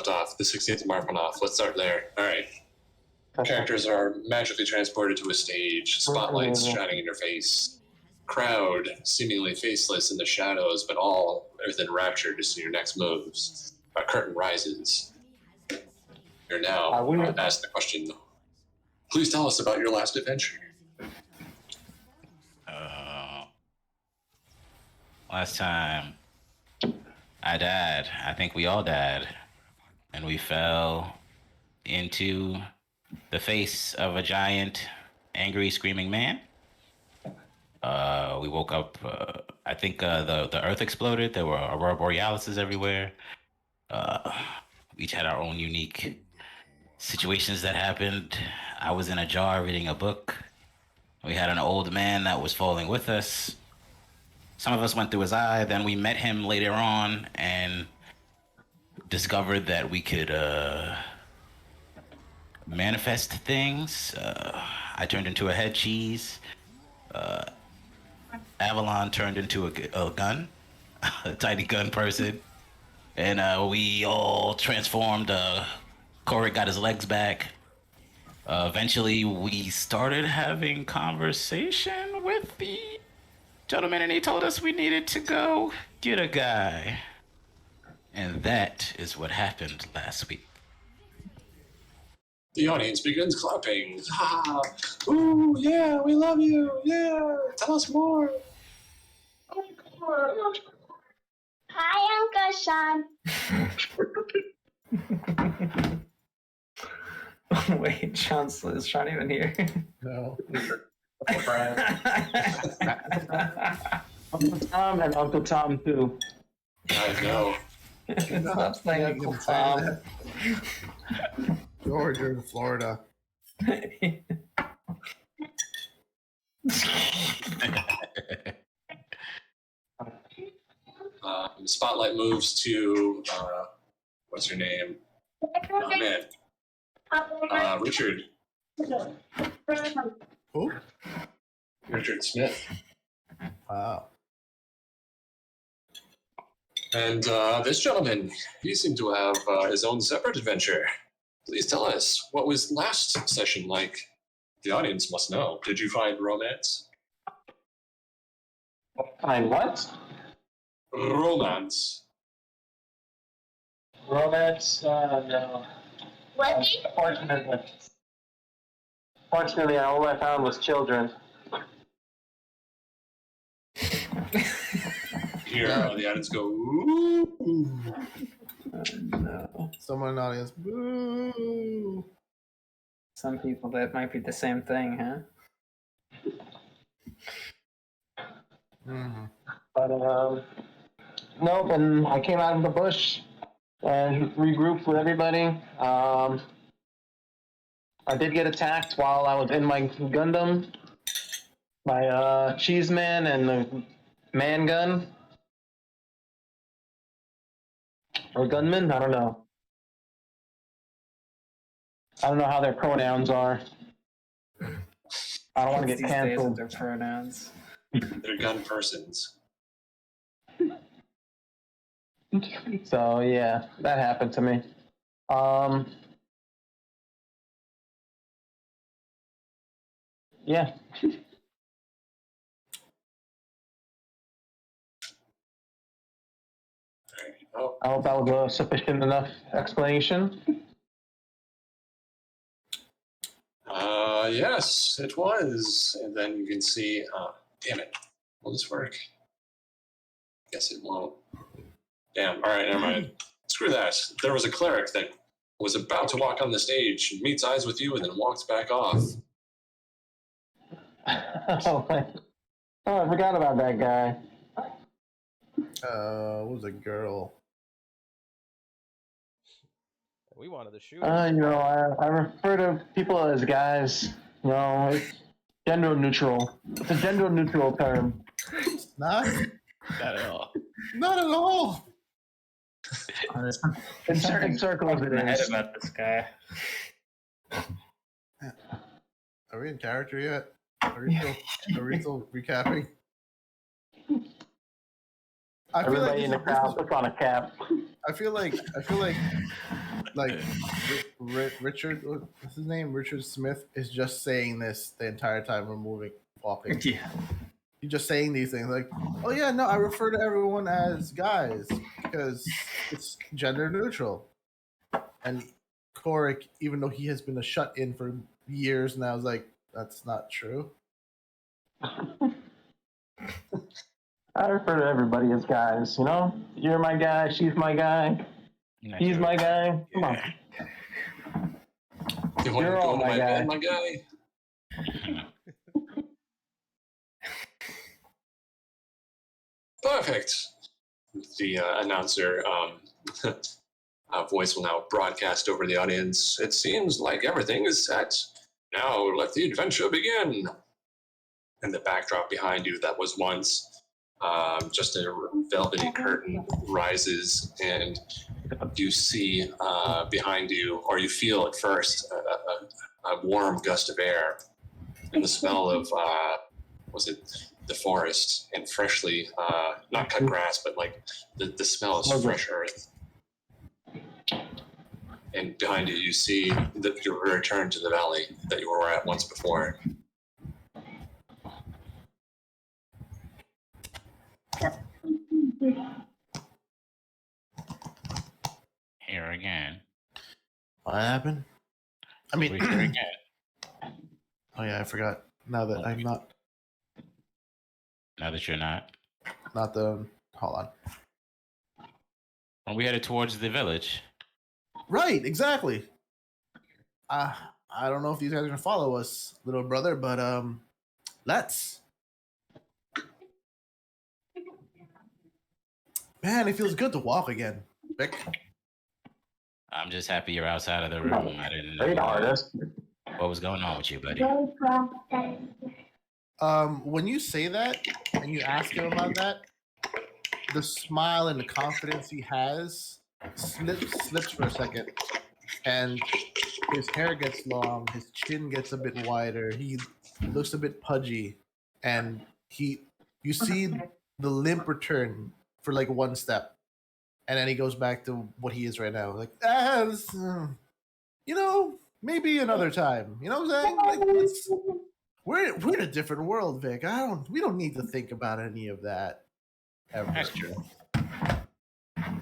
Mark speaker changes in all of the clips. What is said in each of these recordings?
Speaker 1: left off. The 16th of March went off. Let's start there. All right. Characters are magically transported to a stage, spotlights shining in your face. Crowd, seemingly faceless in the shadows, but all within rapture to see your next moves. A curtain rises. You're now asked the question, please tell us about your last adventure.
Speaker 2: Last time I died, I think we all died, and we fell into the face of a giant, angry, screaming man. We woke up, I think the earth exploded. There were aurora borealises everywhere. We each had our own unique situations that happened. I was in a jar reading a book. We had an old man that was falling with us. Some of us went through his eye. Then we met him later on and discovered that we could manifest things. I turned into a head cheese. Avalon turned into a gun, a tiny gun person. And we all transformed. Corey got his legs back. Eventually, we started having conversation with the gentleman, and he told us we needed to go get a guy. And that is what happened last week.
Speaker 1: The audience begins clapping. Ha! Ooh, yeah, we love you. Yeah, tell us more.
Speaker 3: Hi, Uncle Sean.
Speaker 4: Wait, is Sean even here?
Speaker 5: No.
Speaker 6: Uncle Tom and Uncle Tom too.
Speaker 1: I know.
Speaker 4: Stop saying Uncle Tom.
Speaker 5: George, you're in Florida.
Speaker 1: The spotlight moves to, what's your name? Oh, man. Richard.
Speaker 5: Who?
Speaker 1: Richard Smith.
Speaker 5: Wow.
Speaker 1: And this gentleman, he seemed to have his own separate adventure. Please tell us, what was last session like? The audience must know. Did you find romance?
Speaker 6: Find what?
Speaker 1: Romance.
Speaker 6: Romance? No.
Speaker 3: What?
Speaker 6: Fortunately, all I found was children.
Speaker 1: Here, the audience go, ooh.
Speaker 4: No.
Speaker 5: Someone in the audience, boo.
Speaker 4: Some people, that might be the same thing, huh?
Speaker 5: Mm-hmm.
Speaker 6: But, nope, and I came out of the bush and regrouped with everybody. I did get attacked while I was in my Gundam by Cheese Man and the Man Gun. Or Gunman? I don't know. I don't know how their pronouns are. I don't want to get
Speaker 4: These days
Speaker 6: canceled.
Speaker 4: with their pronouns.
Speaker 1: They're gun persons.
Speaker 6: So yeah, that happened to me. Yeah.
Speaker 1: Oh,
Speaker 6: I hope that was a sufficient enough explanation.
Speaker 1: yes, it was. And then you can see, damn it. Will this work? Guess it won't. Damn, all right, never mind. Screw that. There was a cleric that was about to walk on the stage, meets eyes with you, and then walks back off.
Speaker 6: Oh, I forgot about that guy.
Speaker 5: What was a girl?
Speaker 7: We wanted to shoot.
Speaker 6: I refer to people as guys. It's gender neutral. It's a gender neutral term.
Speaker 5: Not
Speaker 2: Not at all.
Speaker 5: Not at all.
Speaker 6: In certain circles, it
Speaker 4: Head
Speaker 6: is.
Speaker 4: about this guy.
Speaker 5: Are we in character yet? Are we still recapping?
Speaker 6: Everybody in the crowd puts on a cap.
Speaker 5: I feel like like Richard, what's his name? Richard Smith is just saying this the entire time we're walking.
Speaker 4: Yeah.
Speaker 5: He's just saying these things like, "Oh yeah, no, I refer to everyone as guys because it's gender neutral." And Korik, even though he has been a shut-in for years now, is like, "That's not true."
Speaker 6: I refer to everybody as guys, you know? You're my guy, she's my guy, he's my guy. Come on.
Speaker 1: You want to
Speaker 6: You're
Speaker 1: go
Speaker 6: all
Speaker 1: to
Speaker 6: my
Speaker 1: my
Speaker 6: guy.
Speaker 1: bed, my guy? Perfect. The announcer voice will now broadcast over the audience. It seems like everything is set. Now let the adventure begin. And the backdrop behind you that was once just a velvety curtain rises, and you see behind you, or you feel at first, a warm gust of air, and the smell of the forest and freshly not cut grass, but like the smell is fresh earth. And behind you, you see that you return to the valley that you were at once before.
Speaker 2: Here again.
Speaker 5: What happened? I mean,
Speaker 2: We're here again.
Speaker 5: oh yeah, I forgot. Now that I'm not
Speaker 2: Now that you're not.
Speaker 5: the. Hold on.
Speaker 2: When we headed towards the village.
Speaker 5: Right, exactly. I don't know if these guys are gonna follow us, little brother, but let's. Man, it feels good to walk again, Vic.
Speaker 2: I'm just happy you're outside of the room. I didn't
Speaker 6: Great
Speaker 2: know
Speaker 6: artist.
Speaker 2: what was going on with you, buddy.
Speaker 5: When you say that and you ask him about that, the smile and the confidence he has slips for a second, and his hair gets long, his chin gets a bit wider, he looks a bit pudgy, and you see the limp return for like one step, and then he goes back to what he is right now, like maybe another time. You know what I'm saying? Like, we're in a different world, Vic. We don't need to think about any of that ever.
Speaker 2: That's true.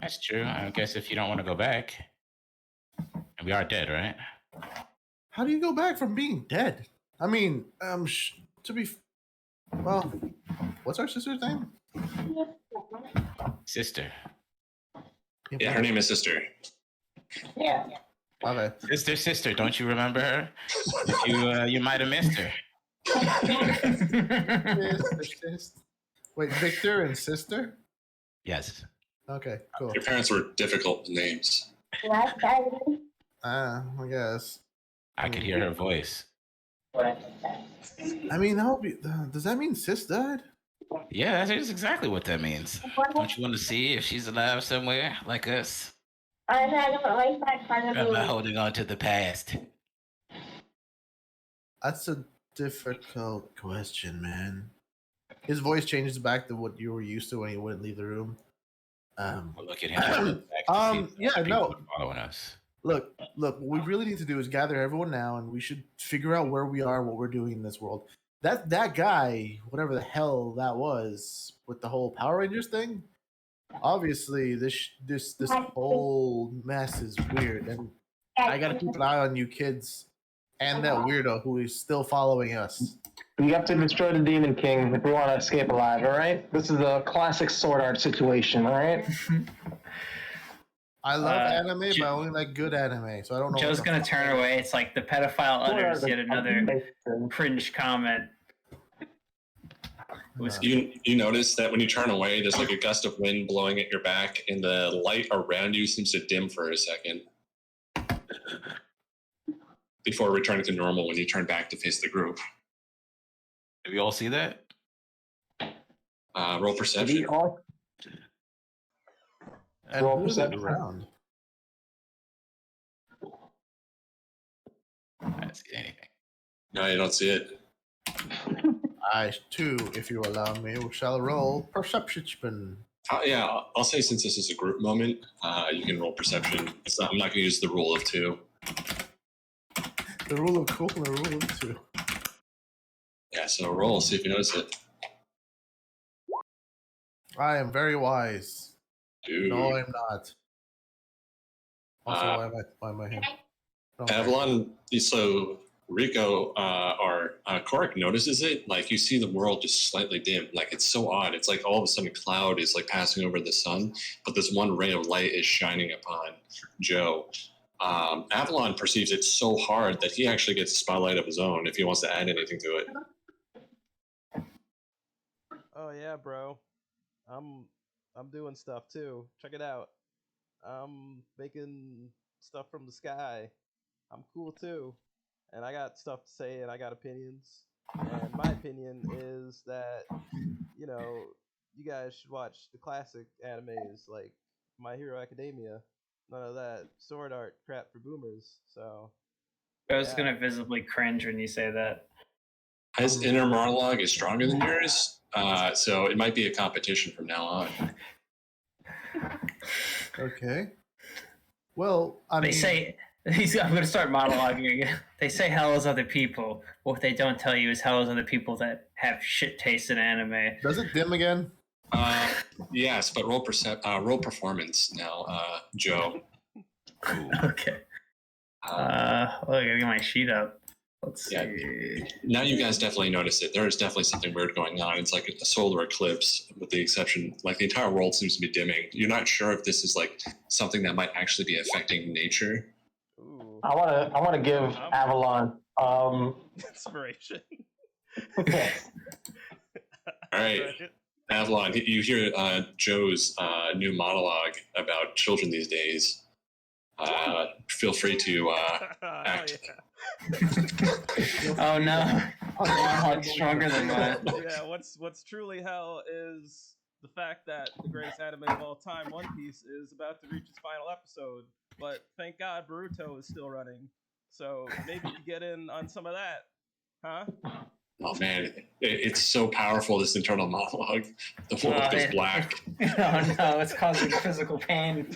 Speaker 2: That's true. I guess if you don't want to go back, and we are dead, right?
Speaker 5: How do you go back from being dead? I mean, well, what's our sister's name?
Speaker 2: Sister.
Speaker 1: Yeah, her name is Sister.
Speaker 3: Yeah.
Speaker 5: Okay.
Speaker 2: Sister, don't you remember her? You might have missed her.
Speaker 5: Wait, Victor and sister?
Speaker 2: Yes.
Speaker 5: Okay, cool.
Speaker 1: Your parents were difficult names.
Speaker 5: I guess.
Speaker 2: I could hear her voice.
Speaker 5: I mean, does that mean sis died?
Speaker 2: Yeah, that's exactly what that means. Don't you want to see if she's alive somewhere like us? I'm not holding on to the past.
Speaker 5: That's a difficult question, man. His voice changes back to what you were used to when he wouldn't leave the room.
Speaker 2: Look at him. Following us.
Speaker 5: Look, what we really need to do is gather everyone now, and we should figure out where we are and what we're doing in this world. That guy, whatever the hell that was, with the whole Power Rangers thing, obviously this whole mess is weird, and I gotta keep an eye on you kids and that weirdo who is still following us.
Speaker 6: We have to destroy the Demon King if we want to escape alive, all right? This is a classic Sword Art situation, all right?
Speaker 5: I love anime, but I only like good anime, so I don't know.
Speaker 4: Joe's gonna turn away. It's like the pedophile utters yet another cringe comment.
Speaker 1: You notice that when you turn away, there's like a gust of wind blowing at your back, and the light around you seems to dim for a second before returning to normal when you turn back to face the group.
Speaker 2: Did we all see that?
Speaker 1: Roll perception.
Speaker 5: And
Speaker 6: Roll
Speaker 5: who's
Speaker 6: perception.
Speaker 5: around?
Speaker 2: I didn't see anything.
Speaker 1: No, you don't see it.
Speaker 5: I too, if you allow me, shall roll perception.
Speaker 1: Yeah, I'll say since this is a group moment, you can roll perception. I'm not going to use the rule of 2.
Speaker 5: The rule of cool and the rule of 2.
Speaker 1: Yeah, so roll, see if you notice it.
Speaker 5: I am very wise.
Speaker 1: Dude.
Speaker 5: No, I'm not. Also, why am I him?
Speaker 1: Avalon, so Rico or Korik notices it. Like you see the world just slightly dim. Like it's so odd. It's like all of a sudden a cloud is like passing over the sun, but this one ray of light is shining upon Joe. Avalon perceives it so hard that he actually gets a spotlight of his own if he wants to add anything to it.
Speaker 7: Oh yeah, bro. I'm doing stuff too. Check it out. I'm making stuff from the sky. I'm cool too. And I got stuff to say and I got opinions. And my opinion is that, you know, you guys should watch the classic animes like My Hero Academia. None of that sword art crap for boomers. So
Speaker 4: I was gonna visibly cringe when you say that.
Speaker 1: His inner monologue is stronger than yours, so it might be a competition from now on.
Speaker 5: Okay. Well, I mean,
Speaker 4: They say I'm going to start monologuing again. They say hell is other people. What they don't tell you is hell is other people that have shit taste in anime.
Speaker 5: does it dim again?
Speaker 1: Yes, but roll performance now, Joe.
Speaker 4: Okay. Look, I gotta get my sheet up. Let's see.
Speaker 1: Yeah. Now you guys definitely notice it. There is definitely something weird going on. It's like a solar eclipse, with the exception, like the entire world seems to be dimming. You're not sure if this is like something that might actually be affecting nature.
Speaker 7: Ooh.
Speaker 6: I wanna give Avalon
Speaker 7: inspiration.
Speaker 1: All right. Avalon, you hear Joe's new monologue about children these days. Feel free to act.
Speaker 4: Oh no, I'm stronger than mine.
Speaker 7: Yeah, what's truly hell is the fact that the greatest anime of all time, One Piece, is about to reach its final episode. But thank God Boruto is still running, so maybe you could get in on some of that, huh?
Speaker 1: Oh man, it's so powerful, this internal monologue. The world goes black.
Speaker 4: Oh no, it's causing physical pain.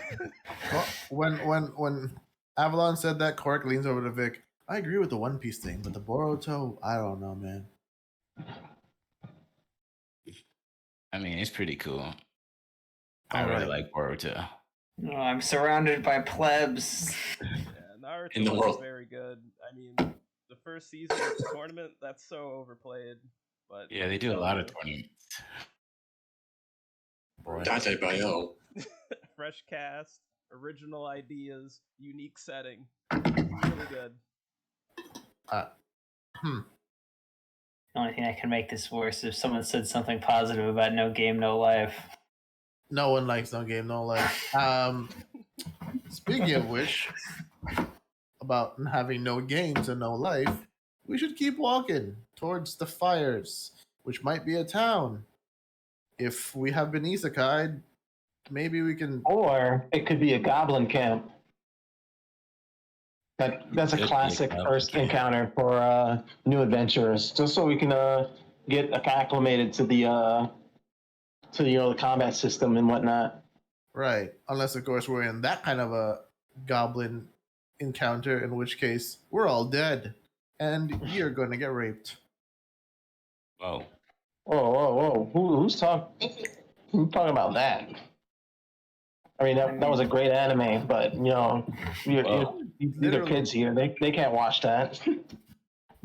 Speaker 5: Well, when Avalon said that, Korik leans over to Vic. I agree with the One Piece thing, but the Boruto, I don't know, man.
Speaker 2: I mean, it's pretty cool. I really like Boruto.
Speaker 4: No, I'm surrounded by plebs.
Speaker 7: Yeah, Naruto
Speaker 1: In the
Speaker 7: is
Speaker 1: world.
Speaker 7: very good. I mean, the first season of the tournament, that's so overplayed. But
Speaker 2: Yeah, they do a lot of tournaments.
Speaker 1: Date Bayo.
Speaker 7: Fresh cast, original ideas, unique setting. Really good.
Speaker 4: The only thing that can make this worse is if someone said something positive about No Game, No Life.
Speaker 5: No one likes No Game, No Life. Speaking of which, about having no games and no life, we should keep walking towards the fires, which might be a town. If we have been isekai'd, maybe we can.
Speaker 6: Or it could be a goblin camp. That's a classic first encounter for new adventurers, just so we can get acclimated to the the combat system and whatnot.
Speaker 5: Right, unless of course we're in that kind of a goblin encounter, in which case we're all dead, and you're going to get raped.
Speaker 2: Whoa.
Speaker 6: Whoa! Who's talking about that? I mean, that was a great anime, but these are kids here. They can't watch that.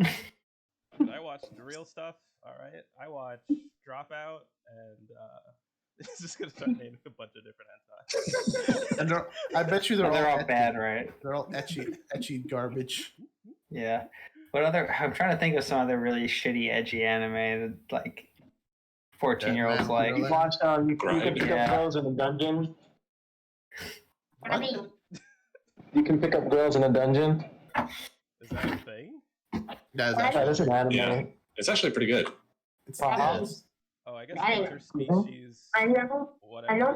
Speaker 7: I watched the real stuff. All right, I watched Dropout, and it's just gonna start naming a bunch of different hentai.
Speaker 5: And I bet you they're
Speaker 4: all
Speaker 5: etchy.
Speaker 4: bad, right?
Speaker 5: They're all etchy garbage.
Speaker 4: Yeah. What other? I'm trying to think of some other really shitty, edgy anime that like 14-year-olds like.
Speaker 6: You watch you can pick up girls in a dungeon.
Speaker 5: What?
Speaker 6: You can pick up girls in a dungeon.
Speaker 7: Is that a thing?
Speaker 6: That's an anime.
Speaker 1: Yeah, it's actually pretty good.
Speaker 5: Yes.
Speaker 7: Oh, I guess interspecies.
Speaker 3: I know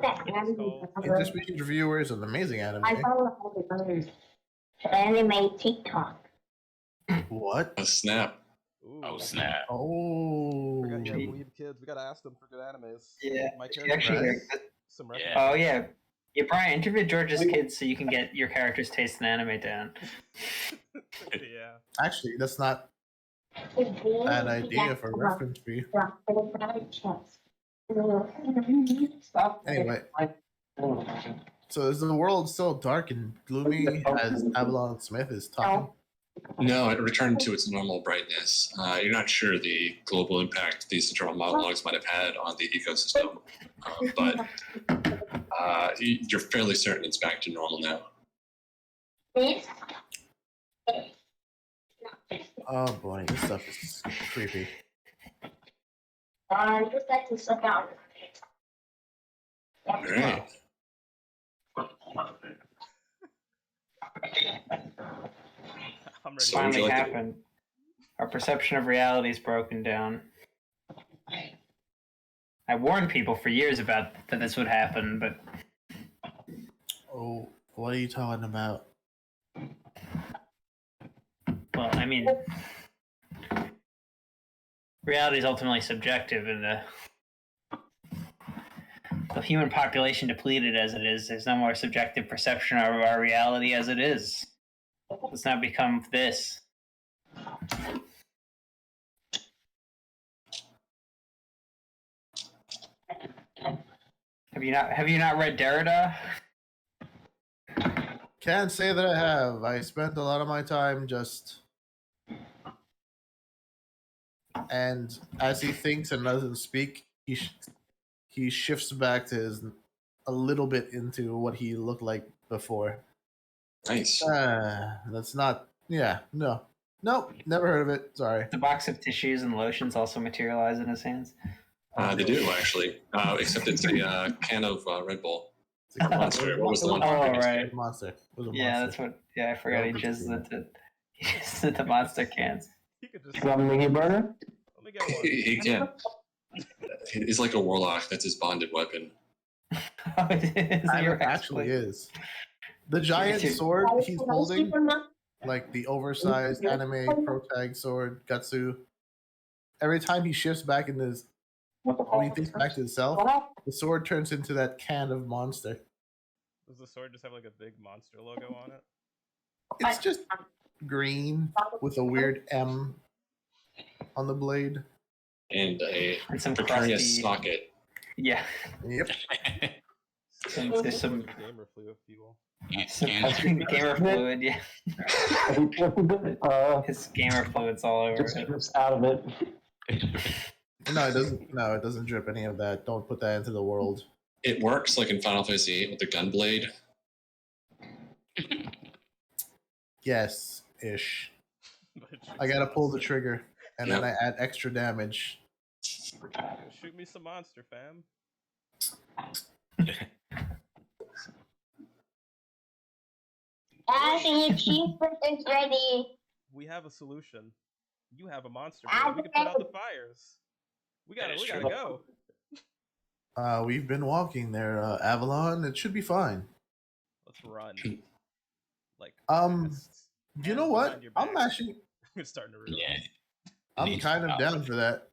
Speaker 3: that
Speaker 7: it's called.
Speaker 5: Interspecies Reviewer is an amazing anime.
Speaker 3: I follow all the anime TikTok.
Speaker 5: What?
Speaker 1: Oh, snap.
Speaker 7: Ooh.
Speaker 2: Oh, snap.
Speaker 5: Oh.
Speaker 7: Forgot you have weeb kids. We gotta ask them for good animes.
Speaker 4: Yeah.
Speaker 7: My character.
Speaker 4: Actually,
Speaker 7: Some
Speaker 2: Yeah.
Speaker 4: Oh yeah. Yeah, Brian, interview George's kids so you can get your character's taste in anime down.
Speaker 7: Yeah.
Speaker 5: Actually, that's not an idea for a reference fee. Anyway, so is the world still dark and gloomy as Avalon Smith is talking?
Speaker 1: No, it returned to its normal brightness. You're not sure the global impact these internal monologues might have had on the ecosystem, but you're fairly certain it's back to normal now.
Speaker 5: Oh boy, this stuff is creepy.
Speaker 1: All right.
Speaker 7: I'm ready.
Speaker 1: So would you
Speaker 4: Finally
Speaker 1: like to-
Speaker 4: happened. Our perception of reality is broken down. I warned people for years about that this would happen, but
Speaker 5: Oh, what are you talking about?
Speaker 4: well, I mean, reality is ultimately subjective, and the human population depleted as it is, there's no more subjective perception of our reality as it is. Let's not become this. Have you not read Derrida?
Speaker 5: Can't say that I have. I spent a lot of my time just. And as he thinks and doesn't speak, he shifts back to his a little bit into what he looked like before.
Speaker 1: Nice.
Speaker 5: That's not. Yeah, no, nope, never heard of it. Sorry.
Speaker 4: The box of tissues and lotions also materialize in his hands.
Speaker 1: They do actually, except it's a can of Red Bull. Monster. What was the one?
Speaker 4: Oh,
Speaker 1: previous
Speaker 4: right.
Speaker 1: game?
Speaker 5: Monster. It was a
Speaker 4: Yeah,
Speaker 5: monster.
Speaker 4: that's what. Yeah, I forgot he jizzed into. He jizzed into monster cans.
Speaker 7: You could just
Speaker 6: You want me to get burger?
Speaker 7: let me get one.
Speaker 1: He can. He's like a warlock. That's his bonded weapon.
Speaker 4: Oh, it is.
Speaker 5: It
Speaker 4: You're
Speaker 5: actually is. The giant sword he's holding, like the oversized anime protag sword, Gatsu. Every time he shifts back in his, when he thinks back to himself, the sword turns into that can of monster.
Speaker 7: Does the sword just have like a big monster logo on it?
Speaker 5: It's just green with a weird M on the blade.
Speaker 1: And a
Speaker 4: And some
Speaker 1: precarious
Speaker 4: crusty.
Speaker 1: socket.
Speaker 4: Yeah.
Speaker 5: Yep.
Speaker 4: There's some
Speaker 7: gamer fluid people.
Speaker 4: gamer fluid. Yeah. His gamer fluid's all over
Speaker 6: Just
Speaker 4: it.
Speaker 6: drips out of it.
Speaker 5: No, it doesn't. No, it doesn't drip any of that. Don't put that into the world.
Speaker 1: It works like in Final Fantasy VIII with the gun blade.
Speaker 5: Yes, ish. I gotta pull the trigger, and then I add extra damage.
Speaker 7: Shoot me some monster, fam.
Speaker 3: Ashley, your cheeseburger is ready.
Speaker 7: We have a solution. You have a monster blade. We can put out the fires. We gotta go.
Speaker 5: We've been walking there, Avalon. It should be fine.
Speaker 7: Let's run. Like
Speaker 5: You know what? I'm actually.
Speaker 7: It's starting to ruin.
Speaker 2: Yeah.
Speaker 5: I'm kind of down for that.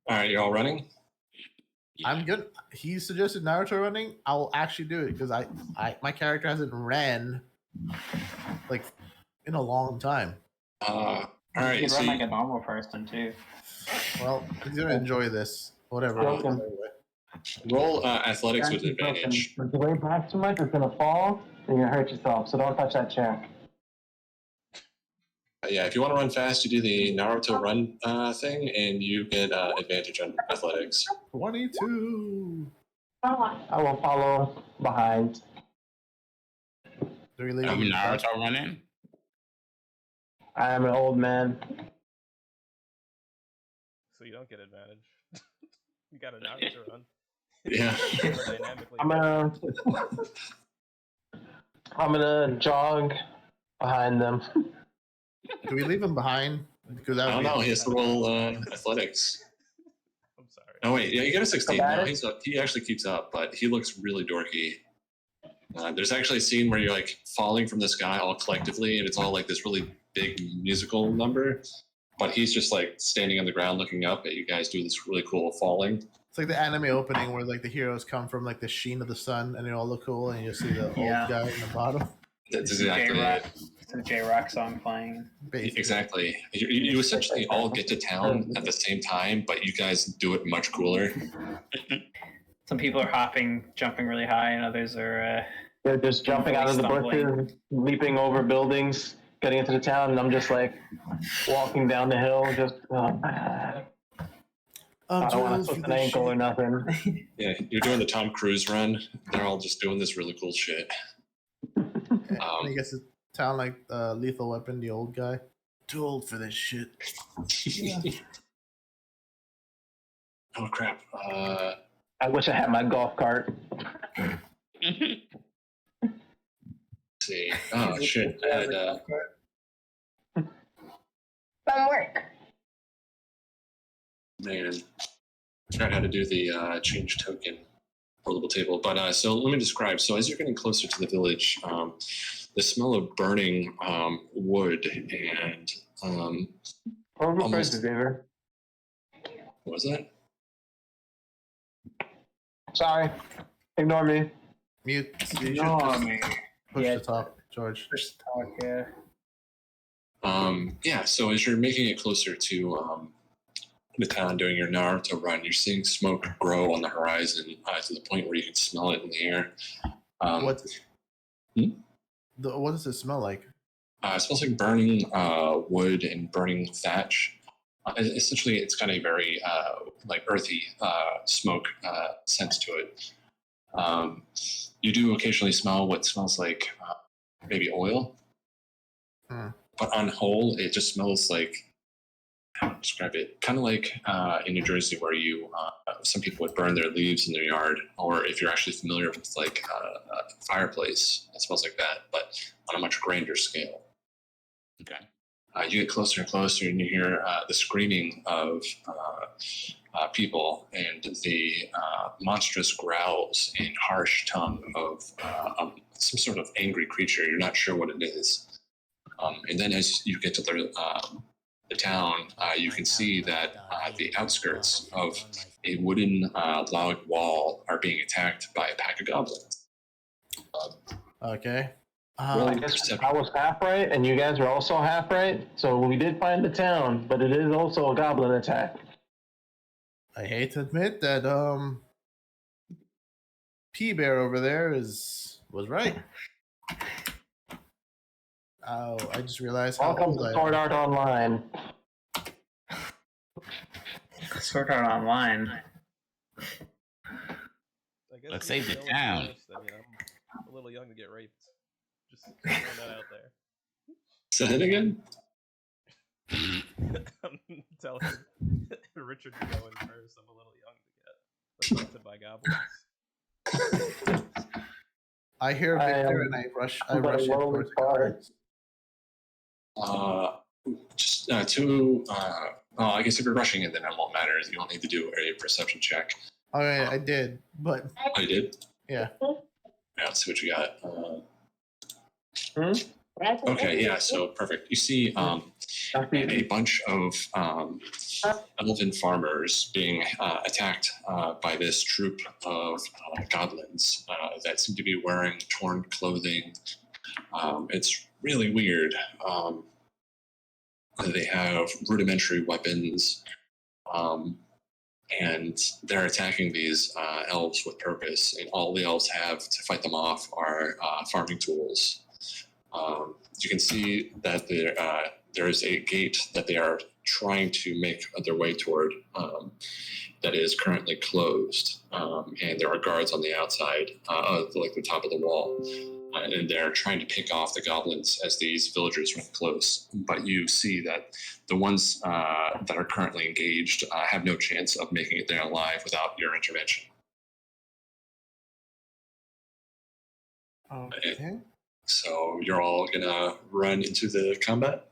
Speaker 1: All right, you're all running.
Speaker 5: I'm good. He suggested Naruto running. I'll actually do it because my character hasn't ran like in a long time.
Speaker 1: All right.
Speaker 4: You
Speaker 1: So
Speaker 4: can run like a normal person too.
Speaker 5: Well, he's gonna enjoy this. Whatever.
Speaker 6: Welcome.
Speaker 1: roll athletics with advantage.
Speaker 6: If you lay back too much, it's gonna fall, and you're gonna hurt yourself. So don't touch that chair.
Speaker 1: Yeah, if you want to run fast, you do the Naruto run thing, and you get advantage on athletics.
Speaker 5: 22.
Speaker 6: I will follow behind.
Speaker 5: Do we leave
Speaker 2: I'm
Speaker 5: him
Speaker 2: Naruto running.
Speaker 6: I am an old man.
Speaker 7: So you don't get advantage. You got a Naruto run.
Speaker 1: Yeah.
Speaker 7: We're dynamically
Speaker 6: I'm gonna jog behind them.
Speaker 5: Do we leave him behind? Because that
Speaker 1: I
Speaker 5: would
Speaker 1: don't
Speaker 5: be
Speaker 1: know. He has to roll athletics.
Speaker 7: I'm sorry.
Speaker 1: Oh wait, yeah, you got a 16.
Speaker 6: Come
Speaker 1: No,
Speaker 6: at
Speaker 1: he's up. He actually keeps up, but he looks really dorky. There's actually a scene where you're like falling from the sky all collectively, and it's all like this really big musical number. But he's just like standing on the ground looking up at you guys do this really cool falling.
Speaker 5: It's like the anime opening where like the heroes come from like the sheen of the sun and they all look cool, and you see the
Speaker 4: Yeah.
Speaker 5: old guy in the bottom.
Speaker 1: That's exactly it.
Speaker 4: It's a J-Rock song playing.
Speaker 5: Basically.
Speaker 1: Exactly. You essentially all get to town at the same time, but you guys do it much cooler.
Speaker 4: Some people are hopping, jumping really high, and others are.
Speaker 6: They're just jumping out of the
Speaker 4: Stumbling.
Speaker 6: bushes, leaping over buildings, getting into the town, and I'm just like walking down the hill, just. I don't want to twist an ankle or nothing.
Speaker 1: Yeah, you're doing the Tom Cruise run. They're all just doing this really cool shit.
Speaker 5: I guess it's town like Lethal Weapon, the old guy. Too old for this shit.
Speaker 1: Oh crap.
Speaker 6: I wish I had my golf cart.
Speaker 1: Let's see. Oh shit. I had,
Speaker 3: From work.
Speaker 1: man, I forgot how to do the change token portable table. But so let me describe. So as you're getting closer to the village, the smell of burning wood and almost,
Speaker 6: David.
Speaker 1: what was that?
Speaker 6: Sorry. Ignore me.
Speaker 5: Mute. You should
Speaker 4: No,
Speaker 5: just
Speaker 4: man.
Speaker 5: push
Speaker 4: Yeah.
Speaker 5: the top, George.
Speaker 4: Push the talk, yeah.
Speaker 1: Yeah, so as you're making it closer to the town doing your Naruto run, you're seeing smoke grow on the horizon to the point where you can smell it in the air.
Speaker 5: What does it smell like?
Speaker 1: It smells like burning wood and burning thatch. Essentially, it's got a very like earthy smoke sense to it. You do occasionally smell what smells like maybe oil, but on whole, it just smells like, how to describe it? Kind of like in New Jersey, where you some people would burn their leaves in their yard, or if you're actually familiar with like a fireplace, it smells like that, but on a much grander scale. Okay. You get closer and closer, and you hear the screaming of people and the monstrous growls and harsh tongue of some sort of angry creature. You're not sure what it is. And then as you get to the town, you can see that the outskirts of a wooden log wall are being attacked by a pack of goblins.
Speaker 5: Okay.
Speaker 6: Well, I guess I was half right, and you guys are also half right. So we did find the town, but it is also a goblin attack.
Speaker 5: I hate to admit that P-Bear over there was right. Oh, I just realized how
Speaker 6: Welcome
Speaker 5: old
Speaker 6: to
Speaker 5: I
Speaker 6: Sword
Speaker 5: am.
Speaker 6: Art Online.
Speaker 4: Sword Art Online.
Speaker 7: I guess
Speaker 2: Let's
Speaker 7: we
Speaker 2: save the
Speaker 7: know
Speaker 2: town.
Speaker 7: it's first. I mean, I'm a little young to get raped. Just throwing that out there.
Speaker 1: Say that again?
Speaker 7: I'm telling Richard to go in first. I'm a little young to get assaulted by goblins.
Speaker 5: I hear Victor and I rush in towards the cards.
Speaker 1: Just two. I guess if you're rushing it, then it won't matter. You don't need to do a perception check.
Speaker 5: All right, I did, but
Speaker 1: Oh, you did?
Speaker 5: yeah.
Speaker 1: Yeah, let's see what you got. Okay, yeah, so perfect. You see a bunch of elven farmers being attacked by this troop of goblins that seem to be wearing torn clothing. It's really weird. They have rudimentary weapons, and they're attacking these elves with purpose, and all the elves have to fight them off are farming tools. You can see that there is a gate that they are trying to make their way toward that is currently closed, and there are guards on the outside, like the top of the wall, and they're trying to pick off the goblins as these villagers run close. But you see that the ones that are currently engaged have no chance of making it there alive without your intervention.
Speaker 5: Okay.
Speaker 1: So you're all gonna run into the combat?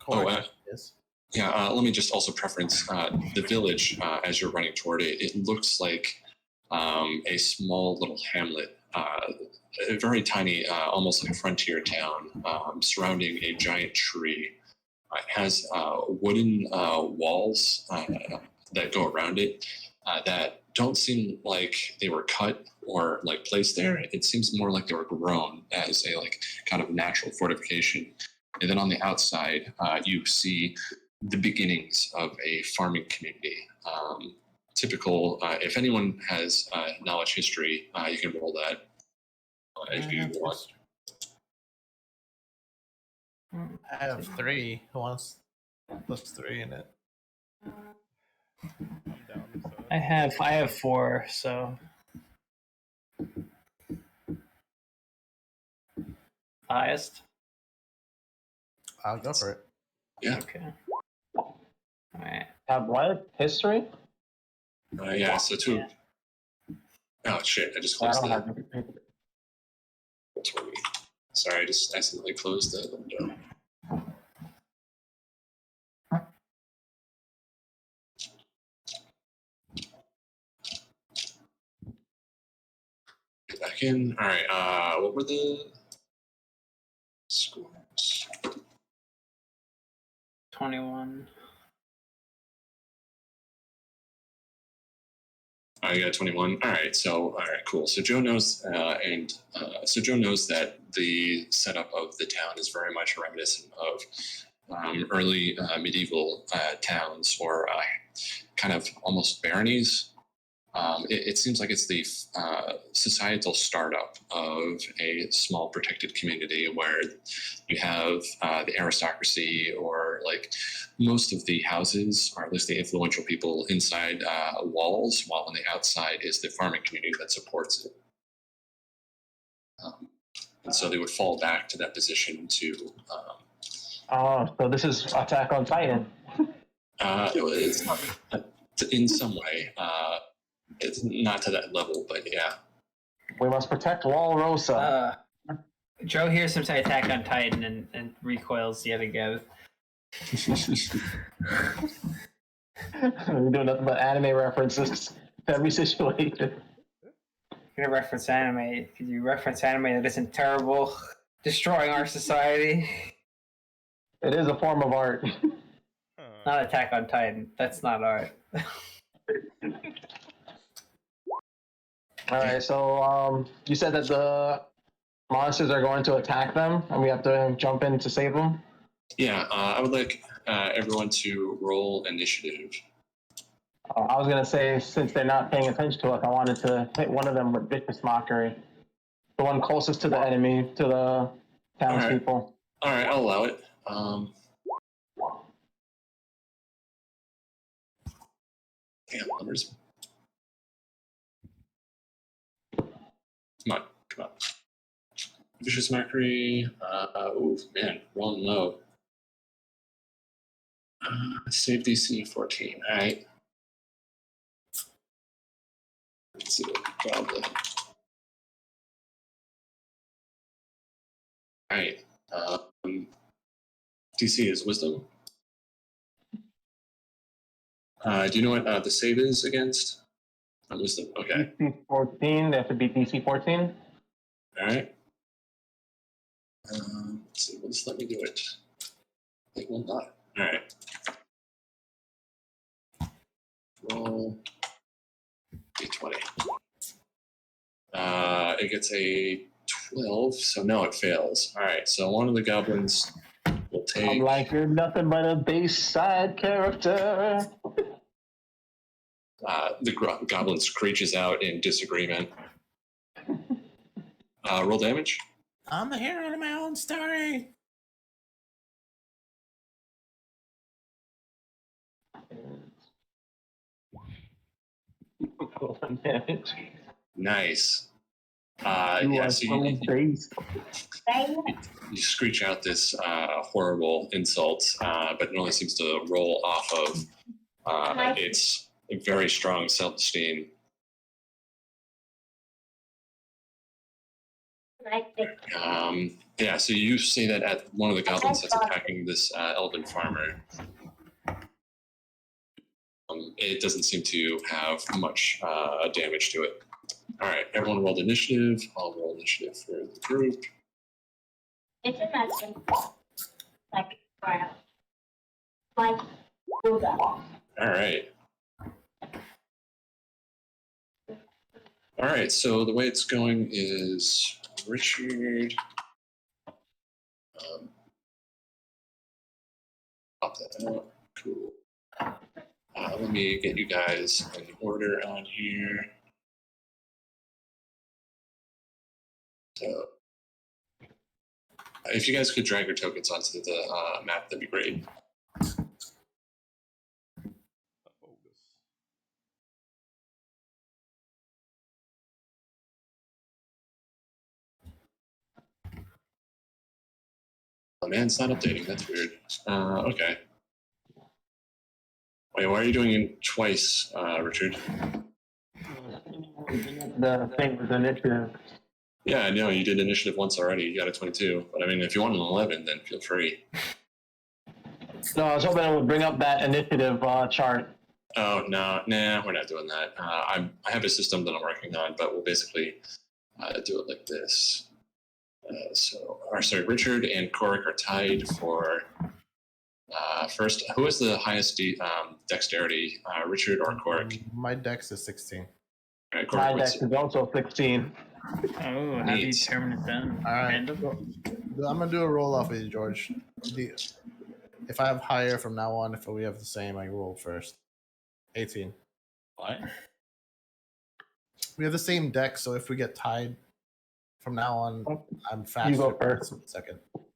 Speaker 5: Yes.
Speaker 1: Yeah, let me just also preference the village as you're running toward it. It looks like a small little hamlet, a very tiny, almost like a frontier town, surrounding a giant tree. It has wooden walls that go around it that don't seem like they were cut or like placed there. It seems more like they were grown as a like kind of natural fortification. And then on the outside, you see the beginnings of a farming community. Typical. If anyone has knowledge history, you can roll that if you want.
Speaker 5: I have 3. Who wants +3 in it?
Speaker 7: I'm down. So
Speaker 4: I have 4, so highest.
Speaker 5: I'll go for it.
Speaker 1: Yeah.
Speaker 4: Okay. All right.
Speaker 6: Have what? History?
Speaker 1: Yeah. So 2. Oh shit! I just
Speaker 6: I
Speaker 1: closed
Speaker 6: don't
Speaker 1: that.
Speaker 6: have.
Speaker 1: Sorry, I just accidentally closed the window. Get back in. All right. What were the scores?
Speaker 4: 21.
Speaker 1: I got 21. All right. So, all right, cool. So Joe knows, Joe knows that the setup of the town is very much reminiscent of early medieval towns or kind of almost baronies. It seems like it's the societal startup of a small protected community where you have the aristocracy or like most of the houses, or at least the influential people inside walls, while on the outside is the farming community that supports it. And so they would fall back to that position to.
Speaker 6: So this is Attack on Titan.
Speaker 1: It's in some way. It's not to that level, but yeah.
Speaker 6: We must protect Wall Rosa.
Speaker 4: Joe hears him say Attack on Titan and recoils yet again.
Speaker 6: We're doing nothing but anime references to every situation.
Speaker 4: You're gonna reference anime. Could you reference anime that isn't terrible, destroying our society?
Speaker 6: It is a form of art.
Speaker 4: Not Attack on Titan. That's not art.
Speaker 6: All right, so you said that the monsters are going to attack them, and we have to jump in to save them?
Speaker 1: Yeah, I would like everyone to roll initiative.
Speaker 6: I was going to say, since they're not paying attention to us, I wanted to hit one of them with vicious mockery. The one closest to the enemy, to the townspeople.
Speaker 1: All right, I'll allow it. Damn, numbers. Come on. Vicious mockery. Oh man, rolling low. Save DC 14. All right. Let's see what goblin. All right. DC is wisdom. Do you know what the save is against? Wisdom. Okay.
Speaker 6: DC 14. They have to be DC 14.
Speaker 1: All right. Let's see. Let's let me do it. It will not. All right. Roll d20. It gets a 12, so no, it fails. All right. So one of the goblins will take.
Speaker 6: I'm like, you're nothing but a base side character.
Speaker 1: The goblin screeches out in disagreement. Roll damage.
Speaker 5: I'm the hero of my own story.
Speaker 1: Nice.
Speaker 6: You
Speaker 1: Yeah,
Speaker 6: are
Speaker 1: so
Speaker 6: so base.
Speaker 1: you screech out this horrible insult, but it only seems to roll off of its very strong self-esteem. Yeah, so you see that at one of the goblins that's attacking this elven farmer. It doesn't seem to have much damage to it. All right, everyone rolled initiative. I'll roll initiative for the group.
Speaker 3: It's a message. Like, wow. Like, Buddha.
Speaker 1: All right. All right, so the way it's going is Richard. Pop that out. Cool. Let me get you guys in order on here. So, if you guys could drag your tokens onto the map, that'd be great. Oh man, it's not updating. That's weird. Okay. Wait, why are you doing it twice, Richard?
Speaker 6: The thing with initiative.
Speaker 1: Yeah, I know you did initiative once already. You got a 22. But I mean, if you want an 11, then feel free.
Speaker 6: No, I was hoping it would bring up that initiative chart.
Speaker 1: Oh no, nah, we're not doing that. I have a system that I'm working on, but we'll basically do it like this. Sorry, Richard and Korik are tied for first. Who has the highest dexterity, Richard or Korik?
Speaker 5: My dex is 16.
Speaker 1: All right,
Speaker 6: My
Speaker 1: Korik,
Speaker 6: dex is also 16.
Speaker 4: Oh, how do you determine it then?
Speaker 5: All right.
Speaker 4: Random?
Speaker 5: I'm gonna do a roll off with you, George. If I have higher from now on, if we have the same, I roll first. 18.
Speaker 2: What?
Speaker 5: We have the same deck, so if we get tied from now on, I'm faster.
Speaker 6: You go first.
Speaker 5: Second. All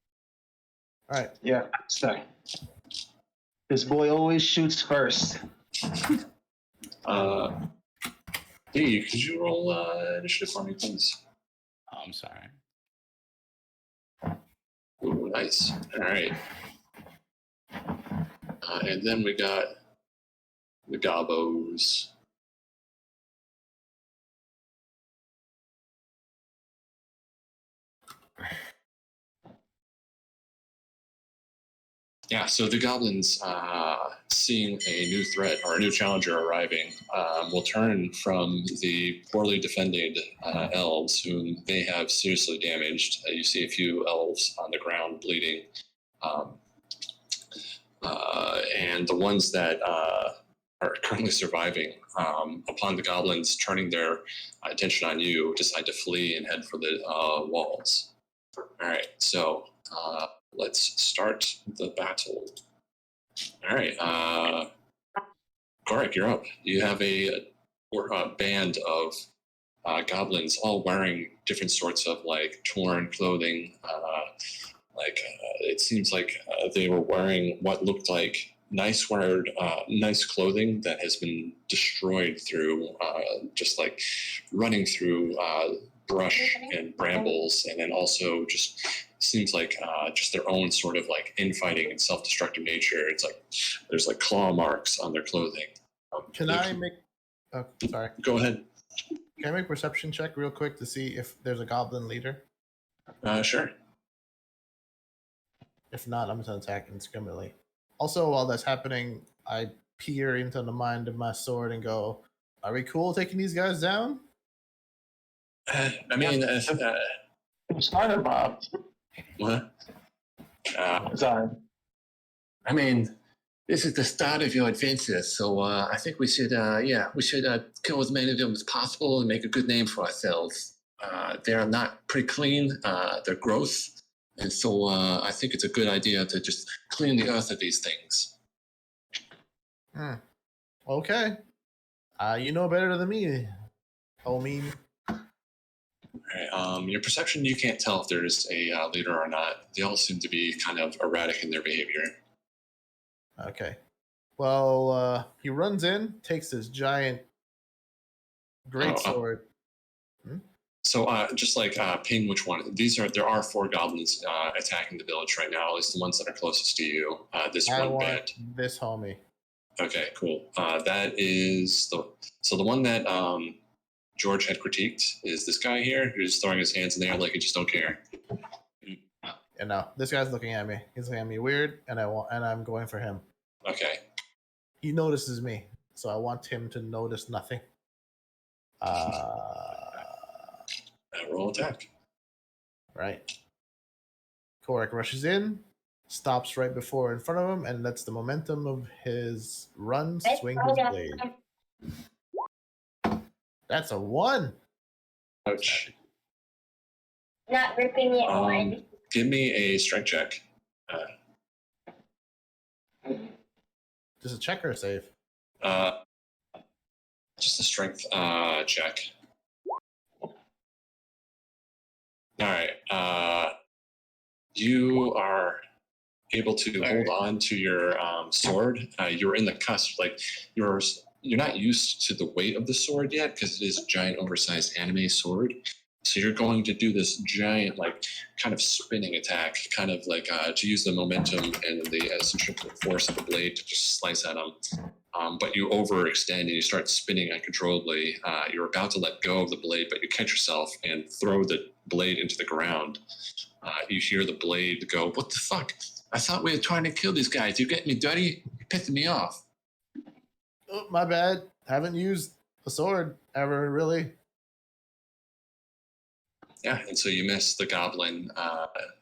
Speaker 5: right.
Speaker 6: Yeah. So this boy always shoots first.
Speaker 1: Hey, could you roll initiative for me, please?
Speaker 2: Oh, I'm sorry.
Speaker 1: Ooh, nice. All right. And then we got the Gobos. Yeah, so the goblins, seeing a new threat or a new challenger arriving, will turn from the poorly defended elves, whom they have seriously damaged. You see a few elves on the ground bleeding. And the ones that are currently surviving, upon the goblins turning their attention on you, decide to flee and head for the walls. All right, so let's start the battle. All right, Korik, you're up. You have a band of goblins, all wearing different sorts of like torn clothing. It seems like they were wearing what looked like nice clothing that has been destroyed through just like running through brush and brambles, and then also just seems like just their own sort of like infighting and self-destructive nature. It's like there's like claw marks on their clothing.
Speaker 5: Can I make? Oh, sorry.
Speaker 1: Go ahead.
Speaker 5: Can I make a perception check real quick to see if there's a goblin leader?
Speaker 1: Sure.
Speaker 5: If not, I'm just gonna attack indiscriminately. Also, while that's happening, I peer into the mind of my sword and go, "Are we cool taking these guys down?"
Speaker 1: I mean,
Speaker 6: Started, Bob.
Speaker 1: what?
Speaker 6: Sorry.
Speaker 8: I mean, this is the start of your adventure, so I think we should, kill as many of them as possible and make a good name for ourselves. They're not pretty clean. They're gross. And so I think it's a good idea to just clean the earth of these things.
Speaker 5: Okay. You know better than me, homie.
Speaker 1: All right, your perception, you can't tell if there's a leader or not. They all seem to be kind of erratic in their behavior.
Speaker 5: Okay. Well, he runs in, takes his giant greatsword.
Speaker 1: So just like ping which one. There are 4 goblins attacking the village right now, at least the ones that are closest to you. This
Speaker 5: I
Speaker 1: one
Speaker 5: want
Speaker 1: band.
Speaker 5: this homie.
Speaker 1: Okay, cool. That is the one that George had critiqued is this guy here who's throwing his hands in the air like he just don't care.
Speaker 5: And no, this guy's looking at me. He's looking at me weird, and I'm going for him.
Speaker 1: Okay.
Speaker 5: He notices me, so I want him to notice nothing.
Speaker 1: Roll attack.
Speaker 5: Right. Korik rushes in, stops right in front of him, and lets the momentum of his run swing his blade. That's a 1.
Speaker 1: Ouch.
Speaker 3: Not ripping it wide.
Speaker 1: Give me a strength check.
Speaker 5: Just a check or a save?
Speaker 1: Just a strength check. All right. You are able to hold on to your sword. You're in the cusp, like you're not used to the weight of the sword yet because it is a giant, oversized anime sword. So you're going to do this giant, like, kind of spinning attack, kind of like to use the momentum and the centrifugal force of the blade to just slice at them. But you overextend and you start spinning uncontrollably. You're about to let go of the blade, but you catch yourself and throw the blade into the ground. You hear the blade go, "What the fuck? I thought we were trying to kill these guys. You getting me dirty? You're pissing me off."
Speaker 5: Oh, my bad. Haven't used a sword ever, really.
Speaker 1: Yeah, and so you miss. The goblin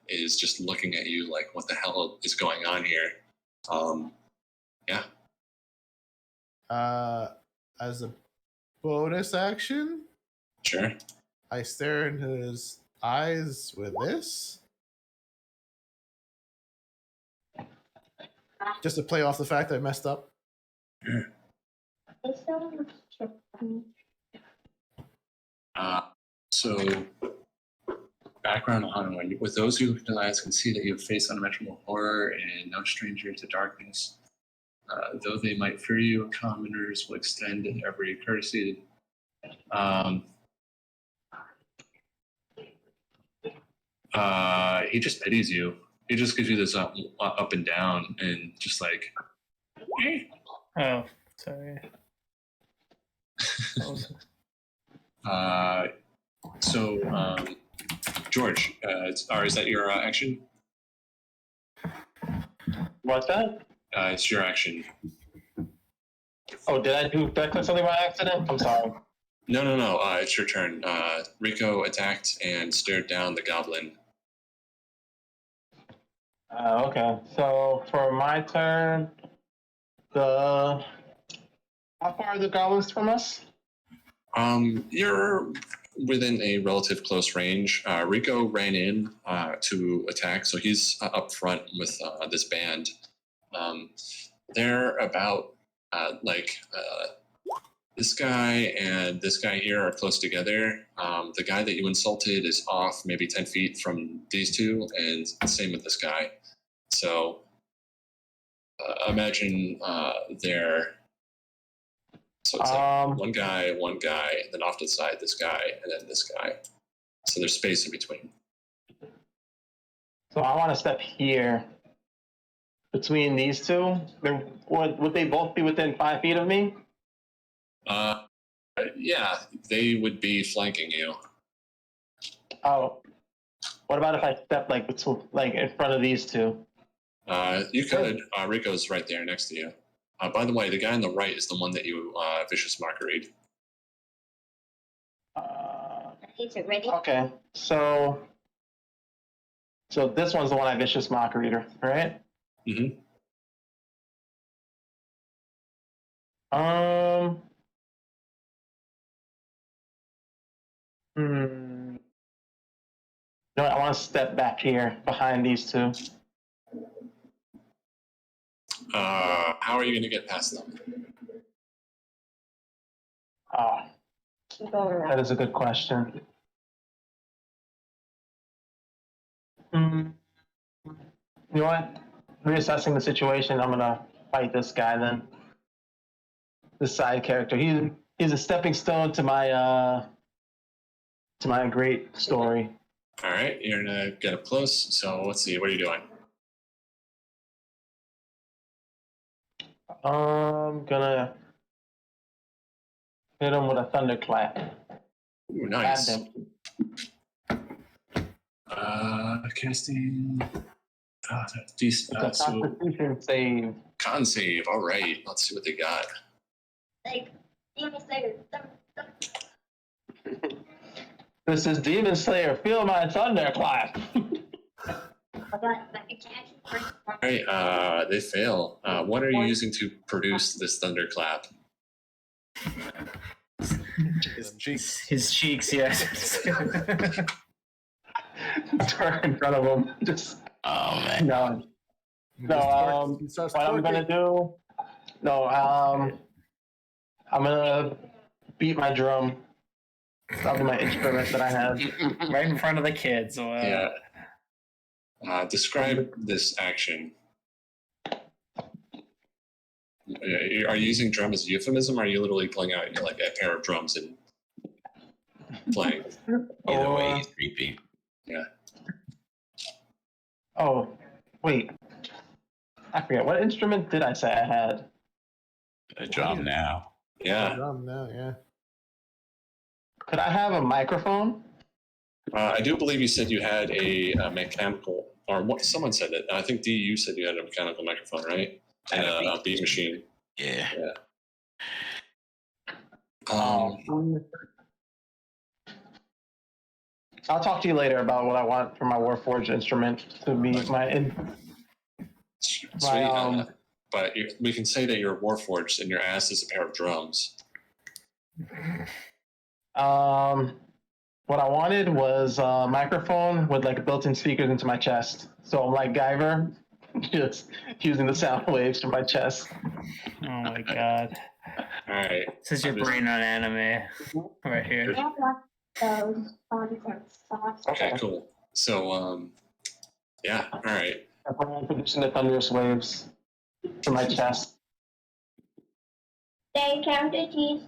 Speaker 1: is just looking at you like, what the hell is going on here? Yeah.
Speaker 5: As a bonus action,
Speaker 1: Sure.
Speaker 5: I stare into his eyes with this. Just to play off the fact that I messed up.
Speaker 1: So, background on one. With those who eyes can see that you have faced unimaginable horror and no stranger to darkness. Though they might fear you, commoners will extend every courtesy. He just pities you. He just gives you this up and down and just like, hey.
Speaker 4: Oh, sorry.
Speaker 1: George, is that your action?
Speaker 6: What's that?
Speaker 1: It's your action.
Speaker 6: Oh, did I click something by accident? I'm sorry.
Speaker 1: No. It's your turn. Rico attacked and stared down the goblin.
Speaker 6: Okay. So for my turn, how far are the goblins from us?
Speaker 1: You're within a relative close range. Rico ran in to attack, so he's up front with this band. They're about this guy and this guy here are close together. The guy that you insulted is off maybe 10 feet from these two, and same with this guy. So imagine they're... So it's like one guy, then off to the side, this guy, and then this guy. So there's space in between.
Speaker 6: So I want to step here between these two. Would they both be within 5 feet of me?
Speaker 1: Yeah, they would be flanking you.
Speaker 6: Oh, what about if I step like in front of these two?
Speaker 1: You could. Rico's right there next to you. By the way, the guy on the right is the one that you vicious mockery'd.
Speaker 3: Is it ready?
Speaker 6: Okay, so this one's the one I vicious mockery'd, right?
Speaker 1: Mm-hmm.
Speaker 6: No, I want to step back here behind these two.
Speaker 1: How are you going to get past them?
Speaker 6: Oh, that is a good question. You know what? Reassessing the situation, I'm gonna fight this guy then. This side character. He's a stepping stone to my great story.
Speaker 1: All right, you're gonna get up close. So let's see. What are you doing?
Speaker 6: I'm gonna hit him with a thunderclap.
Speaker 1: Ooh, nice. Casting.
Speaker 6: Constitution save.
Speaker 1: Con save. All right. Let's see what they got.
Speaker 6: This is Demon Slayer. Feel my thunderclap.
Speaker 1: All right. They fail. What are you using to produce this thunderclap?
Speaker 5: His cheeks.
Speaker 4: His cheeks, yes.
Speaker 6: Twerk in front of him. Just
Speaker 2: Oh man.
Speaker 6: no.
Speaker 5: He
Speaker 6: No.
Speaker 5: just twerks. He starts
Speaker 6: What I'm gonna
Speaker 5: twerking.
Speaker 6: do? No. I'm gonna beat my drum. That'll be my instrument that I have.
Speaker 4: Right in front of the kids. Wow.
Speaker 1: Yeah. Describe this action. Are you using drum as a euphemism, or are you literally pulling out like a pair of drums and playing?
Speaker 2: Either way, he's creepy.
Speaker 1: Yeah.
Speaker 6: Oh, wait. I forget. What instrument did I say I had?
Speaker 2: A drum now.
Speaker 1: Yeah.
Speaker 5: Drum now, yeah.
Speaker 6: Could I have a microphone?
Speaker 1: I do believe you said you had a mechanical, or what? Someone said it. I think D, you said you had a mechanical microphone, right? And a beat machine.
Speaker 2: Yeah.
Speaker 6: I'll talk to you later about what I want for my Warforged instrument to be my.
Speaker 1: Sweet. But we can say that you're Warforged and your ass is a pair of drums.
Speaker 6: What I wanted was a microphone with like built-in speakers into my chest. So I'm like Guyver, just using the sound waves from my chest.
Speaker 4: Oh my god.
Speaker 1: All right.
Speaker 4: This is your brain on anime right here.
Speaker 3: I want those sauce.
Speaker 1: Okay, cool. So, yeah, all right.
Speaker 6: I'm producing the thunderous waves from my chest.
Speaker 3: They counted cheese.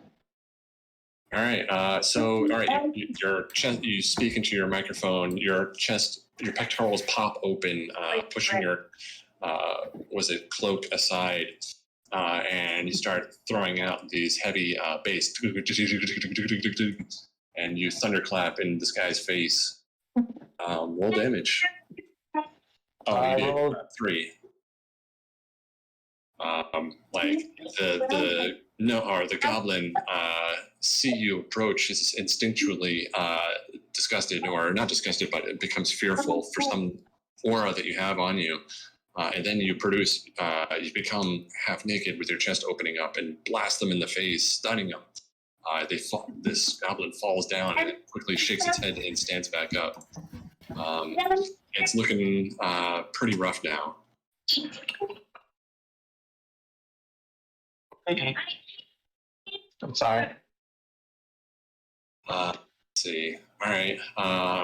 Speaker 1: All right. So, all right. Your chest. You speak into your microphone. Your chest. Your pectorals pop open, pushing your cloak aside, and you start throwing out these heavy bass, and you thunderclap in this guy's face. Roll damage. Oh, you did 3. Like the goblin see you approach is instinctually disgusted, or not disgusted, but it becomes fearful for some aura that you have on you, and then you become half naked with your chest opening up and blast them in the face, stunning them. This goblin falls down and it quickly shakes its head and stands back up. It's looking pretty rough now.
Speaker 6: I'm sorry.
Speaker 1: Let's see. All right.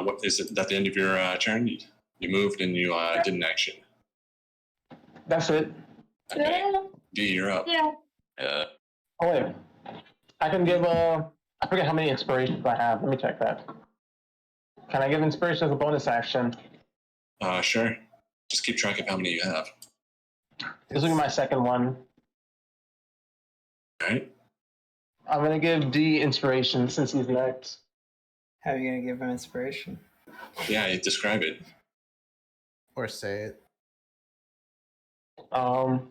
Speaker 1: What is it? At the end of your turn, you moved and you did an action.
Speaker 6: That's it.
Speaker 1: Okay. D, you're up.
Speaker 3: Yeah.
Speaker 6: Oh wait, I can give I forget how many inspirations I have. Let me check that. Can I give inspiration as a bonus action?
Speaker 1: Sure. Just keep track of how many you have.
Speaker 6: This will be my second one.
Speaker 1: All right.
Speaker 6: I'm gonna give D inspiration since he's next.
Speaker 4: How are you gonna give him inspiration?
Speaker 1: Yeah, describe it.
Speaker 5: Or say it.
Speaker 6: I'm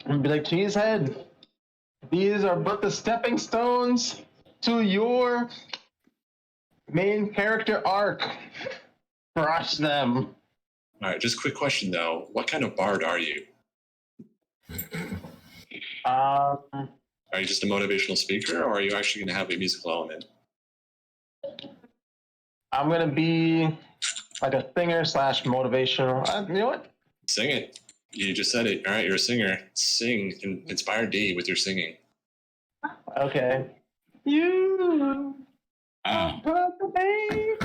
Speaker 6: gonna be like, Cheesehead, these are but the stepping stones to your main character arc. Crush them.
Speaker 1: All right. Just a quick question though. What kind of bard are you? Are you just a motivational speaker, or are you actually going to have a musical element?
Speaker 6: I'm gonna be like a singer / motivational. You know what?
Speaker 1: Sing it. You just said it. All right, you're a singer. Sing. Inspire D with your singing.
Speaker 6: Okay. You are the main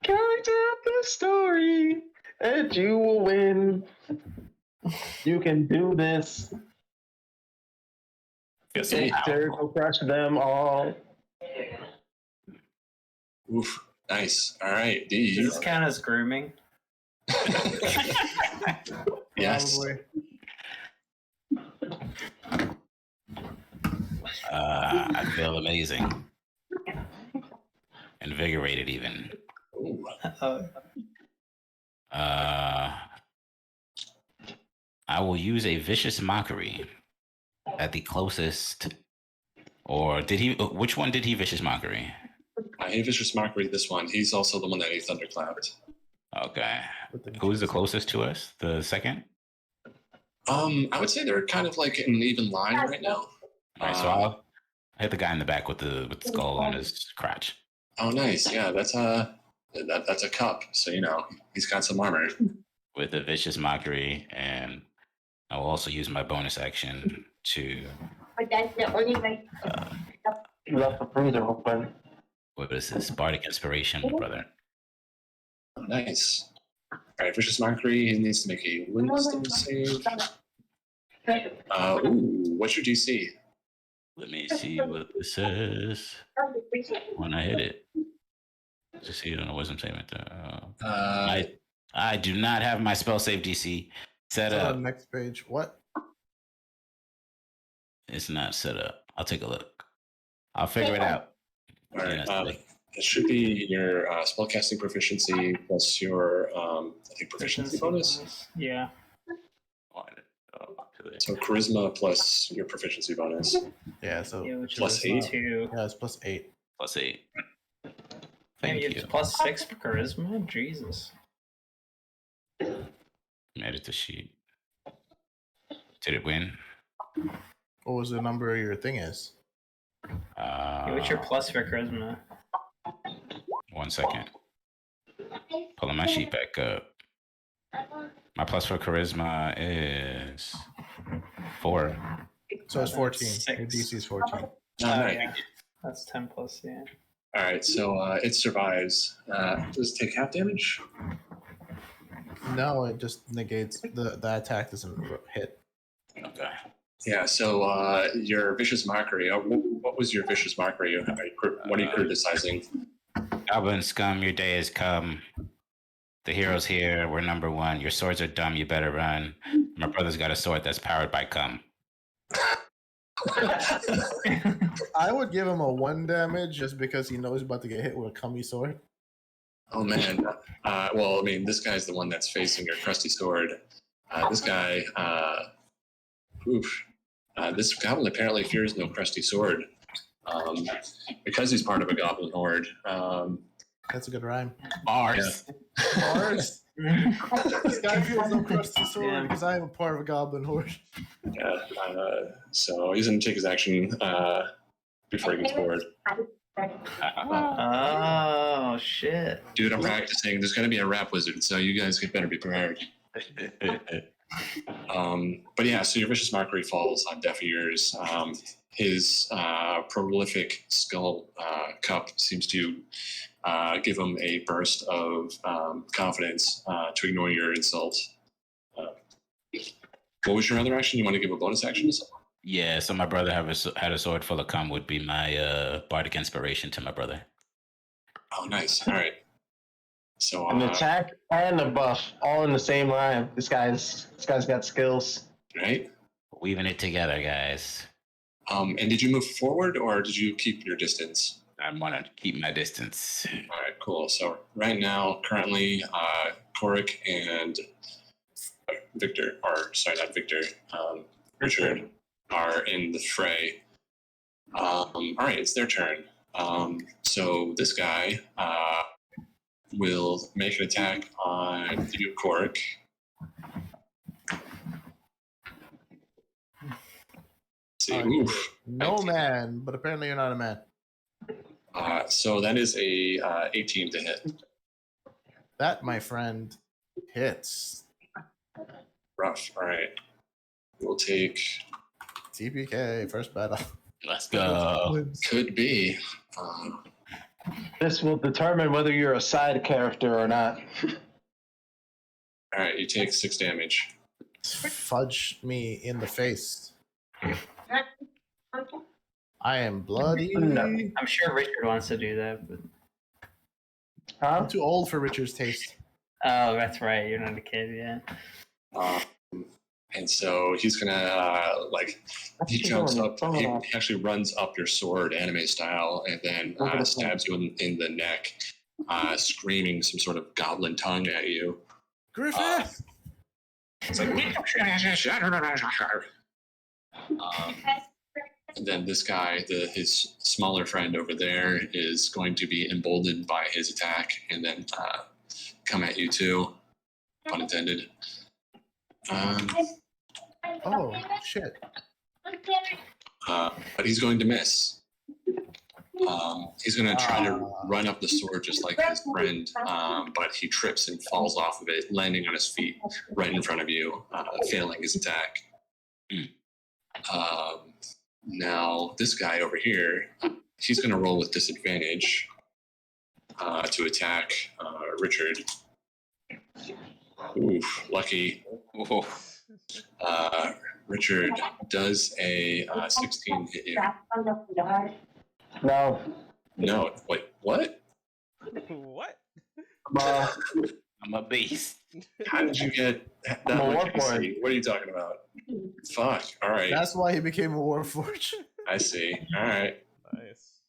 Speaker 6: character of the story, and you will win. You can do this.
Speaker 2: Yes,
Speaker 6: Victor will crush them all.
Speaker 1: Oof. Nice. All right, D.
Speaker 4: Does this count as grooming?
Speaker 1: Yes.
Speaker 5: Probably.
Speaker 2: I feel amazing. Invigorated even.
Speaker 1: Ooh.
Speaker 2: I will use a vicious mockery at the closest. Or did he? Which one did he vicious mockery?
Speaker 1: He vicious mockery. This one. He's also the one that he thunderclapped.
Speaker 2: Okay. Who's the closest to us? The second?
Speaker 1: I would say they're kind of like in an even line right now.
Speaker 2: All right, so I'll hit the guy in the back with the skull on his crotch.
Speaker 1: Oh, nice. Yeah, that's a cup. So he's got some armor.
Speaker 2: With a vicious mockery, and I will also use my bonus action to.
Speaker 3: But that's the only way.
Speaker 6: You left the freezer open.
Speaker 2: What is this? Bardic Inspiration, brother.
Speaker 1: Oh, nice. All right, vicious mockery. He needs to make a wisdom save. What's your DC?
Speaker 2: Let me see what this says when I hit it. Just see it on a wisdom statement. I do not have my spell save DC set up.
Speaker 5: Next page. What?
Speaker 2: It's not set up. I'll take a look. I'll figure it out.
Speaker 1: All right. It should be your spellcasting proficiency plus your I think proficiency bonus.
Speaker 4: Yeah.
Speaker 1: So charisma plus your proficiency bonus.
Speaker 5: Yeah. So
Speaker 4: which
Speaker 1: plus
Speaker 4: is
Speaker 1: 8.
Speaker 4: 2.
Speaker 5: Yeah, it's plus 8.
Speaker 2: Plus 8.
Speaker 4: Thank you. Plus 6 for charisma. Jesus.
Speaker 2: Edit the sheet. Did it win?
Speaker 5: What was the number your thing is?
Speaker 4: What's your plus for charisma?
Speaker 2: 1 second. Pulling my sheet back up. My plus for charisma is 4.
Speaker 5: So it's 14.
Speaker 4: 6.
Speaker 5: Your DC is 14.
Speaker 1: Nice.
Speaker 4: Yeah. That's 10 plus, yeah.
Speaker 1: All right, so it survives. Does it take half damage?
Speaker 5: No, it just negates the attack doesn't hit.
Speaker 2: Okay.
Speaker 1: Yeah. So your vicious mockery. What was your vicious mockery? What are you criticizing?
Speaker 2: Goblin scum, your day has come. The hero's here. We're number 1. Your swords are dumb. You better run. My brother's got a sword that's powered by cum.
Speaker 5: I would give him a 1 damage just because he knows he's about to get hit with a cummy sword.
Speaker 1: Oh man. Well, I mean, this guy's the one that's facing your crusty sword. This guy. This goblin apparently fears no crusty sword. Because he's part of a goblin horde.
Speaker 5: That's a good rhyme.
Speaker 2: Bars.
Speaker 1: Yeah.
Speaker 5: Bars. This guy feels no crusty sword because I am a part of a goblin horde.
Speaker 1: Yeah. So he's gonna take his action before he gets bored.
Speaker 4: Oh, shit.
Speaker 1: Dude, I'm practicing. There's gonna be a rap wizard, so you guys better be prepared. But yeah, so your vicious mockery falls on deaf ears. His prolific skull cup seems to give him a burst of confidence to ignore your insult. What was your other action? You want to give a bonus action?
Speaker 2: Yeah, so my brother had a sword full of cum would be my bardic inspiration to my brother.
Speaker 1: Oh, nice. All right. So
Speaker 6: An attack and a buff all in the same line. This guy's got skills.
Speaker 1: Right.
Speaker 2: Weaving it together, guys.
Speaker 1: And did you move forward or did you keep your distance?
Speaker 2: I want to keep my distance.
Speaker 1: All right, cool. So right now, currently, Korik and Victor, or sorry, not Victor, Richard are in the fray. All right, it's their turn. So this guy will make an attack on you, Korik. See, oof.
Speaker 5: No man, but apparently you're not a man.
Speaker 1: So that is a 18 to hit.
Speaker 5: That, my friend, hits.
Speaker 1: Rough. All right. We'll take.
Speaker 5: TPK, first battle.
Speaker 2: Let's go.
Speaker 1: Could be.
Speaker 6: This will determine whether you're a side character or not.
Speaker 1: All right, you take 6 damage.
Speaker 5: Fudge me in the face. I am bloody.
Speaker 4: I'm sure Richard wants to do that, but
Speaker 5: I'm too old for Richard's taste.
Speaker 4: oh, that's right. You're not a kid, yeah.
Speaker 1: And so he's gonna he jumps up. He actually runs up your sword, anime style, and then stabs you in the neck, screaming some sort of goblin tongue at you.
Speaker 5: Griffith.
Speaker 1: It's like, and then this guy, his smaller friend over there, is going to be emboldened by his attack and then come at you too. Pun intended.
Speaker 5: Oh shit!
Speaker 1: But he's going to miss. He's going to try to run up the sword just like his friend, but he trips and falls off of it, landing on his feet right in front of you, failing his attack. Now, this guy over here, he's going to roll with disadvantage to attack Richard. Oof, lucky. Richard, does a 16 hit you?
Speaker 6: No.
Speaker 1: No. Wait, what?
Speaker 7: What?
Speaker 2: I'm a beast.
Speaker 1: How did you get that
Speaker 6: I'm a
Speaker 1: much
Speaker 6: warlord.
Speaker 1: AC? What are you talking about? Fuck. All right.
Speaker 5: That's why he became a warforged.
Speaker 1: I see. All right.
Speaker 7: Nice.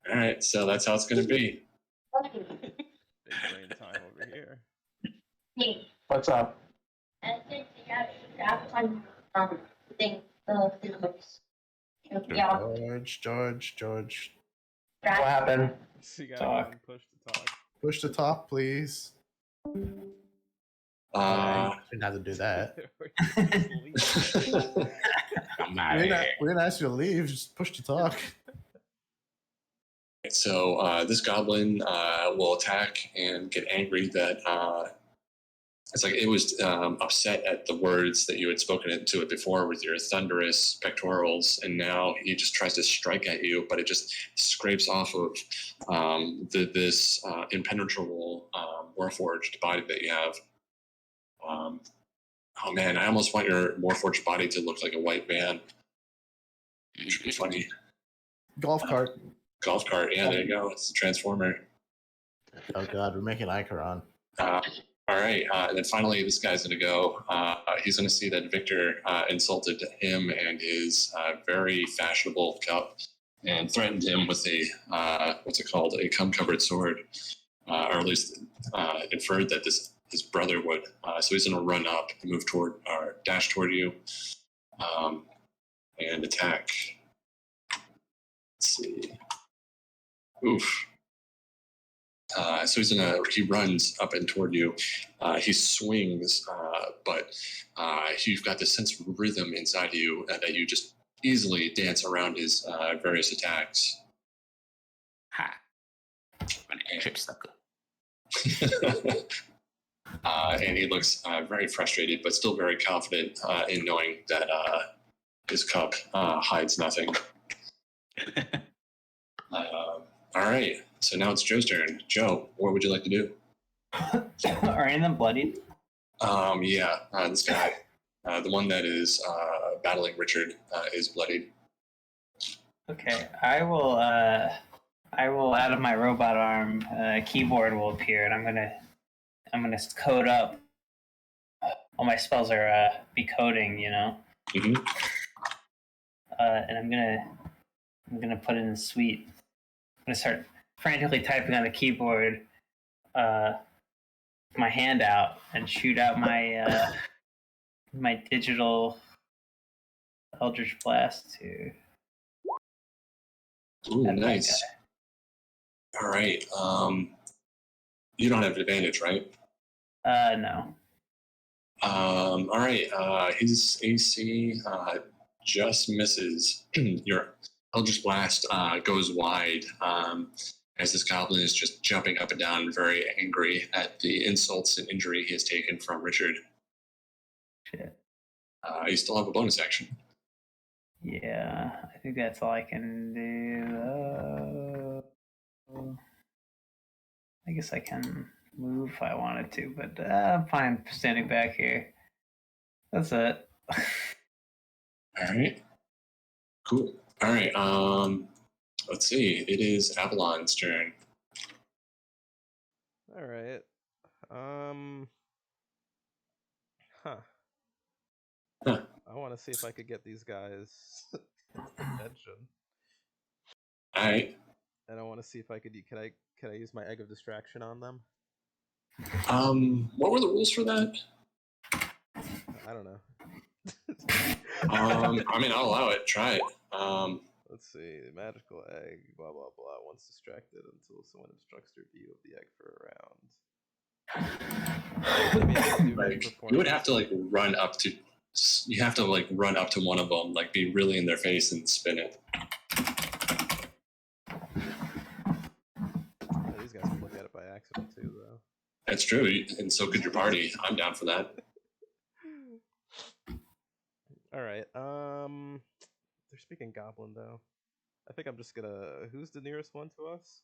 Speaker 1: All right. So that's how it's going to be.
Speaker 7: Big brain time over here.
Speaker 6: What's up?
Speaker 5: George.
Speaker 6: What happened?
Speaker 7: So you got
Speaker 4: Talk.
Speaker 7: push to talk.
Speaker 5: Push to talk, please. Didn't have to do that.
Speaker 2: I'm out of here.
Speaker 5: We didn't ask you to leave. Just push to talk.
Speaker 1: So this goblin will attack and get angry that it's like it was upset at the words that you had spoken into it before with your thunderous pectorals, and now he just tries to strike at you, but it just scrapes off of this impenetrable warforged body that you have. Oh man, I almost want your warforged body to look like a white van. It should be funny.
Speaker 5: Golf cart.
Speaker 1: Golf cart, yeah, there you go. It's a transformer.
Speaker 5: Oh god, we're making Icaron.
Speaker 1: All right, and then finally, this guy's going to go. He's going to see that Victor insulted him and his very fashionable cup, and threatened him with a what's it called, a cum-covered sword, or at least inferred that his brother would. So he's going to run up and move toward, or dash toward you, and attack. Let's see. Oof. So he runs up and toward you. He swings, but you've got this sense of rhythm inside you that you just easily dance around his various attacks.
Speaker 2: Ha. Trip sucker.
Speaker 1: And he looks very frustrated, but still very confident in knowing that his cup hides nothing. All right, so now it's Joe's turn. Joe, what would you like to do?
Speaker 4: Are any of them bloodied?
Speaker 1: Yeah, this guy, the one that is battling Richard, is bloodied.
Speaker 4: Okay, I will out of my robot arm, keyboard will appear, and I'm gonna code up. All my spells are be coding, you know.
Speaker 1: Mm-hmm.
Speaker 4: And I'm gonna put in the suite. I'm gonna start frantically typing on the keyboard, my hand out, and shoot out my my digital Eldritch Blast to.
Speaker 1: Ooh, nice. All right. You don't have advantage, right?
Speaker 4: No.
Speaker 1: All right. His AC just misses. Your Eldritch Blast goes wide as this goblin is just jumping up and down, very angry at the insults and injury he has taken from Richard.
Speaker 4: Shit.
Speaker 1: You still have a bonus action.
Speaker 4: Yeah, I think that's all I can do. I guess I can move if I wanted to, but I'm fine standing back here. That's it.
Speaker 1: All right. Cool. All right. Let's see. It is Avalon's turn.
Speaker 7: All right. I want to see if I could get these guys attention.
Speaker 1: All right.
Speaker 7: And I want to see if I could. Can I use my egg of distraction on them?
Speaker 1: What were the rules for that?
Speaker 7: I don't know.
Speaker 1: I mean, I'll allow it. Try it.
Speaker 7: Let's see. Magical egg. Blah blah blah. Once distracted until someone obstructs their view of the egg for a round.
Speaker 1: Like, you would have to like run up to You have to like run up to one of them, like be really in their face and spin it.
Speaker 7: These guys can look at it by accident too, though.
Speaker 1: That's true, and so could your party. I'm down for that.
Speaker 7: All right. They're speaking Goblin though. I think I'm just gonna. Who's the nearest one to us?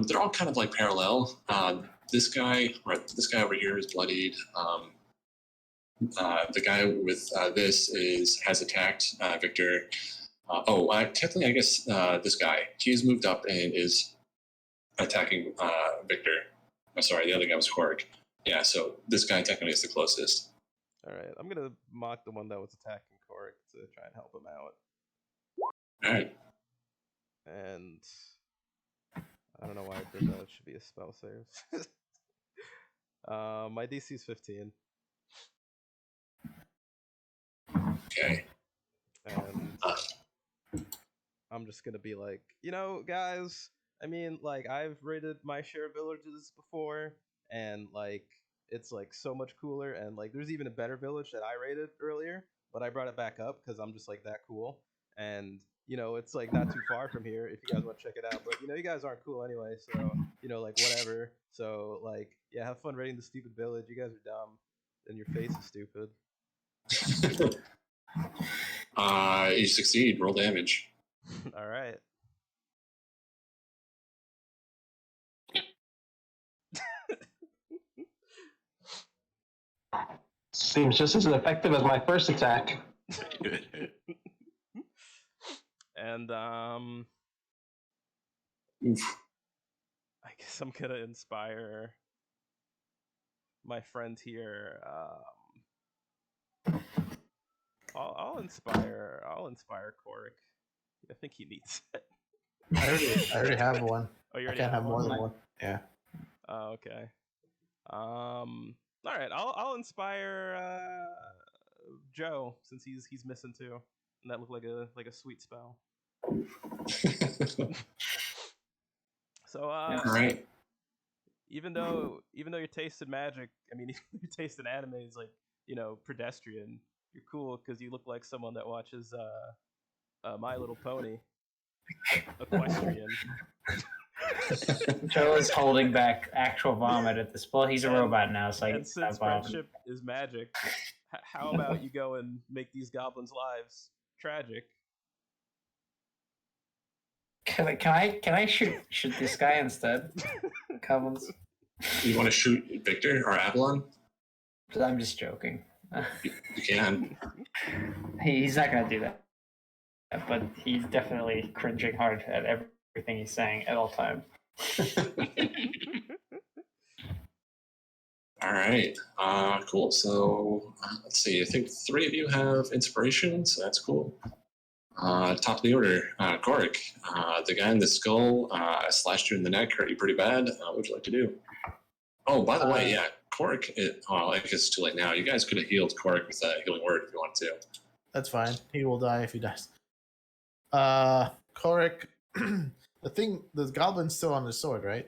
Speaker 1: They're all kind of like parallel. This guy over here is bloodied. The guy with this has attacked Victor. Technically, I guess this guy. He's moved up and is attacking Victor. I'm sorry, the other guy was Cork. Yeah, so this guy technically is the closest.
Speaker 7: All right, I'm gonna mock the one that was attacking Cork to try and help him out.
Speaker 1: All right.
Speaker 7: And I don't know why I did that. It should be a spell save. My DC is 15.
Speaker 1: Okay.
Speaker 7: And I'm just gonna be like, guys, I mean, like, I've raided my share of villages before, and like it's like so much cooler, and like there's even a better village that I raided earlier, but I brought it back up because I'm just like that cool. And it's like not too far from here if you guys want to check it out, but you guys aren't cool anyway, so like whatever. So like, yeah, have fun raiding the stupid village. You guys are dumb and your face is stupid.
Speaker 1: You succeed. Roll damage.
Speaker 7: All right.
Speaker 6: Seems just as effective as my first attack.
Speaker 7: And
Speaker 1: Oof.
Speaker 7: I guess I'm gonna inspire my friend here. I'll inspire Korik. I think he needs it.
Speaker 5: I already have one.
Speaker 7: Oh, you
Speaker 5: I
Speaker 7: already
Speaker 5: can't have more
Speaker 7: one?
Speaker 5: than one. Yeah.
Speaker 7: Oh, okay. All right. I'll inspire Joe since he's missing too, and that looked like a sweet spell. So
Speaker 1: All right.
Speaker 7: even though your taste in magic, I mean, your taste in anime is like pedestrian. You're cool because you look like someone that watches My Little Pony. Equestrian.
Speaker 4: Joe is holding back actual vomit at this point. He's a robot now, so I
Speaker 7: And
Speaker 4: can
Speaker 7: since
Speaker 4: stop vomiting.
Speaker 7: friendship is magic, how about you go and make these goblins' lives tragic?
Speaker 4: Can I shoot this guy instead? Goblins.
Speaker 1: You want to shoot Victor or Avalon?
Speaker 4: I'm just joking.
Speaker 1: You can.
Speaker 4: He's not gonna do that, but he's definitely cringing hard at everything he's saying at all times.
Speaker 1: All right. Cool. So let's see. I think 3 of you have inspiration, so that's cool. Top of the order, Korik. The guy in the skull slashed you in the neck, hurt you pretty bad. What would you like to do? Oh, by the way, yeah, Korik. I guess it's too late now. You guys could have healed Korik with a healing word if you wanted to.
Speaker 5: That's fine. He will die if he dies. Korik, the goblin's still on the sword, right?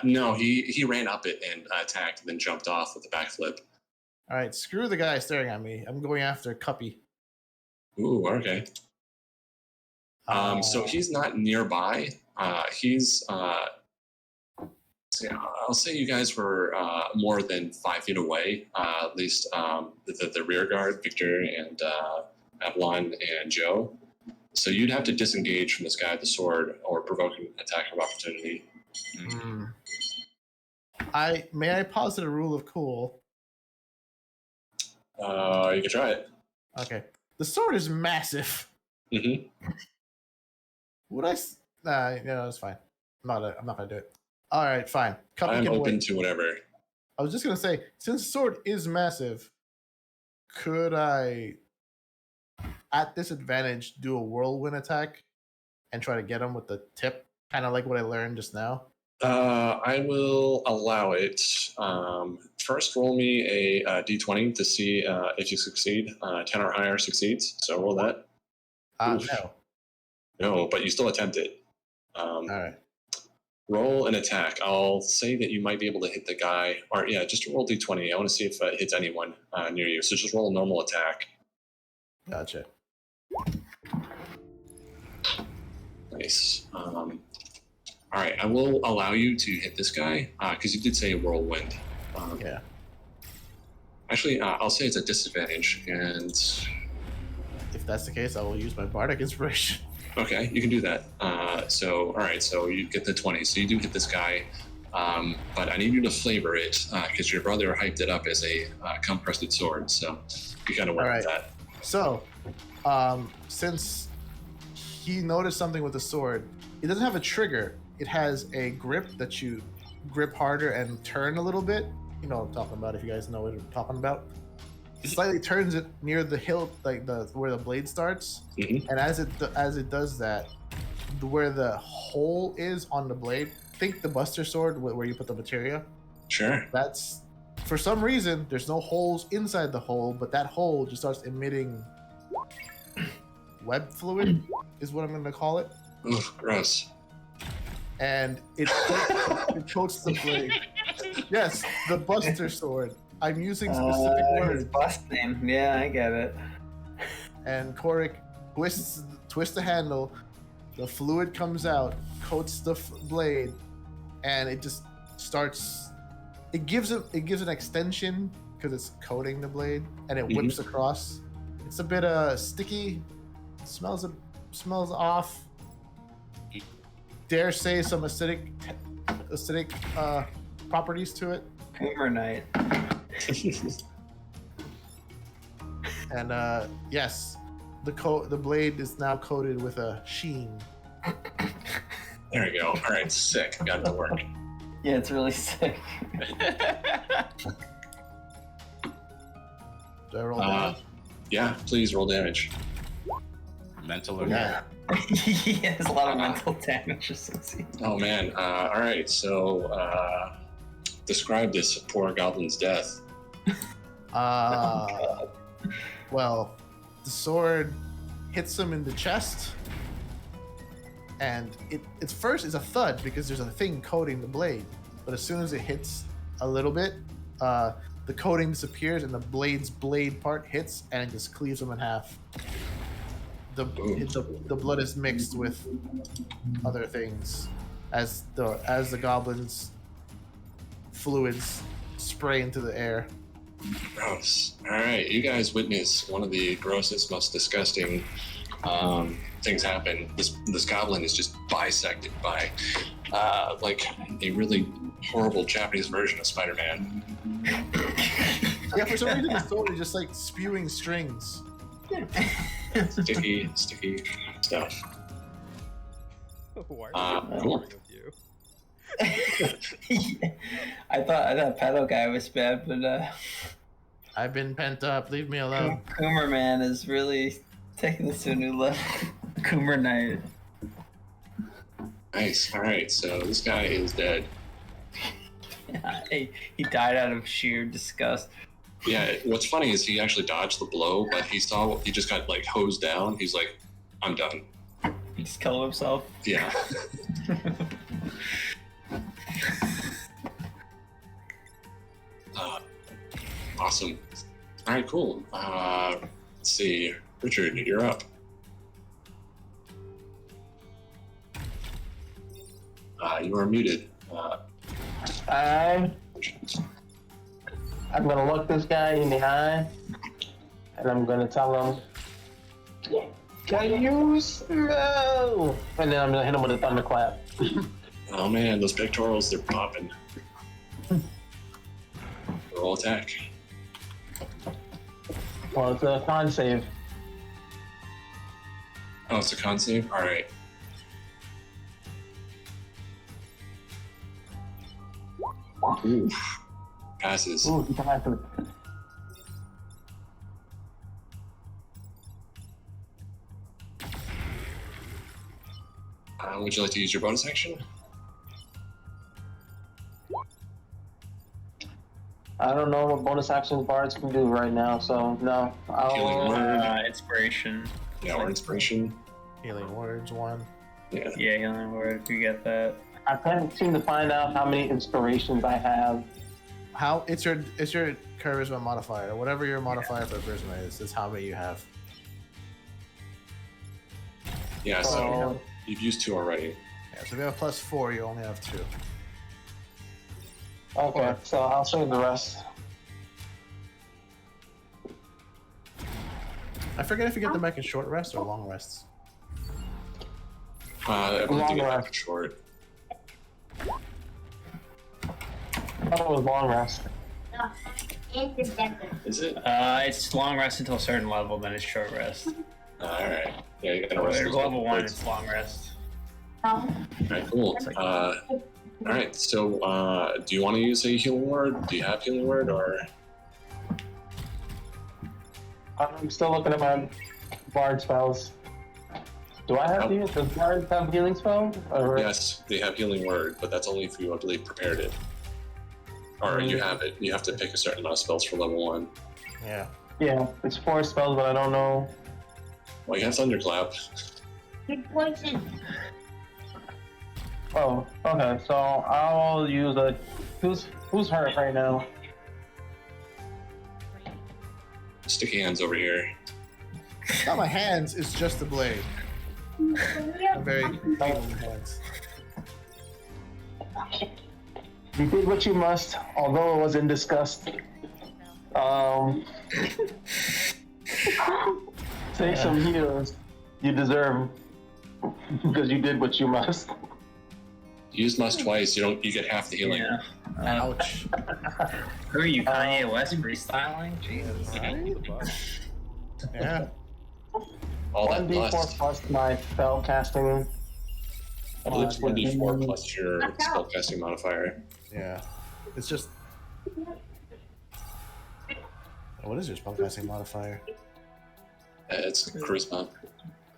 Speaker 1: No, he ran up it and attacked, and then jumped off with a backflip.
Speaker 5: All right, screw the guy staring at me. I'm going after Cuppy.
Speaker 1: Ooh, okay. So he's not nearby. He's. I'll say you guys were more than 5 feet away. At least the rear guard, Victor and Avalon and Joe. So you'd have to disengage from this guy with the sword or provoke an attack of opportunity.
Speaker 5: May I posit a rule of cool?
Speaker 1: You can try it.
Speaker 5: Okay. The sword is massive.
Speaker 1: Mm-hmm.
Speaker 5: Would I? It's fine. I'm not gonna do it. All right, fine. Cuppy
Speaker 1: I'm
Speaker 5: can
Speaker 1: open
Speaker 5: wait.
Speaker 1: to whatever.
Speaker 5: I was just gonna say, since the sword is massive, could I, at disadvantage, do a whirlwind attack and try to get him with the tip, kind of like what I learned just now?
Speaker 1: I will allow it. First, roll me a d20 to see if you succeed. 10 or higher succeeds. So roll that.
Speaker 5: No.
Speaker 1: No, but you still attempt it.
Speaker 5: All right.
Speaker 1: Roll an attack. I'll say that you might be able to hit the guy, or yeah, just roll d20. I want to see if it hits anyone near you. So just roll a normal attack.
Speaker 5: Gotcha.
Speaker 1: Nice. All right, I will allow you to hit this guy because you did say whirlwind.
Speaker 5: Yeah.
Speaker 1: Actually, I'll say it's a disadvantage, and
Speaker 5: If that's the case, I will use my bardic inspiration.
Speaker 1: okay, you can do that. So, all right, so you get the 20. So you do hit this guy, but I need you to flavor it because your brother hyped it up as a compressed sword. So you kind of went with that.
Speaker 5: So, since he noticed something with the sword, it doesn't have a trigger. It has a grip that you grip harder and turn a little bit. You know what I'm talking about. If you guys know what I'm talking about, it slightly turns it near the hilt, like where the blade starts.
Speaker 1: Mhm.
Speaker 5: And as it does that, where the hole is on the blade, think the Buster Sword where you put the materia.
Speaker 1: Sure.
Speaker 5: That's for some reason there's no holes inside the hole, but that hole just starts emitting web fluid, is what I'm going to call it.
Speaker 1: Ooh, gross.
Speaker 5: And it coats the blade. Yes, the Buster Sword. I'm using specific words.
Speaker 4: Busting. Yeah, I get it.
Speaker 5: And Korik twists the handle. The fluid comes out, coats the blade, and it just starts. It gives an extension because it's coating the blade, and it whips across. It's a bit sticky. Smells off. Dare say some acidic properties to it.
Speaker 4: Humor night.
Speaker 5: And yes, the blade is now coated with a sheen.
Speaker 1: There we go. All right, sick. Got it to work.
Speaker 4: Yeah, it's really sick.
Speaker 5: Do I roll damage?
Speaker 1: Yeah, please roll damage.
Speaker 2: Mental or
Speaker 5: Yeah.
Speaker 4: Yeah, there's a lot of mental damage associated.
Speaker 1: Oh man. All right. So describe this poor goblin's death.
Speaker 5: Well, the sword hits him in the chest, and it's first is a thud because there's a thing coating the blade, but as soon as it hits a little bit, the coating disappears and the blade part hits and it just cleaves him in half. The blood is mixed with other things as the goblin's fluids spray into the air.
Speaker 1: Gross. All right, you guys witness one of the grossest, most disgusting things happen. This goblin is just bisected by like a really horrible Japanese version of Spider-Man.
Speaker 5: Yeah, for some reason the sword is just like spewing strings.
Speaker 1: Sticky stuff.
Speaker 7: Why are you
Speaker 1: Cool.
Speaker 7: with you?
Speaker 4: I thought Pedo guy was bad, but
Speaker 5: I've been pent up. Leave me alone.
Speaker 4: Coomer man is really taking this to a new level. Coomer night.
Speaker 1: Nice. All right, so this guy is dead.
Speaker 4: Yeah, he died out of sheer disgust.
Speaker 1: Yeah, what's funny is he actually dodged the blow, but he just got like hosed down. He's like, I'm done.
Speaker 4: He just killed himself.
Speaker 1: Yeah. Awesome. All right, cool. Let's see. Richard, you're up. You are muted.
Speaker 6: I'm gonna look this guy in the eye, and I'm gonna tell him, "Can you smell?" And then I'm gonna hit him with a thunderclap.
Speaker 1: Oh man, those pectorals, they're popping. Roll attack.
Speaker 6: Well, it's a con save.
Speaker 1: Oh, it's a con save? All right. Ooh. Passes.
Speaker 6: Ooh, he passed it.
Speaker 1: Would you like to use your bonus action?
Speaker 6: I don't know what bonus actions bards can do right now, so no.
Speaker 1: Healing word.
Speaker 4: Inspiration.
Speaker 1: Yeah, or inspiration.
Speaker 5: Healing words, one.
Speaker 1: Yeah.
Speaker 4: Yeah, healing word. If you get that.
Speaker 6: I can't seem to find out how many inspirations I have.
Speaker 5: How it's your charisma modifier, whatever your modifier for charisma is how many you have.
Speaker 1: Yeah, so you've used 2 already.
Speaker 5: Yeah, so if you have +4, you only have 2.
Speaker 6: Okay, so I'll save the rest.
Speaker 5: I forget if you get them back in short rests or long rests.
Speaker 1: I believe
Speaker 6: Long
Speaker 1: you get
Speaker 6: rest.
Speaker 1: back short.
Speaker 6: I thought it was long rest.
Speaker 3: No, it's the desert.
Speaker 1: Is it?
Speaker 4: It's long rest until a certain level, then it's short rest.
Speaker 1: Alright. Yeah, you gotta rest.
Speaker 4: There's
Speaker 1: those
Speaker 4: level 1,
Speaker 1: points.
Speaker 4: it's long rest.
Speaker 1: Alright, cool. Alright, so do you want to use a healing word? Do you have healing word, or?
Speaker 6: I'm still looking at my bard spells. Do I have healing? Does bard have healing spells? Or...
Speaker 1: Yes, they have healing word, but that's only if you, I believe, prepared it. Or you have it. You have to pick a certain amount of spells for level 1.
Speaker 5: Yeah.
Speaker 6: Yeah, it's 4 spells, but I don't know.
Speaker 1: Well, you have Thunderclap.
Speaker 3: Good poison.
Speaker 6: Oh, okay. So I'll use a. Who's hurt right now?
Speaker 1: Sticky hands over here.
Speaker 5: Not my hands, it's just the blade. I'm very feeble hands.
Speaker 6: You did what you must, although it was in disgust. Take some heals. You deserve, because you did what you must.
Speaker 1: You use must twice. You get half the healing.
Speaker 4: Yeah.
Speaker 5: Ouch.
Speaker 4: Who are you, Kanye West freestyling? Jesus.
Speaker 5: Yeah.
Speaker 1: All that
Speaker 6: 1d4
Speaker 1: plus.
Speaker 6: plus my spell casting.
Speaker 1: I believe it's 1d4 plus your spellcasting modifier.
Speaker 5: Yeah. It's just. What is your spellcasting modifier?
Speaker 1: It's charisma.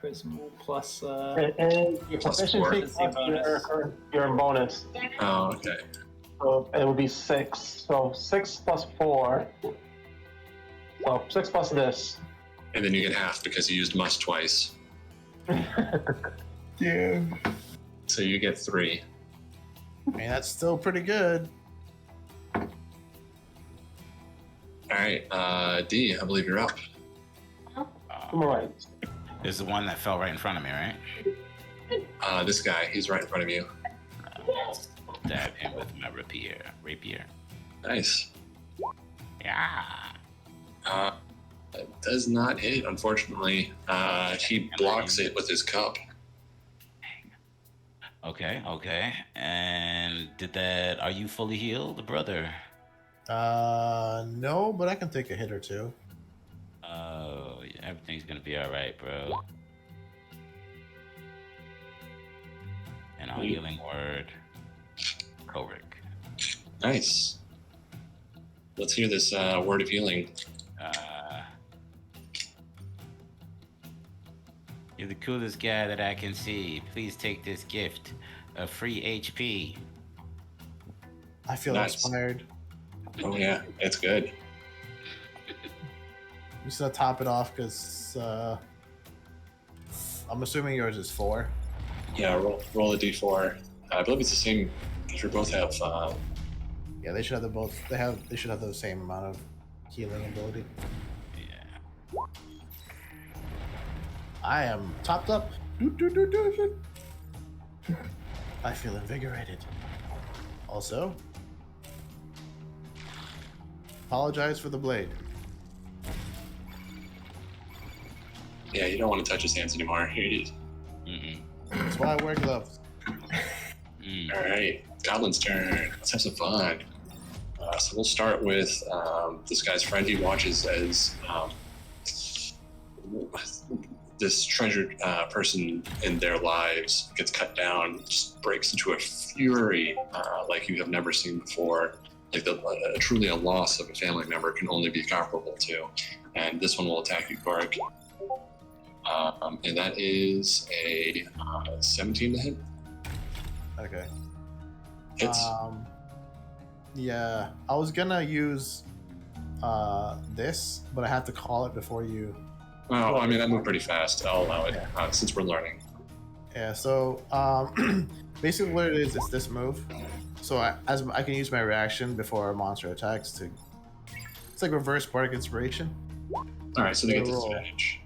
Speaker 4: Charisma plus,
Speaker 6: And your
Speaker 1: Plus
Speaker 6: proficiency
Speaker 4: four.
Speaker 6: plus your bonus.
Speaker 1: Oh, okay.
Speaker 6: So it would be 6. So 6 plus 4. So 6 plus this.
Speaker 1: And then you get half because you used must twice.
Speaker 6: Yeah.
Speaker 1: So you get 3.
Speaker 5: I mean, that's still pretty good.
Speaker 1: Alright, D, I believe you're up.
Speaker 6: I'm alright.
Speaker 2: This is the one that fell right in front of me, right?
Speaker 1: This guy, he's right in front of you.
Speaker 2: Stab him with my rapier.
Speaker 1: Nice.
Speaker 2: Yeah.
Speaker 1: It does not hit, unfortunately. He blocks it with his cup.
Speaker 2: Okay. And are you fully healed, brother?
Speaker 5: No, but I can take a hit or 2.
Speaker 2: Oh, everything's gonna be alright, bro. And our healing word, Korik.
Speaker 1: Nice. Let's hear this word of healing.
Speaker 2: You're the coolest guy that I can see. Please take this gift of free HP.
Speaker 5: I feel
Speaker 1: Nice.
Speaker 5: inspired.
Speaker 1: Oh yeah, it's good.
Speaker 5: I'm just gonna top it off because I'm assuming yours is 4.
Speaker 1: Yeah, roll a d4. I believe it's the same because we both have.
Speaker 5: Yeah, they should have the both. They should have the same amount of healing ability.
Speaker 2: Yeah.
Speaker 5: I am topped up. I feel invigorated. Also, apologize for the blade.
Speaker 1: Yeah, you don't want to touch his hands anymore. Here it is.
Speaker 2: Mm-mm.
Speaker 5: That's why I wear gloves.
Speaker 2: Mm.
Speaker 1: All right, Goblin's turn. Let's have some fun. So we'll start with this guy's friend. He watches as this treasured person in their lives gets cut down, just breaks into a fury like you have never seen before. Like truly a loss of a family member can only be comparable to. And this one will attack you, Korik. And that is a 17 to hit.
Speaker 5: Okay.
Speaker 1: Hits.
Speaker 5: Yeah, I was gonna use this, but I have to call it before you.
Speaker 1: Well, I mean, I move pretty fast. I'll allow it since we're learning.
Speaker 5: Yeah. So basically, what it is, it's this move. So I can use my reaction before a monster attacks to. It's like reverse bardic inspiration.
Speaker 1: All right, so they get
Speaker 5: Roll.
Speaker 1: disadvantage.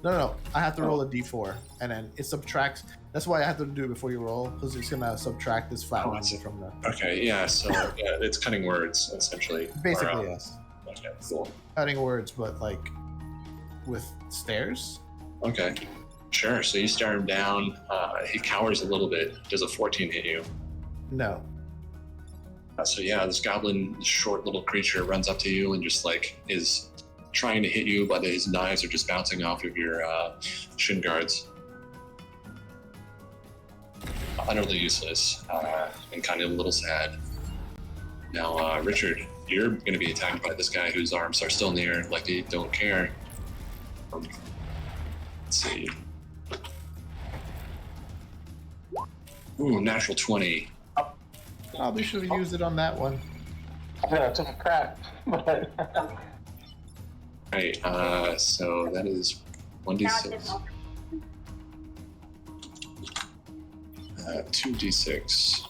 Speaker 5: No. I have to roll a d4, and then it subtracts. That's why I have to do it before you roll, because it's gonna subtract this flat
Speaker 1: Oh,
Speaker 5: one
Speaker 1: I see.
Speaker 5: from the.
Speaker 1: Okay, yeah. So yeah, it's cutting words essentially.
Speaker 5: Basically,
Speaker 1: Or,
Speaker 5: yes.
Speaker 1: Okay, cool.
Speaker 5: Cutting words, but like with stairs.
Speaker 1: Okay, sure. So you stare him down. He cowers a little bit. Does a 14 hit you?
Speaker 5: No.
Speaker 1: So yeah, this goblin, short little creature, runs up to you and just like is trying to hit you, but his knives are just bouncing off of your shin guards. Utterly useless and kind of a little sad. Now, Richard, you're going to be attacked by this guy whose arms are still in the air, like they don't care. Let's see. Ooh, natural 20.
Speaker 5: Probably should have used it on that one.
Speaker 6: I took a crap. But
Speaker 1: Right, so that is 1d6. 2d6.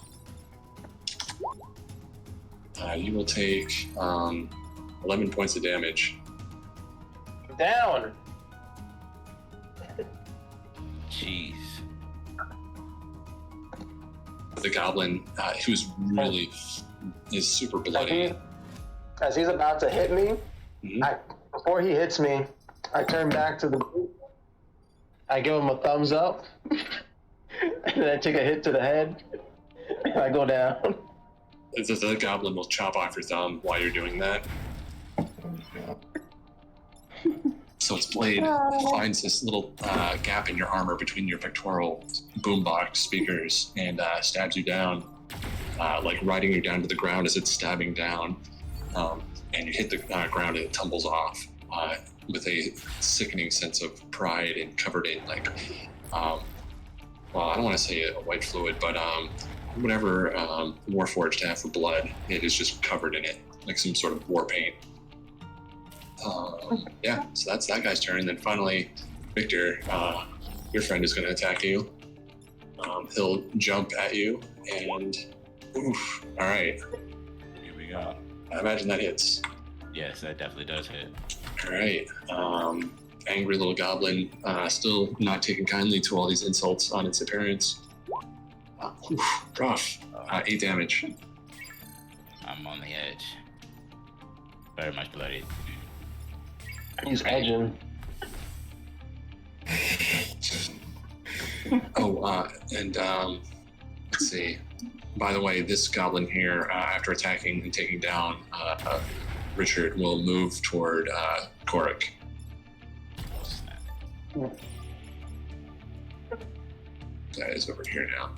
Speaker 1: You will take 11 points of damage.
Speaker 6: down.
Speaker 2: Jeez.
Speaker 1: The goblin, who's really is super bloody.
Speaker 6: As he's about to hit me,
Speaker 1: Mhm.
Speaker 6: before he hits me, I turn back to the group. I give him a thumbs up, and then I take a hit to the head, and I go down.
Speaker 1: The goblin will chop off your thumb while you're doing that. So its blade finds this little gap in your armor between your pectoral boombox speakers and stabs you down, like riding you down to the ground as it's stabbing down. And you hit the ground and it tumbles off with a sickening sense of pride and covered in like, well, I don't want to say a white fluid, but whatever Warforged have for blood, it is just covered in it, like some sort of war paint. Yeah, so that's that guy's turn. And then finally, Victor, your friend is going to attack you. He'll jump at you and, oof, all right.
Speaker 2: Here we go.
Speaker 1: I imagine that hits.
Speaker 2: Yes, that definitely does hit.
Speaker 1: All right. Angry little goblin, still not taking kindly to all these insults on its appearance. Rough. 8 damage.
Speaker 2: I'm on the edge. Very much bloodied.
Speaker 6: He's edging.
Speaker 1: Let's see. By the way, this goblin here, after attacking and taking down Richard, will move toward Korik. That is over here now.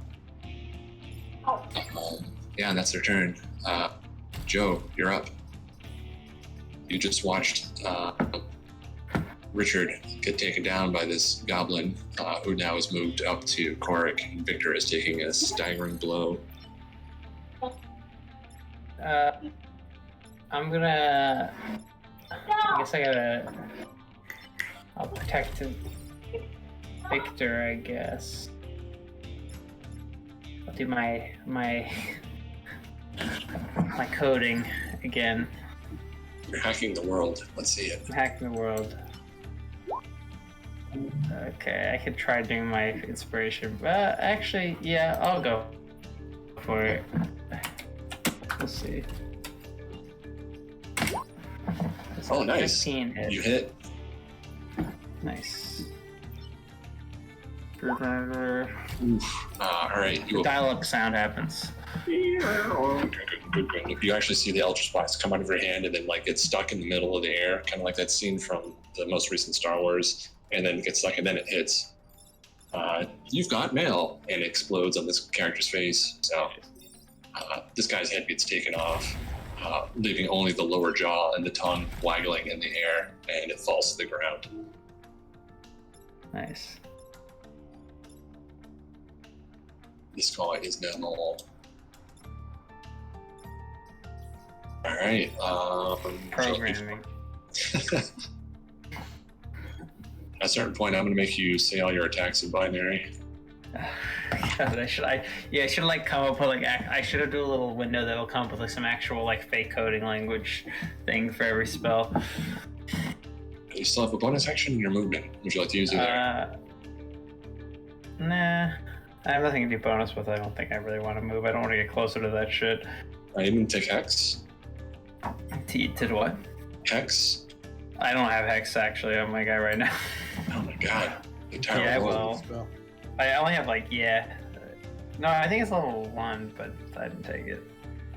Speaker 1: Yeah, and that's their turn. Joe, you're up. You just watched Richard get taken down by this goblin, who now has moved up to Korik, and Victor is taking a staggering blow.
Speaker 4: I'm gonna. I guess I'll protect Victor, I guess. I'll do my coding again.
Speaker 1: You're hacking the world. Let's see it.
Speaker 4: I'm hacking the world. Okay, I could try doing my inspiration. Actually, yeah, I'll go for it. We'll see.
Speaker 1: Oh, nice.
Speaker 4: 15 hit.
Speaker 1: You hit.
Speaker 4: Nice.
Speaker 1: Oof. All right.
Speaker 4: The dial-up sound happens.
Speaker 1: Good. You actually see the Eldritch Blast come out of your hand and then like get stuck in the middle of the air, kind of like that scene from the most recent Star Wars, and then gets stuck and then it hits. You've got mail, and it explodes on this character's face. So this guy's head gets taken off, leaving only the lower jaw and the tongue waggling in the air, and it falls to the ground.
Speaker 4: Nice.
Speaker 1: This guy is now normal. All right.
Speaker 4: Programming.
Speaker 1: At a certain point, I'm going to make you say all your attacks in binary.
Speaker 4: God, I should like come up with like I should have do a little window that will come up with like some actual like fake coding language thing for every spell.
Speaker 1: You still have a bonus action in your movement. Would you like to use it there?
Speaker 4: Nah. I have nothing to do bonus with. I don't think I really want to move. I don't want to get closer to that shit.
Speaker 1: I didn't take Hex.
Speaker 4: To what?
Speaker 1: Hex?
Speaker 4: I don't have Hex actually on my guy right now.
Speaker 1: Oh my god.
Speaker 4: Yeah, well, I only have like, no, I think it's level 1, but I didn't take it.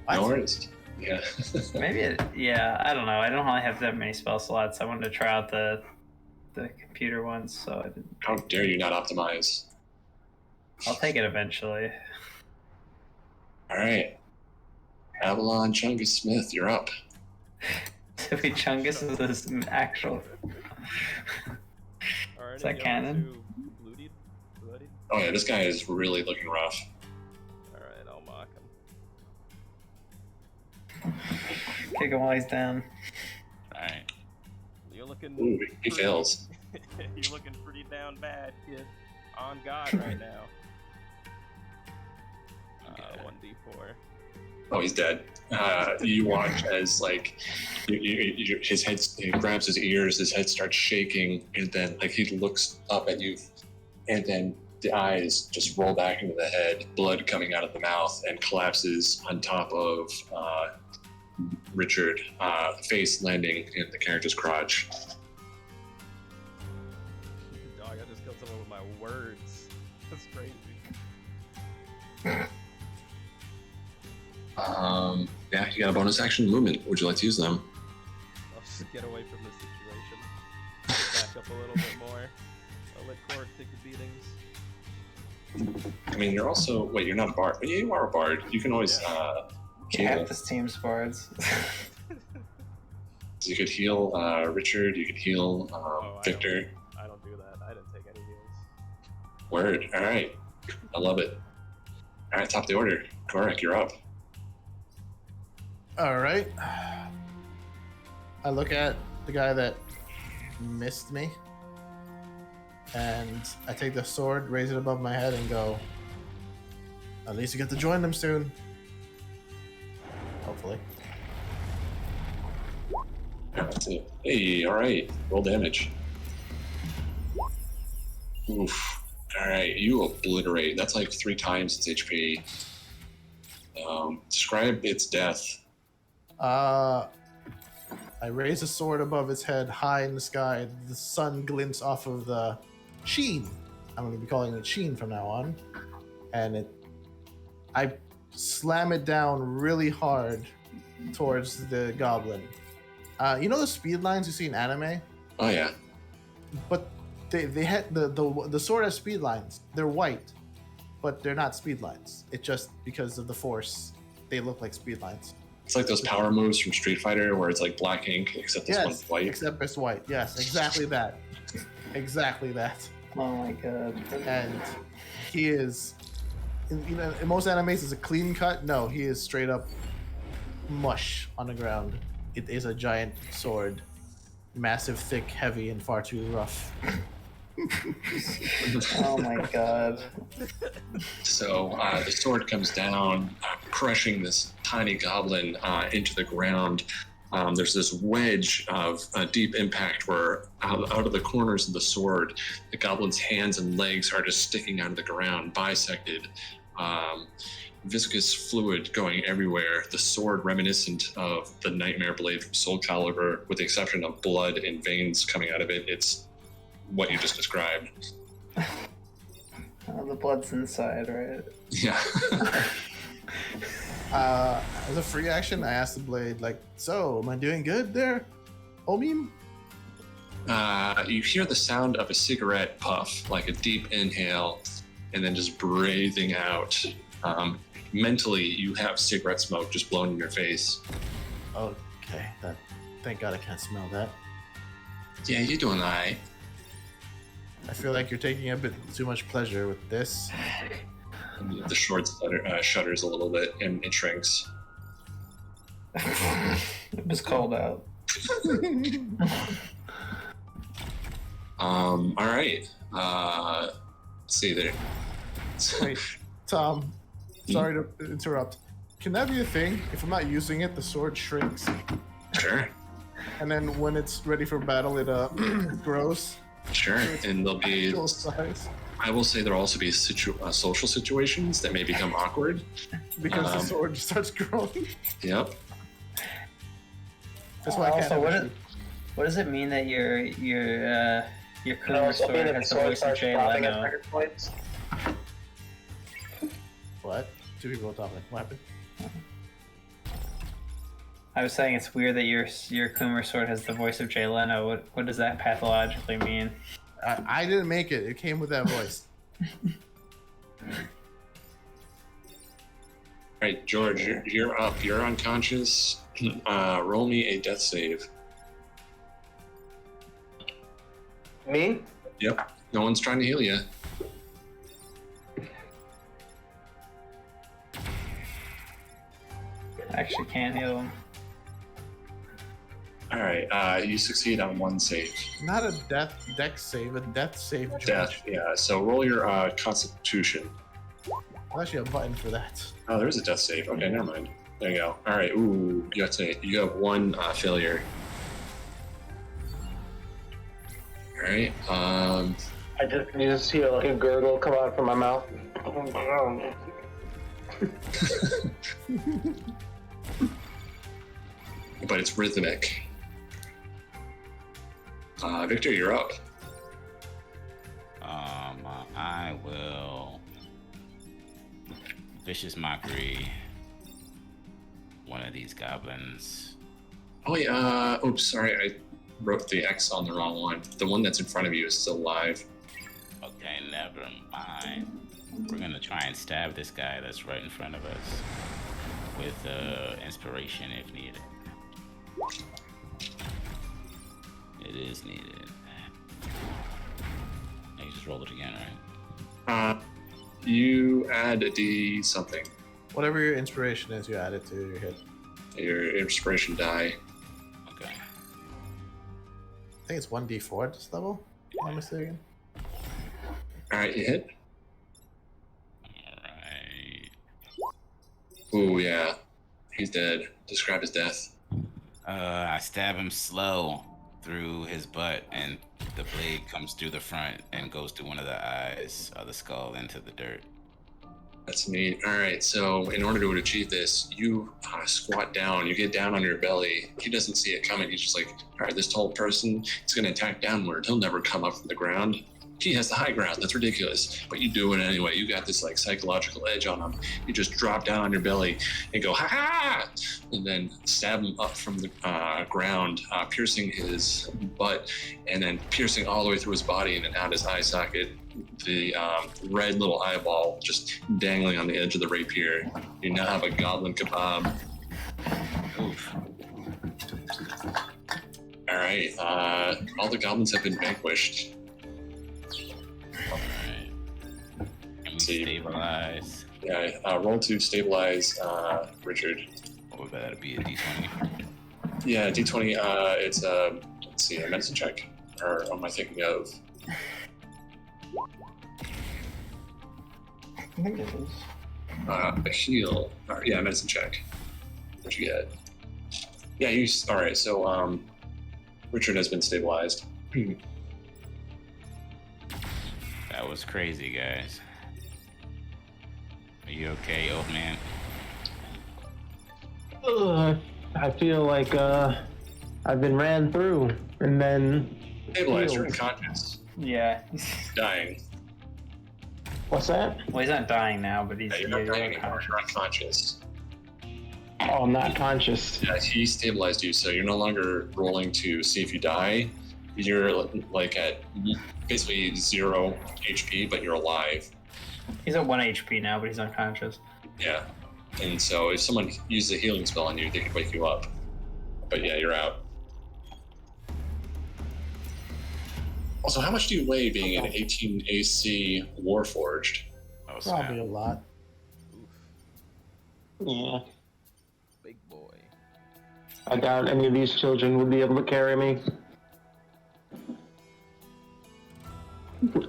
Speaker 1: No worries. Yeah.
Speaker 4: Maybe I don't know. I don't really have that many spell slots. I wanted to try out the computer ones, so I didn't.
Speaker 1: How dare you not optimize?
Speaker 4: I'll take it eventually.
Speaker 1: Alright. Avalon Chungus Smith, you're up.
Speaker 4: Wait, Chungus is an actual. Is that canon?
Speaker 1: Oh yeah, this guy is really looking rough.
Speaker 7: Alright, I'll mock him.
Speaker 4: Kick him while he's down.
Speaker 2: Alright.
Speaker 7: You're looking.
Speaker 1: Ooh, he fails.
Speaker 7: You're looking pretty down bad, kid. On God right now. 1d4.
Speaker 1: Oh, he's dead. You watch as like his head, he grabs his ears, his head starts shaking, and then like he looks up at you, and then the eyes just roll back into the head, blood coming out of the mouth, and collapses on top of Richard, face landing in the character's crotch.
Speaker 7: Dog, I just killed someone with my words. That's crazy.
Speaker 1: Yeah, you got a bonus action movement. Would you like to use them?
Speaker 7: I'll just get away from this situation. Back up a little bit more. I'll let Cork take the beatings.
Speaker 1: I mean, you're also wait. You're not a bard. Yeah, you are a bard. You can always heal.
Speaker 4: Half this team's bards.
Speaker 1: You could heal Richard. You could heal Victor.
Speaker 7: I don't do that. I didn't take any heals.
Speaker 1: Word. All right. I love it. All right, top of the order. Korak, you're up.
Speaker 5: All right. I look at the guy that missed me, and I take the sword, raise it above my head, and go, at least you get to join them soon. Hopefully.
Speaker 1: Yeah, that's it. Hey, all right. Roll damage. Oof. All right, you obliterate. That's like 3 times its HP. Describe its death.
Speaker 5: I raise the sword above its head, high in the sky. The sun glints off of the sheen. I'm going to be calling it sheen from now on. And I slam it down really hard towards the goblin. You know the speed lines you see in anime?
Speaker 1: Oh yeah.
Speaker 5: But they had the sword has speed lines. They're white, but they're not speed lines. It's just because of the force, they look like speed lines.
Speaker 1: It's like those power moves from Street Fighter where it's like black ink, except this one's white.
Speaker 5: Except it's white. Yes, exactly that. Exactly that.
Speaker 4: Oh my god.
Speaker 5: And he is, in most animes, it's a clean cut. No, he is straight up mush on the ground. It is a giant sword, massive, thick, heavy, and far too rough.
Speaker 4: Oh my god.
Speaker 1: So the sword comes down, crushing this tiny goblin into the ground. There's this wedge of deep impact where out of the corners of the sword, the goblin's hands and legs are just sticking out of the ground, bisected. Viscous fluid going everywhere. The sword reminiscent of the Nightmare Blade from Soul Calibur, with the exception of blood and veins coming out of it. It's what you just described.
Speaker 4: Oh, the blood's inside, right?
Speaker 1: Yeah.
Speaker 5: As a free action, I asked the blade, like, so, am I doing good there, Omim?
Speaker 1: You hear the sound of a cigarette puff, like a deep inhale, and then just breathing out. Mentally, you have cigarette smoke just blowing in your face.
Speaker 5: Okay, thank God I can't smell that.
Speaker 1: Yeah, you're doing all right.
Speaker 5: I feel like you're taking a bit too much pleasure with this.
Speaker 1: And the sword shudders a little bit and it shrinks.
Speaker 4: It was called out.
Speaker 1: All right. Let's see there.
Speaker 5: Wait, Tom. Sorry to interrupt. Can that be a thing? If I'm not using it, the sword shrinks,
Speaker 1: Sure.
Speaker 5: and then when it's ready for battle, it grows.
Speaker 1: Sure. And there'll be.
Speaker 5: Actual size.
Speaker 1: I will say there'll also be social situations that may become awkward.
Speaker 5: Because the sword starts growing.
Speaker 1: Yep.
Speaker 5: That's why I can't.
Speaker 4: Also, what does it mean that your Kuma sword has the voice of Jay Leno?
Speaker 5: What? Two people are talking. What happened?
Speaker 4: I was saying it's weird that your Kuma sword has the voice of Jay Leno. What does that pathologically mean?
Speaker 5: I didn't make it. It came with that voice.
Speaker 1: Right, George, you're up. You're unconscious. Roll me a death save.
Speaker 6: Me?
Speaker 1: Yep. No one's trying to heal you.
Speaker 4: Actually, can't heal him.
Speaker 1: All right. You succeed on one save.
Speaker 5: Not a deck save, a death save. George.
Speaker 1: Death. Yeah. So roll your Constitution.
Speaker 5: There's actually a button for that.
Speaker 1: Oh, there is a death save. Okay, never mind. There you go. All right. Ooh, you have one failure. All right.
Speaker 6: You just hear like a gurgle come out from my mouth.
Speaker 1: But it's rhythmic. Victor, you're up.
Speaker 2: I will vicious mockery one of these goblins.
Speaker 1: Oh yeah. Oops. Sorry, I wrote the X on the wrong one. The one that's in front of you is still alive.
Speaker 2: Okay, never mind. We're gonna try and stab this guy that's right in front of us with inspiration if needed. It is needed. You just roll it again, right?
Speaker 1: You add a D something.
Speaker 5: Whatever your inspiration is, you add it to your hit.
Speaker 1: Your inspiration die.
Speaker 2: Okay.
Speaker 5: I think it's 1d4 at this level. If I'm not mistaken.
Speaker 1: All right, you hit.
Speaker 2: Alright.
Speaker 1: Ooh, yeah. He's dead. Describe his death.
Speaker 2: I stab him slow through his butt, and the blade comes through the front and goes through one of the eyes of the skull into the dirt.
Speaker 1: That's neat. All right, so in order to achieve this, you squat down. You get down on your belly. He doesn't see it coming. He's just like, all right, this tall person is going to attack downward. He'll never come up from the ground. He has the high ground. That's ridiculous. But you do it anyway. You got this like psychological edge on him. You just drop down on your belly and go, ha ha! And then stab him up from the ground, piercing his butt and then piercing all the way through his body and then out his eye socket. The red little eyeball just dangling on the edge of the rapier. You now have a goblin kebab. Oof. All right. All the goblins have been vanquished.
Speaker 2: Alright. Can we stabilize?
Speaker 1: Yeah, roll to stabilize Richard.
Speaker 2: Or would that be a d20?
Speaker 1: Yeah, D20, it's a, let's see, a medicine check. Or what am I thinking of?
Speaker 4: I think it is.
Speaker 1: A heal. Yeah, medicine check. What'd you get? Yeah, alright, so, Richard has been stabilized.
Speaker 2: That was crazy, guys. Are you okay, old man?
Speaker 6: I feel like I've been ran through and then
Speaker 1: Stabilized, you're unconscious.
Speaker 4: Yeah.
Speaker 1: Dying.
Speaker 6: What's that?
Speaker 4: Well, he's not dying now, but he's
Speaker 1: Yeah, you're not dying anymore, you're unconscious.
Speaker 6: Oh, I'm not conscious.
Speaker 1: Yeah, he stabilized you, so you're no longer rolling to see if you die. You're like at basically 0 HP, but you're alive.
Speaker 4: He's at 1 HP now, but he's unconscious.
Speaker 1: Yeah. And so if someone uses a healing spell on you, they could wake you up. But yeah, you're out. Also, how much do you weigh being an 18 AC Warforged?
Speaker 2: Oh,
Speaker 5: Probably a lot.
Speaker 6: Yeah.
Speaker 7: Big boy.
Speaker 6: I doubt any of these children would be able to carry me.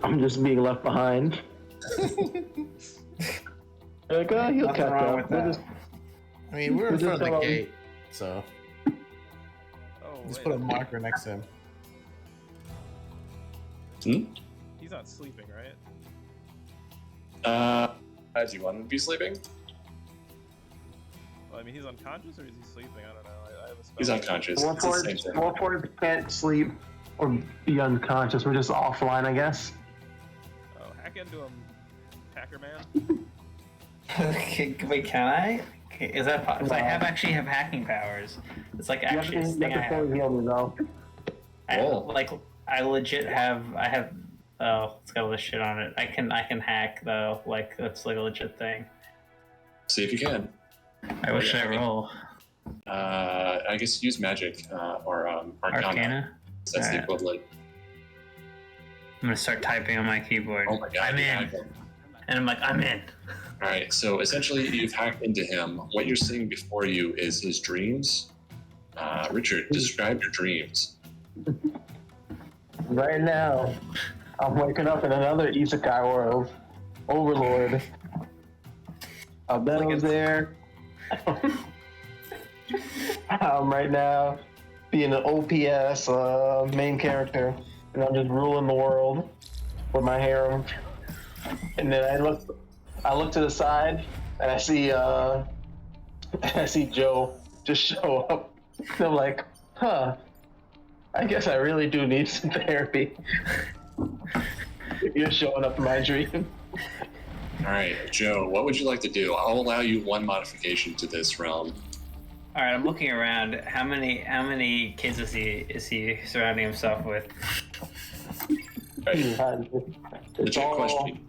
Speaker 6: I'm just being left behind. Like, he'll
Speaker 4: Nothing
Speaker 6: catch
Speaker 4: wrong
Speaker 6: up.
Speaker 4: with
Speaker 6: We'll
Speaker 4: that.
Speaker 6: just-
Speaker 5: I mean, we're in
Speaker 6: We'll
Speaker 5: front of
Speaker 6: just
Speaker 5: the
Speaker 6: tell him-
Speaker 5: gate, so
Speaker 7: Oh,
Speaker 5: just
Speaker 7: wait.
Speaker 5: put a marker next to him.
Speaker 7: He's not sleeping, right?
Speaker 1: Do you want him to be sleeping?
Speaker 7: Well, I mean, he's unconscious or is he sleeping? I don't know. I have a spell.
Speaker 1: He's unconscious. It's the same thing.
Speaker 6: Warforged can't sleep or be unconscious. We're just offline, I guess.
Speaker 7: Oh, hack into him, Hacker Man.
Speaker 4: Wait, can I? Is that possible? I actually have hacking powers. It's like actually a thing I have.
Speaker 6: Heal me, though.
Speaker 4: I legit have. I have. Oh, it's got all this shit on it. I can hack though. Like that's like a legit thing.
Speaker 1: See if you can.
Speaker 4: What should I roll?
Speaker 1: I guess use magic or Arcana.
Speaker 4: Arcana.
Speaker 1: That's the
Speaker 4: Alright.
Speaker 1: equivalent.
Speaker 4: I'm gonna start typing on my keyboard.
Speaker 1: Oh my god.
Speaker 4: I'm in, and I'm like, I'm in.
Speaker 1: All right, so essentially you've hacked into him. What you're seeing before you is his dreams. Richard, describe your dreams.
Speaker 6: Right now, I'm waking up in another isekai world. Overlord. Albedo's there. Right now, being an OPS main character, and I'm just ruling the world with my harem. And then I look to the side, and I see Joe just show up. And I'm like, huh. I guess I really do need some therapy. If you're showing up in my dream.
Speaker 1: All right, Joe, what would you like to do? I'll allow you one modification to this realm.
Speaker 4: All right, I'm looking around. How many kids is he surrounding himself with?
Speaker 1: Right.
Speaker 6: It's
Speaker 1: Legit
Speaker 6: all,
Speaker 1: question.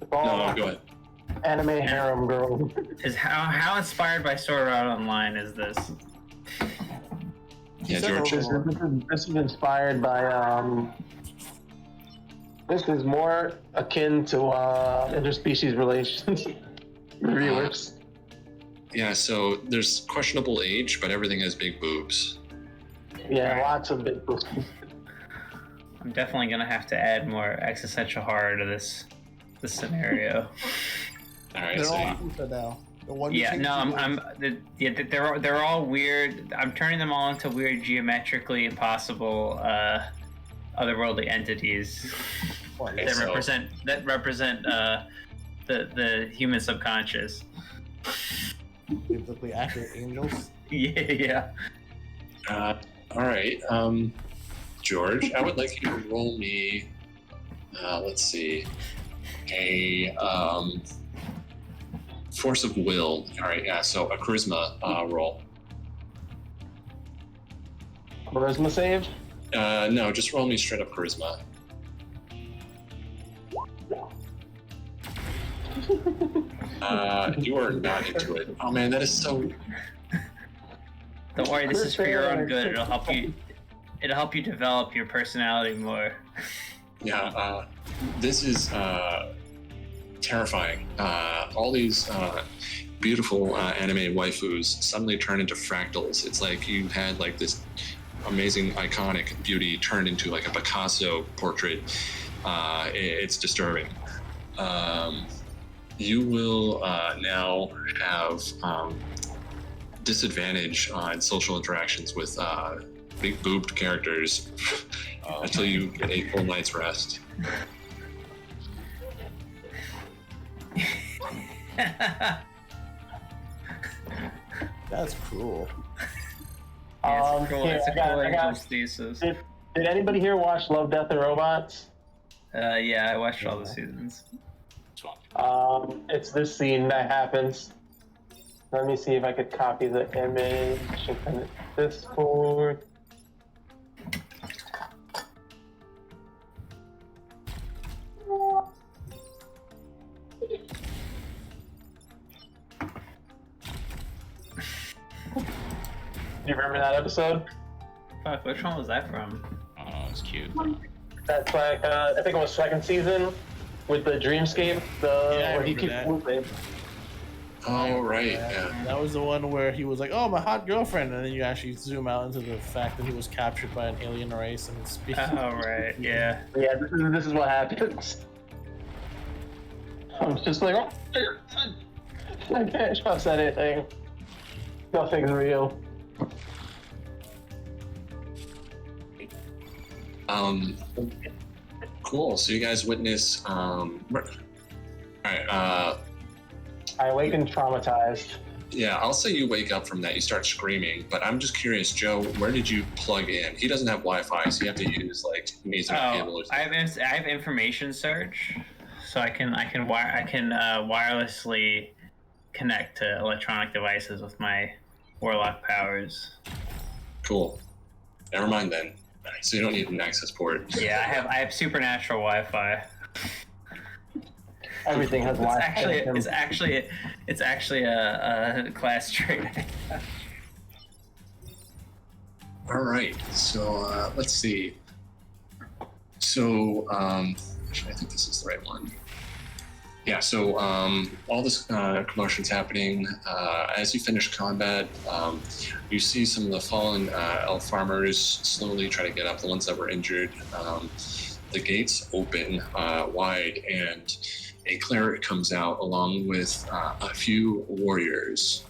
Speaker 6: it's all
Speaker 1: No, go ahead.
Speaker 6: anime harem girl.
Speaker 4: Is how inspired by Sword Art Online is this?
Speaker 1: Yeah, George.
Speaker 6: This is inspired by this is more akin to interspecies relations. Reviewers.
Speaker 1: Yeah, so there's questionable age, but everything has big boobs.
Speaker 6: Yeah, lots of big boobs.
Speaker 4: I'm definitely gonna have to add more existential horror to this scenario.
Speaker 1: All right,
Speaker 5: They're
Speaker 1: so
Speaker 5: all
Speaker 1: you-
Speaker 5: alpha now. The one
Speaker 4: Yeah,
Speaker 5: you
Speaker 4: no,
Speaker 5: think
Speaker 4: they're all weird. I'm turning them all into weird, geometrically impossible, otherworldly entities
Speaker 1: Okay,
Speaker 4: that
Speaker 1: so-
Speaker 4: represent the human subconscious.
Speaker 5: biblically accurate angels.
Speaker 4: Yeah.
Speaker 1: all right, George, I would like you to roll me. Let's see, a force of will. All right, yeah. So a charisma roll.
Speaker 6: Charisma save?
Speaker 1: No, just roll me straight up charisma. You are not into it. Oh man, that is so.
Speaker 4: Don't worry, this is for your own good. It'll help you. It'll help you develop your personality more.
Speaker 1: Yeah, this is terrifying. All these beautiful anime waifus suddenly turn into fractals. It's like you had like this amazing iconic beauty turned into like a Picasso portrait. It's disturbing. You will now have disadvantage on social interactions with big boobed characters until you get a full night's rest.
Speaker 5: That's cruel.
Speaker 4: Yeah, it's cool.
Speaker 6: Here,
Speaker 4: It's a
Speaker 6: I got-
Speaker 4: cool
Speaker 6: I got-
Speaker 4: angel's thesis.
Speaker 6: Did anybody here watch Love, Death, and Robots?
Speaker 4: Yeah, I watched all the seasons.
Speaker 6: It's this scene that happens. Let me see if I could copy the image and send it to Discord. Do you remember that episode?
Speaker 4: Fuck, which one was that from?
Speaker 2: Oh, it's cute.
Speaker 6: That's like I think it was second season with the Dreamscape.
Speaker 5: Yeah, I
Speaker 6: Where he
Speaker 5: remember
Speaker 6: keeps
Speaker 5: that.
Speaker 6: moving.
Speaker 1: Oh, right. Yeah.
Speaker 5: That was the one where he was like, "Oh, my hot girlfriend," and then you actually zoom out into the fact that he was captured by an alien race and speaking.
Speaker 4: Oh right, yeah.
Speaker 6: Yeah, this is what happens. I'm just like, I can't trust anything. Nothing's real.
Speaker 1: Cool. So you guys witness. All right.
Speaker 6: I awaken traumatized.
Speaker 1: Yeah, I'll say you wake up from that. You start screaming, but I'm just curious, Joe. Where did you plug in? He doesn't have Wi-Fi, so you have to use like Ethernet cable or
Speaker 4: I
Speaker 1: something.
Speaker 4: have information search, so I can wirelessly connect to electronic devices with my warlock powers.
Speaker 1: Cool. Never mind then. So you don't need an access port.
Speaker 4: Yeah, I have supernatural Wi-Fi.
Speaker 6: Everything has Wi-Fi.
Speaker 4: It's actually a class trait.
Speaker 1: All right. So let's see. So actually, I think this is the right one. Yeah. So all this commotion's happening. As you finish combat, you see some of the fallen elf farmers slowly try to get up. The ones that were injured. The gates open wide, and a cleric comes out along with a few warriors.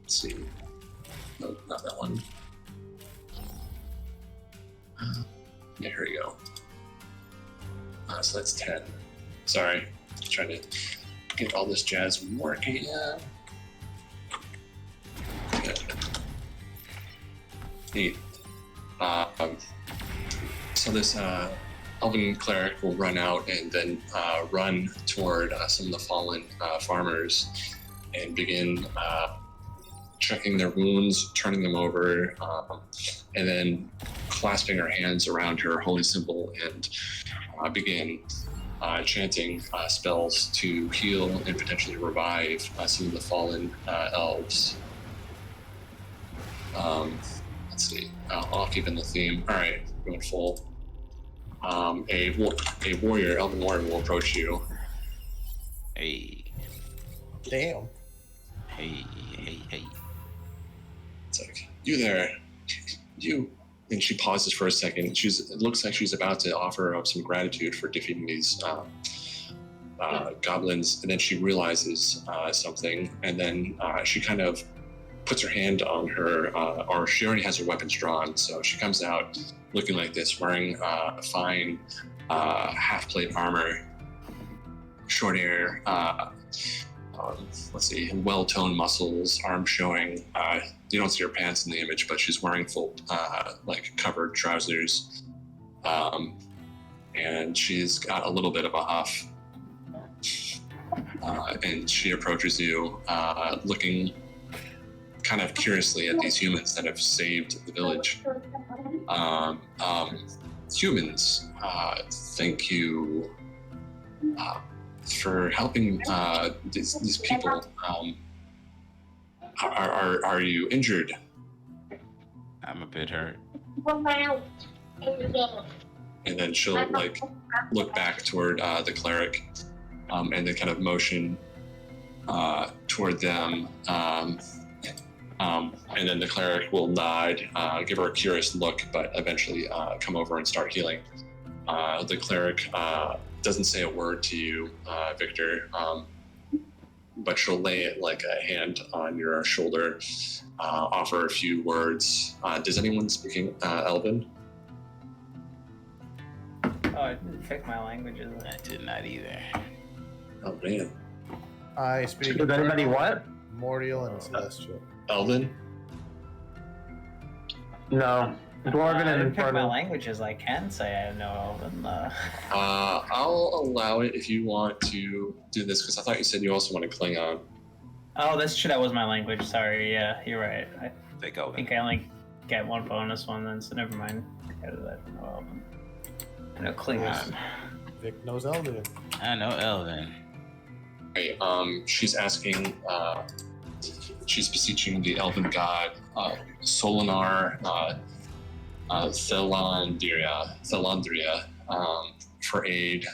Speaker 1: Let's see. No, not that one. Yeah, here we go. So that's 10. Sorry. Trying to get all this jazz working. Good. Neat. So this elven cleric will run out and then run toward some of the fallen farmers and begin checking their wounds, turning them over, and then clasping her hands around her holy symbol and begin chanting spells to heal and potentially revive some of the fallen elves. Let's see. I'll keep in the theme. All right, going full. A warrior, elven warrior, will approach you.
Speaker 2: Hey.
Speaker 5: Damn.
Speaker 2: Hey.
Speaker 1: It's like, you there, you. And she pauses for a second. It looks like she's about to offer up some gratitude for defeating these goblins, and then she realizes something, and then she kind of puts her hand on her, or she already has her weapons drawn, so she comes out looking like this, wearing fine half-plate armor, short hair, let's see, well-toned muscles, arms showing. You don't see her pants in the image, but she's wearing full, covered trousers. And she's got a little bit of a huff. And she approaches you, looking kind of curiously at these humans that have saved the village. Humans, thank you for helping these people. Are you injured?
Speaker 2: I'm a bit hurt.
Speaker 1: And then she'll look back toward the cleric, and then kind of motion toward them. And then the cleric will nod, give her a curious look, but eventually come over and start healing. The cleric doesn't say a word to you, Victor, but she'll lay like a hand on your shoulder, offer a few words. Does anyone speaking Elven?
Speaker 4: Oh, I didn't pick my languages.
Speaker 2: I did not either.
Speaker 1: Oh man.
Speaker 5: I speak.
Speaker 6: Does anybody what?
Speaker 5: Mortal and Celestial.
Speaker 1: Elven?
Speaker 6: No. Dwarven
Speaker 4: I
Speaker 6: and
Speaker 4: didn't pick my
Speaker 6: Infernal.
Speaker 4: languages. I can say I know Elven.
Speaker 1: I'll allow it if you want to do this, because I thought you said you also want to Klingon.
Speaker 4: Oh, that's true. That was my language. Sorry. Yeah, you're right. I
Speaker 2: Take over.
Speaker 4: think I only get one bonus one then, so never mind. I know Elven. I know Klingon.
Speaker 5: Vic knows Elven.
Speaker 2: I know Elven.
Speaker 1: Right, she's asking, she's beseeching the Elven god, Solinar, Thelandria, for aid.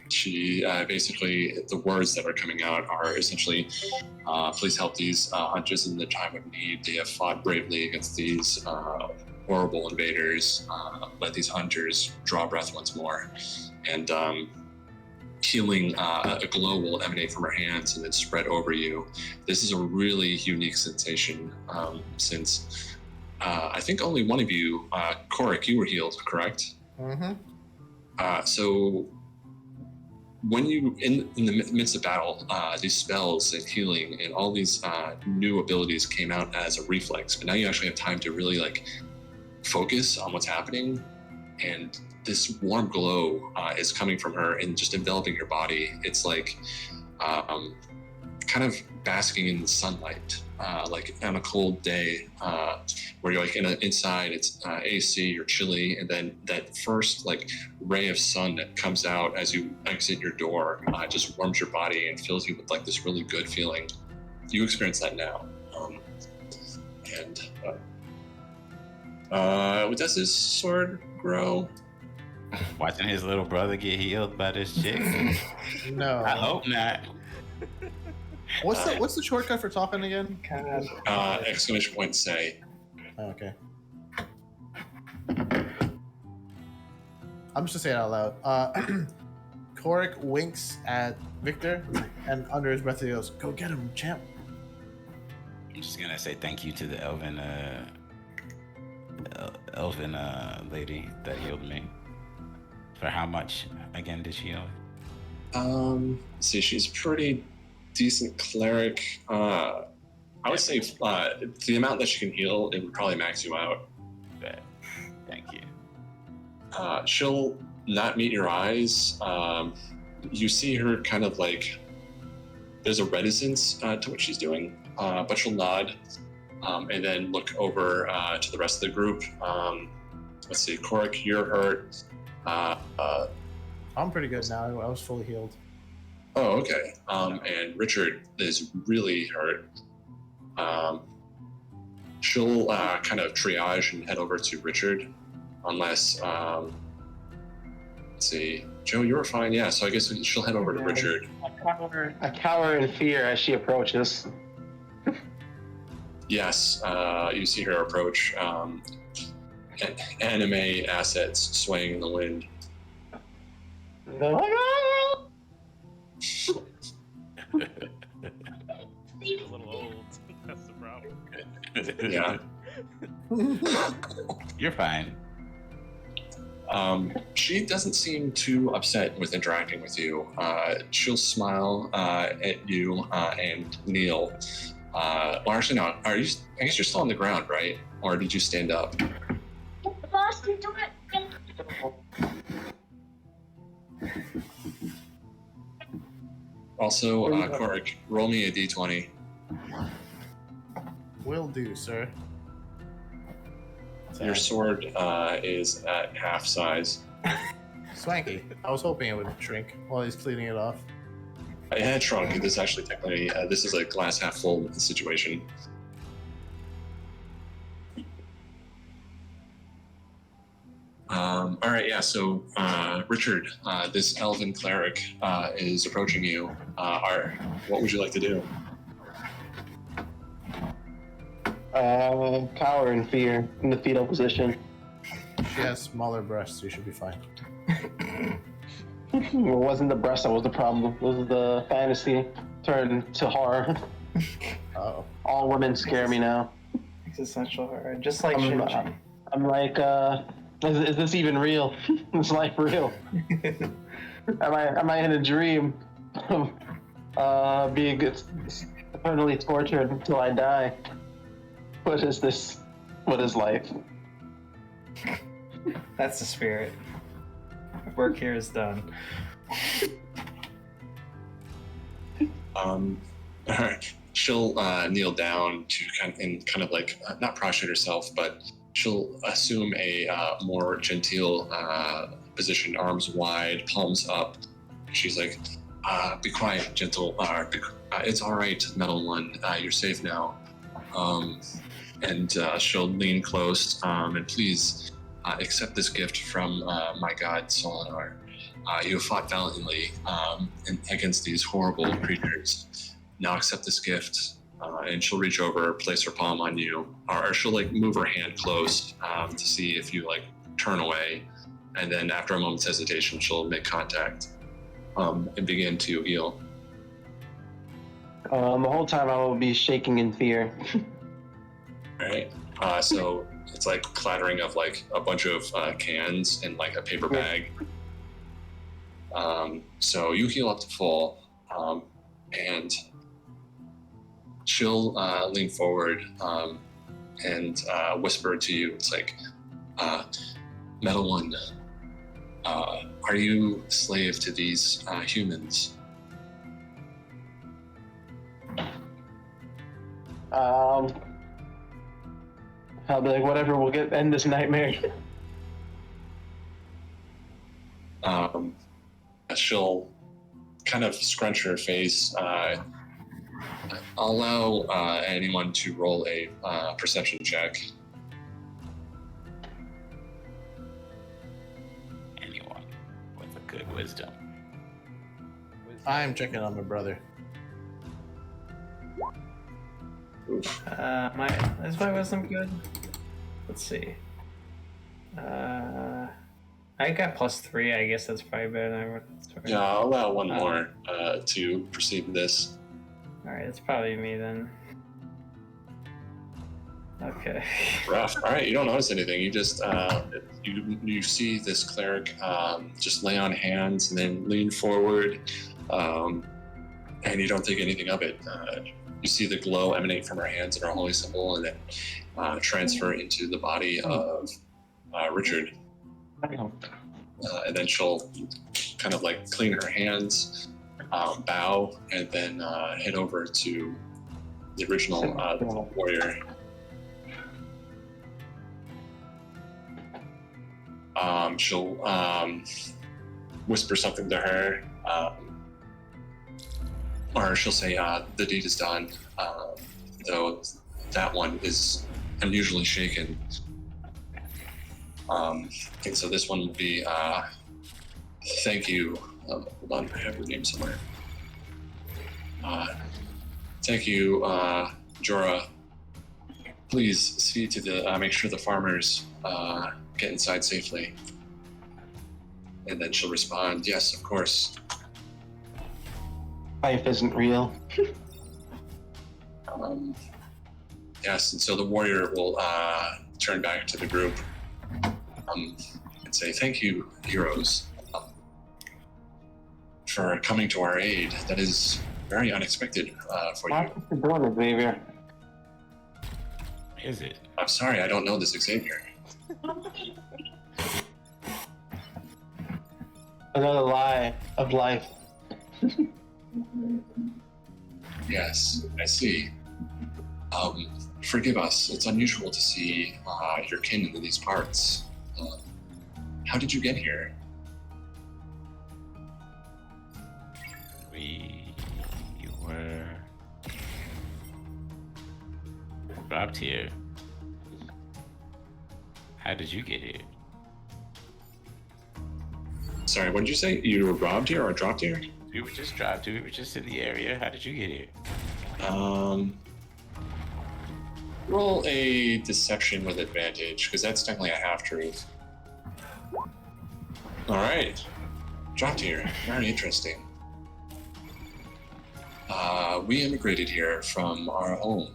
Speaker 1: She basically, the words that are coming out are essentially, please help these hunters in the time of need. They have fought bravely against these horrible invaders. Let these hunters draw breath once more. And healing, a glow will emanate from her hands and then spread over you. This is a really unique sensation, since I think only one of you, Korik, you were healed, correct?
Speaker 5: Mm-hmm.
Speaker 1: So when you in the midst of battle, these spells and healing and all these new abilities came out as a reflex, but now you actually have time to really like focus on what's happening, and this warm glow is coming from her and just enveloping your body. It's like kind of basking in the sunlight, like on a cold day, where you're like inside, it's AC, you're chilly, and then that first like ray of sun that comes out as you exit your door just warms your body and fills you with like this really good feeling. You experience that now. Does his sword grow?
Speaker 2: Watching his little brother get healed by this chick.
Speaker 5: No.
Speaker 2: I hope not.
Speaker 5: What's the shortcut for talking again?
Speaker 1: Exclamation point say.
Speaker 5: Oh, okay. I'm just gonna say it out loud. Korik winks at Victor, and under his breath he goes, "Go get him, champ."
Speaker 2: I'm just gonna say thank you to the elven lady that healed me. For how much again did she heal?
Speaker 1: Let's see, she's pretty decent cleric. I would say the amount that she can heal, it would probably max you out.
Speaker 2: But thank you.
Speaker 1: She'll not meet your eyes. You see her kind of like, there's a reticence to what she's doing, but she'll nod and then look over to the rest of the group. Let's see, Korik, you're hurt.
Speaker 5: I'm pretty good now. I was fully healed.
Speaker 1: Oh, okay. And Richard is really hurt. She'll kind of triage and head over to Richard, unless, let's see, Joe, you were fine. Yeah, so I guess she'll head over to Richard.
Speaker 6: I cower in fear as she approaches.
Speaker 1: Yes, you see her approach. Anime assets swaying in the wind.
Speaker 7: A little old. That's the problem.
Speaker 1: Yeah.
Speaker 2: You're fine.
Speaker 1: She doesn't seem too upset with interacting with you. She'll smile at you and kneel. Well, actually, no. I guess you're still on the ground, right? Or did you stand up?
Speaker 3: Boston, do it.
Speaker 1: Also, Korik, roll me a d20.
Speaker 5: Will do, sir.
Speaker 1: Your sword is at half size.
Speaker 5: Swanky. I was hoping it would shrink while he's cleaning it off.
Speaker 1: It had shrunk. This is actually technically, this is a glass half full situation. All right, yeah, so Richard, this elven cleric is approaching you. What would you like to do?
Speaker 6: Cower in fear in the fetal position.
Speaker 5: She has smaller breasts, so you should be fine.
Speaker 6: It wasn't the breast that was the problem. It was the fantasy turned to horror.
Speaker 5: Uh-oh.
Speaker 6: All women scare me now.
Speaker 4: Existential horror, just like
Speaker 6: I'm like, is this even real? Is life real? am I in a dream of being eternally tortured until I die? What is this? What is life?
Speaker 4: That's the spirit. Work here is done.
Speaker 1: All right. She'll kneel down to kind of like not prostrate herself, but she'll assume a more genteel position, arms wide, palms up. She's like, "Be quiet, gentle. It's all right, metal one. You're safe now." And she'll lean close and please accept this gift from my god Solinar. You have fought valiantly against these horrible creatures. Now accept this gift. And she'll reach over, place her palm on you, or she'll like move her hand close to see if you like turn away. And then after a moment's hesitation, she'll make contact. and begin to heal.
Speaker 6: The whole time I will be shaking in fear.
Speaker 1: All right. So it's like clattering of like a bunch of cans in like a paper bag. So you heal up to full, and she'll lean forward and whisper to you. It's like, Metal One, are you slave to these humans?
Speaker 6: I'll be like, whatever, we'll end this nightmare.
Speaker 1: She'll kind of scrunch her face. I'll allow anyone to roll a perception check.
Speaker 2: Anyone with a good wisdom.
Speaker 5: I'm checking on my brother.
Speaker 1: Oof.
Speaker 4: Is my wisdom good? Let's see. I got +3. I guess that's probably better than I would.
Speaker 1: Yeah, I'll allow one more to proceed with this.
Speaker 4: All right, it's probably me then. Okay.
Speaker 1: Rough. All right, you don't notice anything. You just you see this cleric just lay on hands and then lean forward, and you don't think anything of it. You see the glow emanate from her hands and her holy symbol, and then transfer into the body of Richard. And then she'll kind of like clean her hands, bow, and then head over to the original warrior. She'll whisper something to her, or she'll say, the deed is done, though that one is unusually shaken. And so this one will be, thank you. Hold on, I have your name somewhere. Thank you, Jorah. Please see to the, make sure the farmers get inside safely. And then she'll respond, yes, of course.
Speaker 6: Life isn't real.
Speaker 1: Yes, and so the warrior will turn back to the group and say, thank you, heroes, for coming to our aid. That is very unexpected for you.
Speaker 6: What you doing, Xavier?
Speaker 2: Is it?
Speaker 1: I'm sorry, I don't know this Xavier.
Speaker 6: Another lie of life.
Speaker 1: Yes, I see. Forgive us. It's unusual to see your kin in these parts. How did you get here?
Speaker 2: We were dropped here. How did you get here?
Speaker 1: Sorry, what did you say? You were robbed here or dropped here?
Speaker 2: We were just dropped. We were just in the area. How did you get here?
Speaker 1: Roll a deception with advantage, because that's technically a half-truth. All right. Dropped here. Very interesting. We immigrated here from our home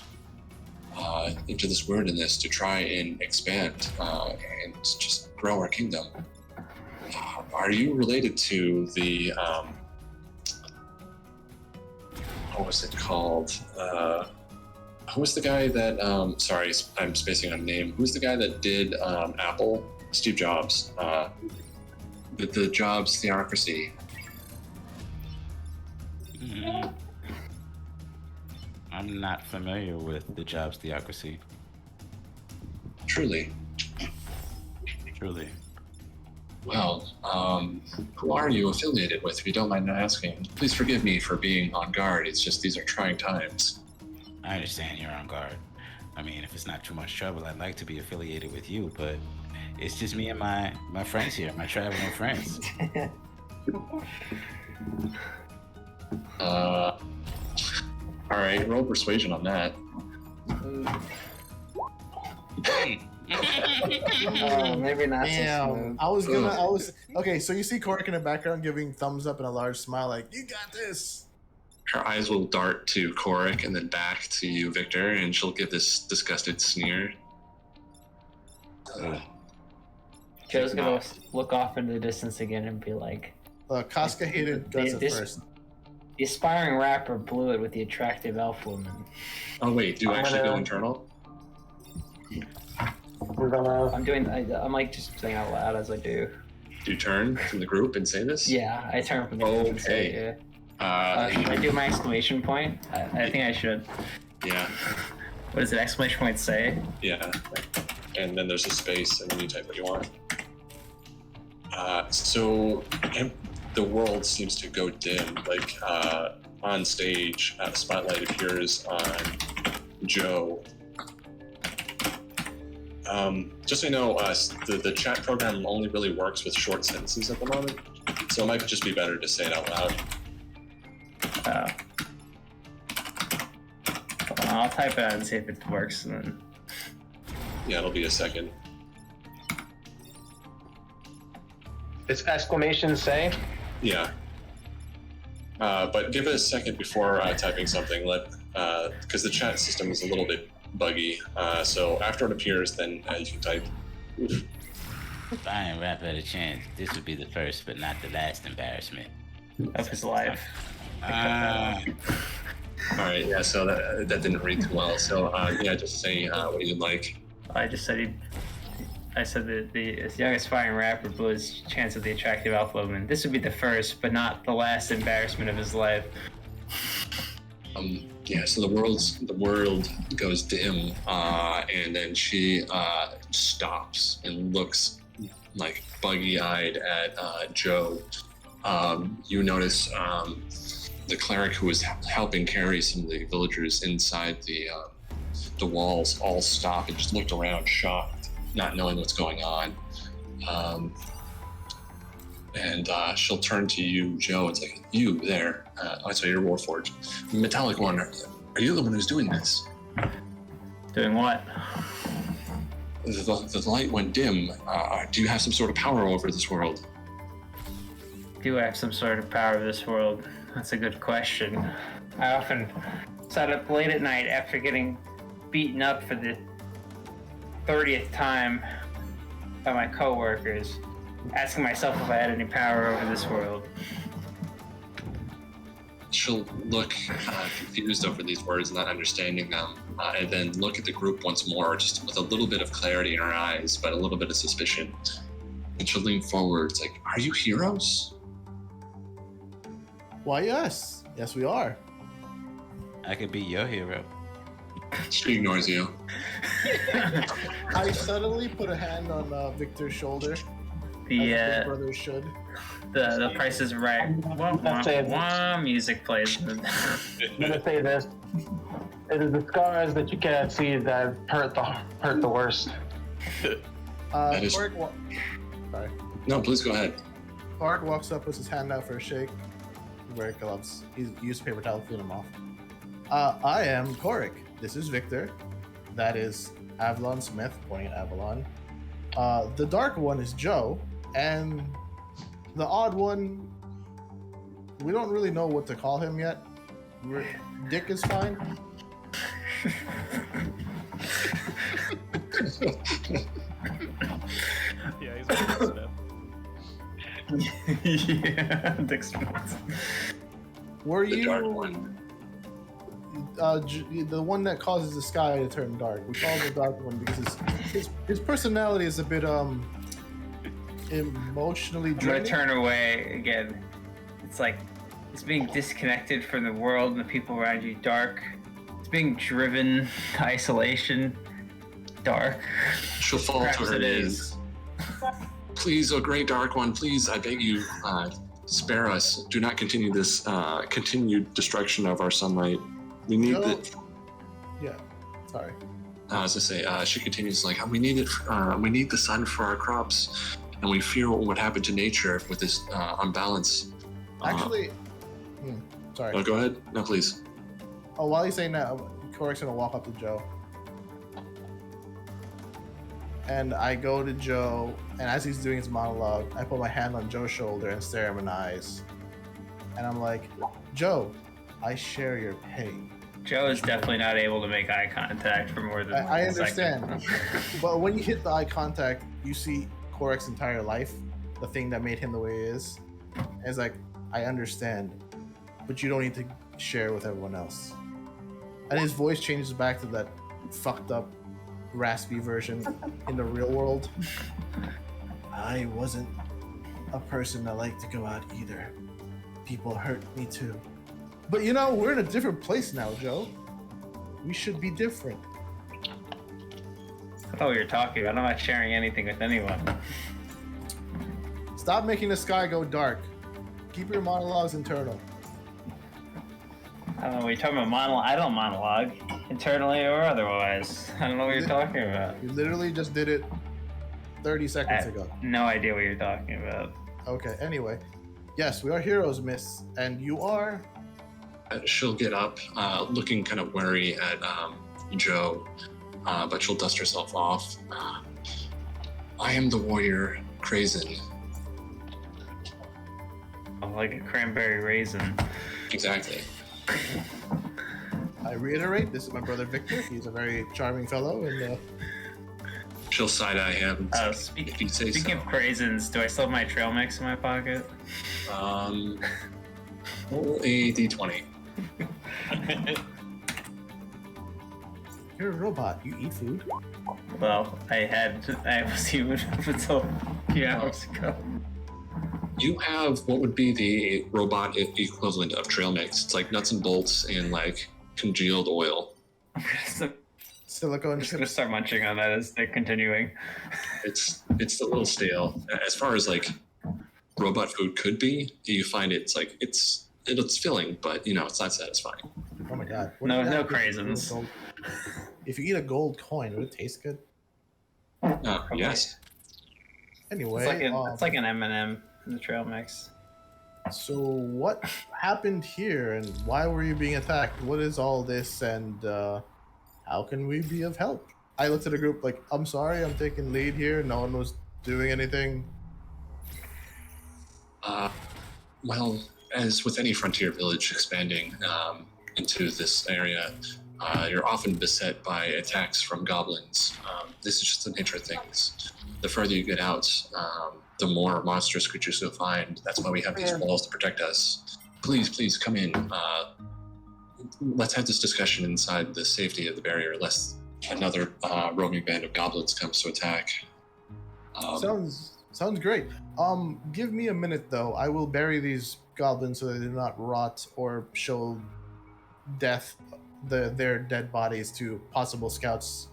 Speaker 1: into this wilderness to try and expand and just grow our kingdom. Are you related to the what was it called? Who was the guy that? Sorry, I'm spacing on a name. Who's the guy that did Apple? Steve Jobs. The Jobs theocracy.
Speaker 2: I'm not familiar with the Jobs theocracy.
Speaker 1: Truly. Well, who are you affiliated with, if you don't mind asking? Please forgive me for being on guard. It's just these are trying times.
Speaker 2: I understand you're on guard. I mean, if it's not too much trouble, I'd like to be affiliated with you, but it's just me and my friends here, my traveling friends.
Speaker 1: All right, roll persuasion on that.
Speaker 4: Maybe not. So
Speaker 5: Damn.
Speaker 4: smooth.
Speaker 5: I was okay. So you see Cork in the background giving thumbs up and a large smile, like you got this.
Speaker 1: Her eyes will dart to Korik and then back to you, Victor, and she'll give this disgusted sneer.
Speaker 4: Joe's gonna look off into the distance again and be like,
Speaker 5: Casca hated guts at first.
Speaker 4: The aspiring rapper blew it with the attractive elf woman.
Speaker 1: Oh wait, do you actually go internal?
Speaker 4: I'm like just saying out loud as I do.
Speaker 1: Do you turn from the group and say this?
Speaker 4: Yeah, I turn from the group and say, yeah. Should I do my exclamation point? I think I should.
Speaker 1: Yeah.
Speaker 4: What does an exclamation point say?
Speaker 1: Yeah. And then there's a space, and then you type what you want. So the world seems to go dim. Like on stage, a spotlight appears on Joe. Just so you know, the chat program only really works with short sentences at the moment, so it might just be better to say it out loud.
Speaker 4: I'll type it out and see if it works, and then...
Speaker 1: Yeah, it'll be a second.
Speaker 6: It's exclamation say?
Speaker 1: Yeah. But give it a second before typing something, because the chat system is a little bit buggy. So after it appears, then you can type.
Speaker 2: If I and Rap had a chance, this would be the first but not the last embarrassment
Speaker 4: of his life.
Speaker 1: Alright, yeah, so that didn't read too well. So yeah, just say what you'd like.
Speaker 4: I just said the young aspiring rapper blew his chance at the attractive elf woman. This would be the first but not the last embarrassment of his life.
Speaker 1: Yeah, so the world goes dim, and then she stops and looks like buggy-eyed at Joe. You notice the cleric who was helping carry some of the villagers inside the walls all stop and just looked around, shocked, not knowing what's going on. And she'll turn to you, Joe. It's like, you there. You're Warforged. Metallic one, are you the one who's doing this?
Speaker 4: Doing what?
Speaker 1: The light went dim. Do you have some sort of power over this world?
Speaker 4: Do I have some sort of power over this world? That's a good question. I often sat up late at night after getting beaten up for the 30th time by my coworkers, asking myself if I had any power over this world.
Speaker 1: She'll look confused over these words, not understanding them, and then look at the group once more, just with a little bit of clarity in her eyes, but a little bit of suspicion. And she'll lean forward. It's like, are you heroes?
Speaker 5: Why, yes. Yes, we are.
Speaker 2: I could be your hero.
Speaker 1: She ignores you.
Speaker 5: I suddenly put a hand on Victor's shoulder.
Speaker 4: The
Speaker 5: brothers should.
Speaker 4: The Price is Right. Music plays.
Speaker 6: I'm gonna say this: it is the scars that you cannot see that hurt the worst.
Speaker 1: That is...
Speaker 5: Sorry.
Speaker 1: No, please go ahead.
Speaker 5: Clark walks up, puts his hand out for a shake. Wear gloves. He's used paper towel to clean them off. I am Korik. This is Victor. That is Avalon Smith, pointing at Avalon. The dark one is Joe, and the odd one, we don't really know what to call him yet. Dick is fine.
Speaker 7: Yeah, he's Smith.
Speaker 4: Yeah, Dick Smith.
Speaker 5: Were
Speaker 1: The
Speaker 5: you
Speaker 1: dark one.
Speaker 5: The one that causes the sky to turn dark? We call him the dark one because his personality is a bit emotionally
Speaker 4: I'm gonna
Speaker 5: draining.
Speaker 4: turn away again. It's like it's being disconnected from the world and the people around you. Dark. It's being driven to isolation. Dark.
Speaker 1: She'll fall
Speaker 4: Perhaps
Speaker 1: to her
Speaker 4: it
Speaker 1: knees.
Speaker 4: is.
Speaker 1: Please, oh great dark one, please, I beg you, spare us. Do not continue this continued destruction of our sunlight. We need
Speaker 5: Joe?
Speaker 1: it.
Speaker 5: Yeah, sorry.
Speaker 1: I was to say, she continues like, we need it. We need the sun for our crops, and we fear what would happen to nature with this unbalance.
Speaker 5: Actually, sorry.
Speaker 1: Oh, go ahead. No, please.
Speaker 5: Oh, while he's saying that, Korik's gonna walk up to Joe. And I go to Joe, and as he's doing his monologue, I put my hand on Joe's shoulder and stare him in the eyes. And I'm like, Joe, I share your pain.
Speaker 4: Joe is definitely not able to make eye contact for more than
Speaker 5: I
Speaker 4: a second.
Speaker 5: understand. But when you hit the eye contact, you see Korek's entire life, the thing that made him the way he is. And it's like, I understand, but you don't need to share with everyone else. And his voice changes back to that fucked up, raspy version in the real world. I wasn't a person that liked to go out either. People hurt me too. But you know, we're in a different place now, Joe. We should be different.
Speaker 4: I thought we were talking. I'm not sharing anything with anyone.
Speaker 5: Stop making the sky go dark. Keep your monologues internal.
Speaker 4: I don't know what you're talking about. I don't monologue, internally or otherwise. I don't know what you're talking about.
Speaker 5: You literally just did it 30 seconds
Speaker 4: I
Speaker 5: ago.
Speaker 4: have no idea what you're talking about.
Speaker 5: Okay, anyway. Yes, we are heroes, miss. And you are?
Speaker 1: She'll get up, looking kind of worried at Joe, but she'll dust herself off. I am the warrior, Krazen.
Speaker 4: Like a cranberry raisin.
Speaker 1: Exactly.
Speaker 5: I reiterate, this is my brother Victor. He's a very charming fellow, and
Speaker 1: She'll side-eye him. If you say
Speaker 4: Speaking of craisins, do I still have my trail mix in my pocket?
Speaker 1: Roll a d20.
Speaker 5: you're a robot. You eat food.
Speaker 4: Well, I was human up until a few hours ago.
Speaker 1: You have what would be the robot equivalent of trail mix. It's like nuts and bolts and like congealed oil.
Speaker 5: Silicone
Speaker 4: I'm just gonna
Speaker 5: chips.
Speaker 4: start munching on that as they're continuing.
Speaker 1: It's a little stale. As far as like robot food could be, you find it's like it's filling, but you know it's not satisfying.
Speaker 5: Oh my god.
Speaker 4: No
Speaker 5: if you had
Speaker 4: craisins.
Speaker 5: gold- If you eat a gold coin, would it taste good?
Speaker 1: Yes.
Speaker 5: Anyway,
Speaker 4: It's like an M&M in the trail mix.
Speaker 5: so what happened here, and why were you being attacked? What is all this, and how can we be of help? I looked at the group like, I'm sorry, I'm taking lead here. No one was doing anything.
Speaker 1: Well, as with any frontier village expanding into this area, you're often beset by attacks from goblins. This is just the nature of things. The further you get out, the more monstrous creatures you'll find. That's why we have these walls to protect us. Please come in. Let's have this discussion inside the safety of the barrier, lest another roaming band of goblins comes to attack.
Speaker 5: Sounds great. Give me a minute though. I will bury these goblins so they do not rot or show death, their dead bodies to possible scouts.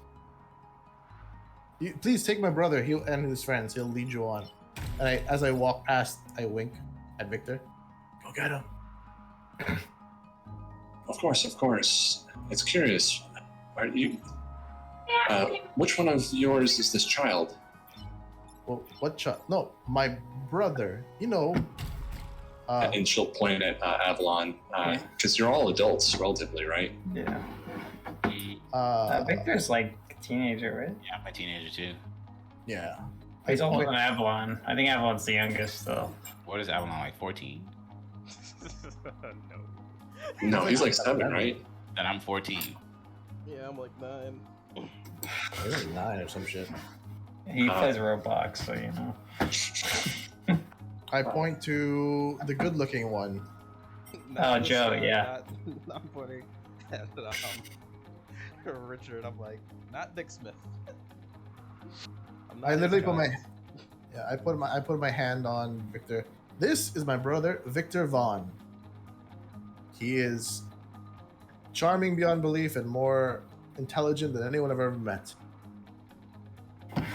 Speaker 5: Please take my brother. He'll and his friends. He'll lead you on. And as I walk past, I wink at Victor. Go get him.
Speaker 1: Of course. It's curious. Are you? Which one of yours is this child?
Speaker 5: Well, what child? No, my brother. You know.
Speaker 1: And she'll point at Avalon, because you're all adults, relatively, right?
Speaker 4: Yeah. Victor's like a teenager, right?
Speaker 2: Yeah, I'm a teenager too.
Speaker 5: Yeah.
Speaker 4: He's older than Avalon. I think Avalon's the youngest, though.
Speaker 2: What is Avalon, like 14?
Speaker 1: No, he's like 7, right?
Speaker 2: And I'm 14.
Speaker 7: Yeah, I'm like 9.
Speaker 5: He's like 9 or some shit.
Speaker 4: He plays Roblox, so you know.
Speaker 5: I point to the good-looking one.
Speaker 4: Oh, Joe, yeah.
Speaker 7: I'm pointing at Richard. I'm like, not Dick Smith.
Speaker 5: I literally I put my hand on Victor. This is my brother, Victor Vaughn. He is charming beyond belief and more intelligent than anyone I've ever met.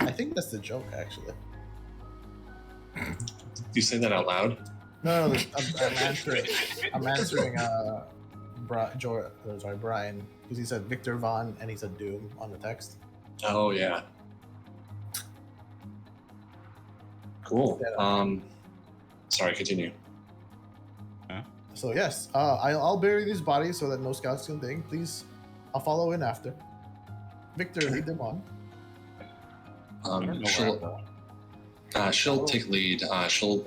Speaker 5: I think that's the joke, actually.
Speaker 1: Do you say that out loud?
Speaker 5: No, I'm answering. I'm answering. Brian, because he said Victor Vaughn and he said Doom on the text.
Speaker 1: Oh yeah. Cool. Sorry, continue.
Speaker 5: So yes, I'll bury these bodies so that no scouts can think. Please, I'll follow in after. Victor, lead them on.
Speaker 1: She'll take lead. She'll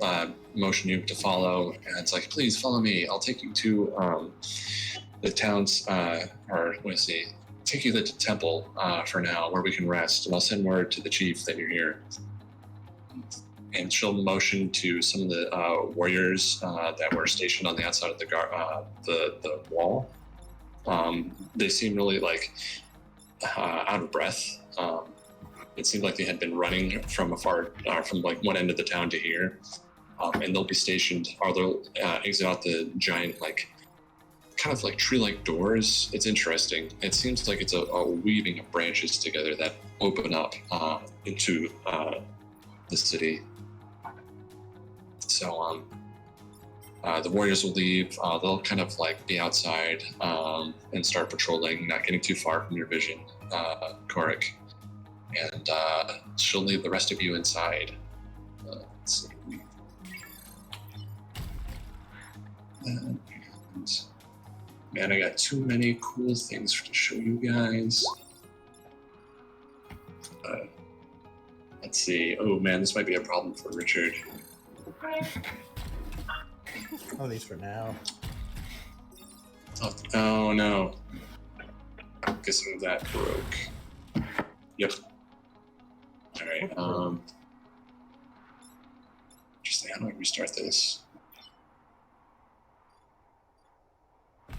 Speaker 1: motion you to follow, and it's like, please follow me. I'll take you to the town's, take you to the temple for now, where we can rest, and I'll send word to the chief that you're here. And she'll motion to some of the warriors that were stationed on the outside of the wall. They seem really out of breath. It seemed like they had been running from from one end of the town to here, and they'll be stationed, or they'll exit out the giant kind of tree-like doors. It's interesting. It seems like it's a weaving of branches together that open up into the city. So the warriors will leave. They'll kind of be outside and start patrolling, not getting too far from your vision, Korik. And she'll leave the rest of you inside. Let's see. And, man, I got too many cool things to show you guys. Let's see. Oh man, this might be a problem for Richard.
Speaker 5: At least for now.
Speaker 1: Oh no. I'm guessing that broke. Yep. Alright, interesting, how do I restart this?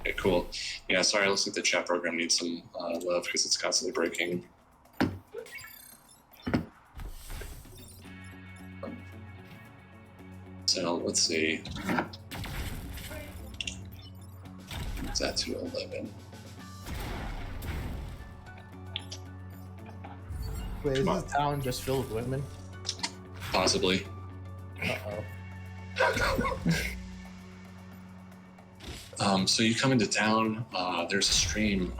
Speaker 1: Okay, cool. Yeah, sorry, it looks like the chat program needs some love because it's constantly breaking. So, let's see. Is that to 11?
Speaker 5: Wait, is this town just filled with women?
Speaker 1: Possibly.
Speaker 5: Uh-oh.
Speaker 1: So you come into town, there's a stream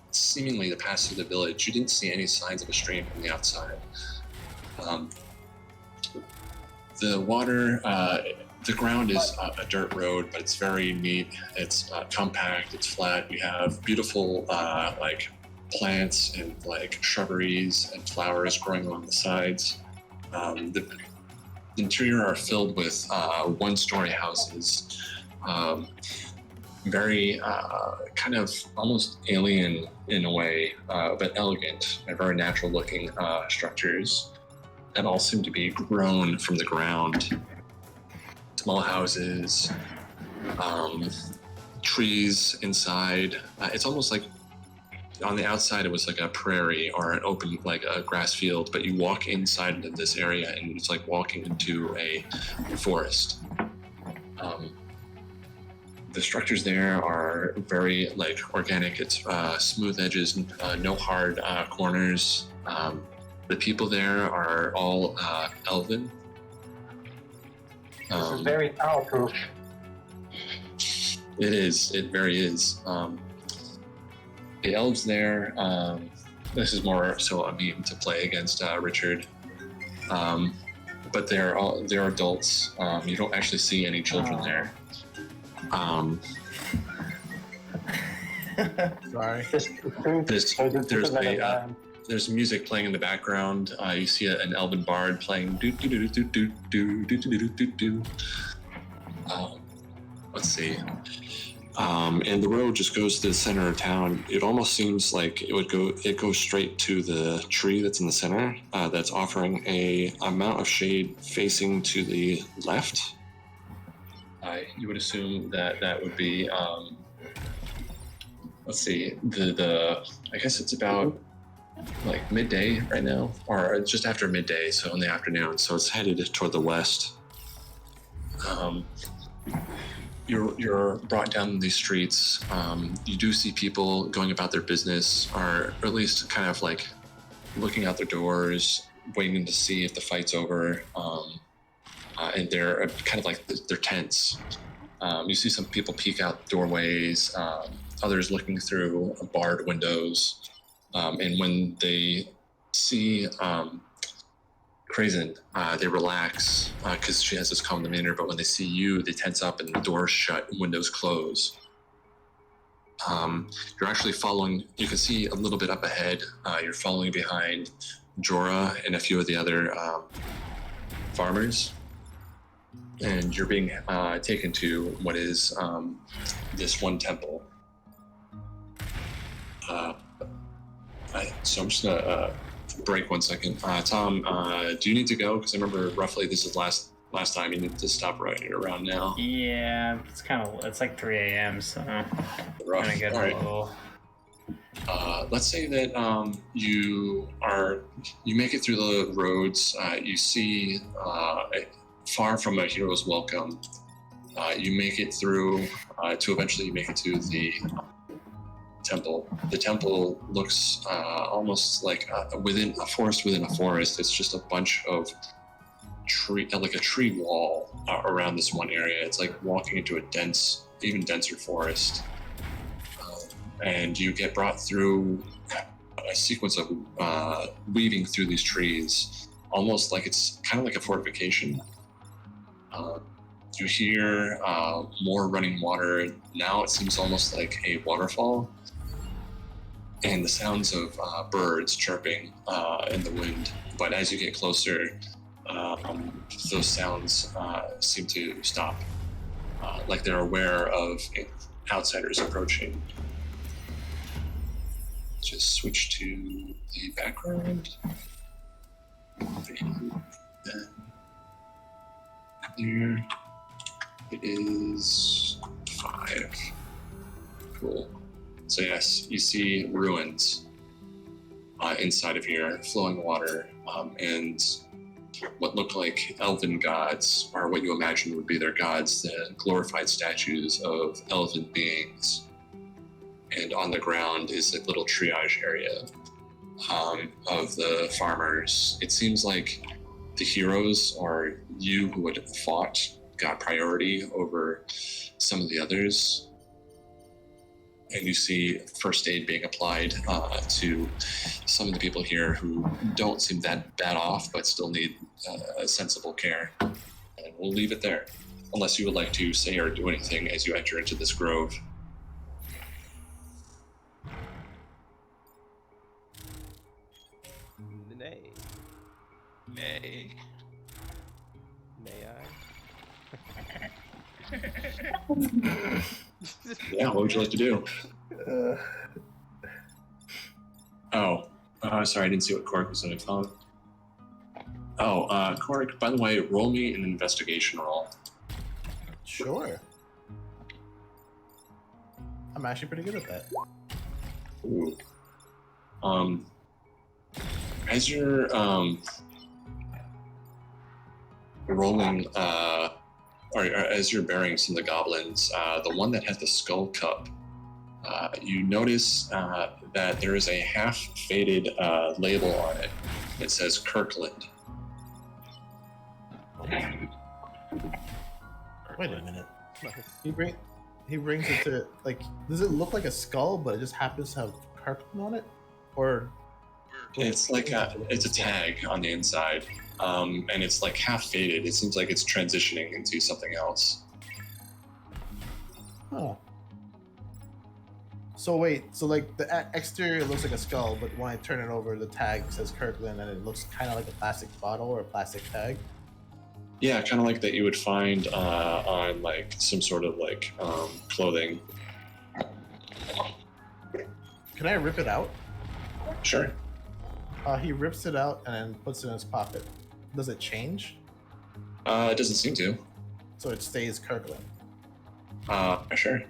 Speaker 1: seemingly to pass through the village. You didn't see any signs of a stream from the outside. The water, the ground is a dirt road, but it's very neat. It's compact, it's flat. You have beautiful plants and shrubberies and flowers growing along the sides. The interior are filled with one-story houses. Very kind of almost alien in a way, but elegant and very natural looking structures that all seem to be grown from the ground. Small houses, trees inside. It's almost like on the outside it was like a prairie or an open, a grass field, but you walk inside into this area and it's like walking into a forest. The structures there are very organic. It's smooth edges, no hard corners. The people there are all elven.
Speaker 6: This is very powerful.
Speaker 1: It is. It very is. The elves there. This is more so a meme to play against Richard. But they're adults. You don't actually see any children there.
Speaker 5: Sorry.
Speaker 1: There's music playing in the background. You see an elven bard playing do do do do do do do do do do. Let's see. And the road just goes to the center of town. It almost seems like it goes straight to the tree that's in the center, that's offering a amount of shade facing to the left. You would assume that would be, let's see, I guess it's about midday right now, or just after midday, so in the afternoon, so it's headed toward the west. You're brought down these streets. You do see people going about their business, or at least kind of looking out their doors, waiting to see if the fight's over. And they're kind of they're tense. You see some people peek out doorways, others looking through barred windows. And when they see Crazen, they relax because she has this calm demeanor, but when they see you, they tense up and the doors shut and windows close. You're actually following, you can see a little bit up ahead, you're following behind Jorah and a few of the other farmers, and you're being taken to what is this one temple. So I'm just gonna break 1 second. Tom, do you need to go? Because I remember roughly this is last time. You need to stop right around now.
Speaker 4: Yeah, it's like 3 a.m. So
Speaker 1: Rough.
Speaker 4: gonna get
Speaker 1: All right.
Speaker 4: a little.
Speaker 1: Let's say that you make it through the roads. You see far from a hero's welcome. You make it through to eventually you make it to the temple. The temple looks almost like within a forest within a forest. It's just a bunch of like a tree wall around this one area. It's like walking into a even denser forest. And you get brought through a sequence of weaving through these trees, almost like it's kind of like a fortification. You hear more running water. Now it seems almost like a waterfall. And the sounds of birds chirping in the wind. But as you get closer, those sounds seem to stop, like they're aware of outsiders approaching. Just switch to the background. Then clear. It is 5. Cool. So yes, you see ruins inside of here, flowing water, and what look like elven gods, or what you imagine would be their gods, the glorified statues of elven beings. And on the ground is a little triage area of the farmers. It seems like the heroes, or you who had fought, got priority over some of the others. And you see first aid being applied to some of the people here who don't seem that bad off, but still need sensible care. And we'll leave it there, unless you would like to say or do anything as you enter into this grove.
Speaker 7: Nay.
Speaker 2: May.
Speaker 7: May
Speaker 1: Yeah, what would you like to do? Sorry, I didn't see what Cork was on the phone. Cork, by the way, roll me an investigation roll.
Speaker 5: Sure. I'm actually pretty good at that.
Speaker 1: Ooh. As you're rolling, or as you're burying some of the goblins, the one that has the skull cup, you notice that there is a half-faded label on it. It says Kirkland.
Speaker 5: Wait a minute. He brings it to, like, does it look like a skull, but it just happens to have Kirkland on it? Or
Speaker 1: it's like it's a tag on the inside, and it's like half faded. It seems like it's transitioning into something else.
Speaker 5: Oh. So wait, so like the exterior looks like a skull, but when I turn it over, the tag says Kirkland, and it looks kind of like a plastic bottle or a plastic tag.
Speaker 1: Yeah, kind of like that you would find on like some sort of like clothing.
Speaker 5: Can I rip it out?
Speaker 1: Sure.
Speaker 5: He rips it out and then puts it in his pocket. Does it change?
Speaker 1: It doesn't seem to.
Speaker 5: So it stays Kirkland.
Speaker 1: Sure.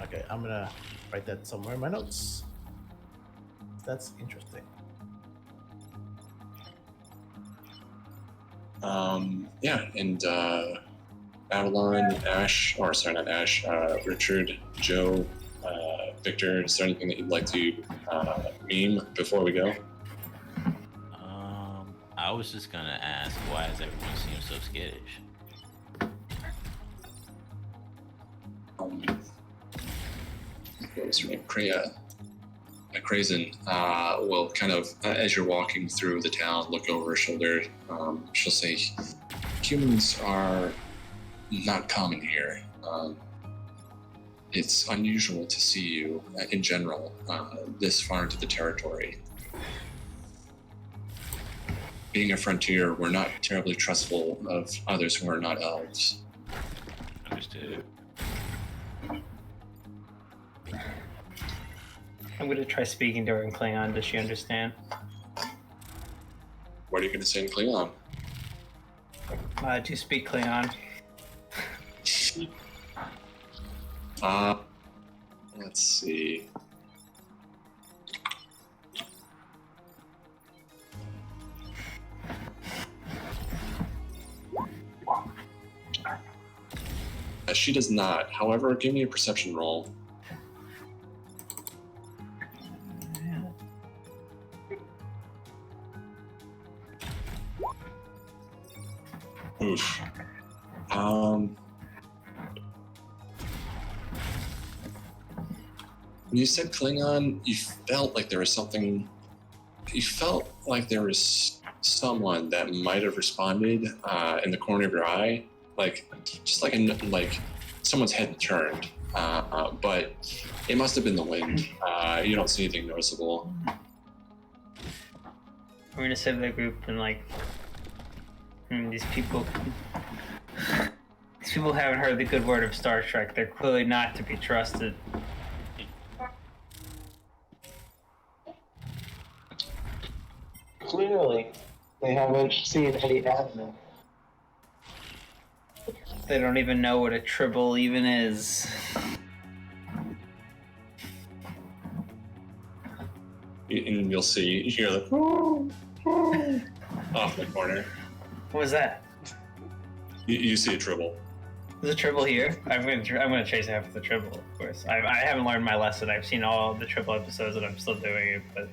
Speaker 5: Okay, I'm gonna write that somewhere in my notes. That's interesting.
Speaker 1: Yeah, and Avalon, Ash, or sorry, not Ash, Richard, Joe, Victor, is there anything that you'd like to meme before we go?
Speaker 2: I was just gonna ask, why does everyone seem so skittish?
Speaker 1: What was her name? Crazen will kind of, as you're walking through the town, look over her shoulder. She'll say, humans are not common here. It's unusual to see you, in general, this far into the territory. being a frontier, we're not terribly trustful of others who are not elves.
Speaker 2: Understood.
Speaker 4: I'm gonna try speaking to her in Klingon. Does she understand?
Speaker 1: What are you going to say in Klingon?
Speaker 4: Do you speak Klingon?
Speaker 1: Let's see. She does not. However, give me a perception roll. Oof. When you said Klingon, you felt like there was something. You felt like there was someone that might have responded in the corner of your eye, like just like someone's head turned. But it must have been the wind. You don't see anything noticeable.
Speaker 4: We're gonna sit in the group and like, these people haven't heard the good word of Star Trek. They're clearly not to be trusted.
Speaker 6: Clearly, they haven't seen any anime.
Speaker 4: They don't even know what a tribble even is.
Speaker 1: And you'll see, you hear the off in the corner.
Speaker 4: What was that?
Speaker 1: You see a tribble.
Speaker 4: There's a tribble here. I'm gonna chase after the tribble, of course. I haven't learned my lesson. I've seen all the tribble episodes and I'm still doing it, but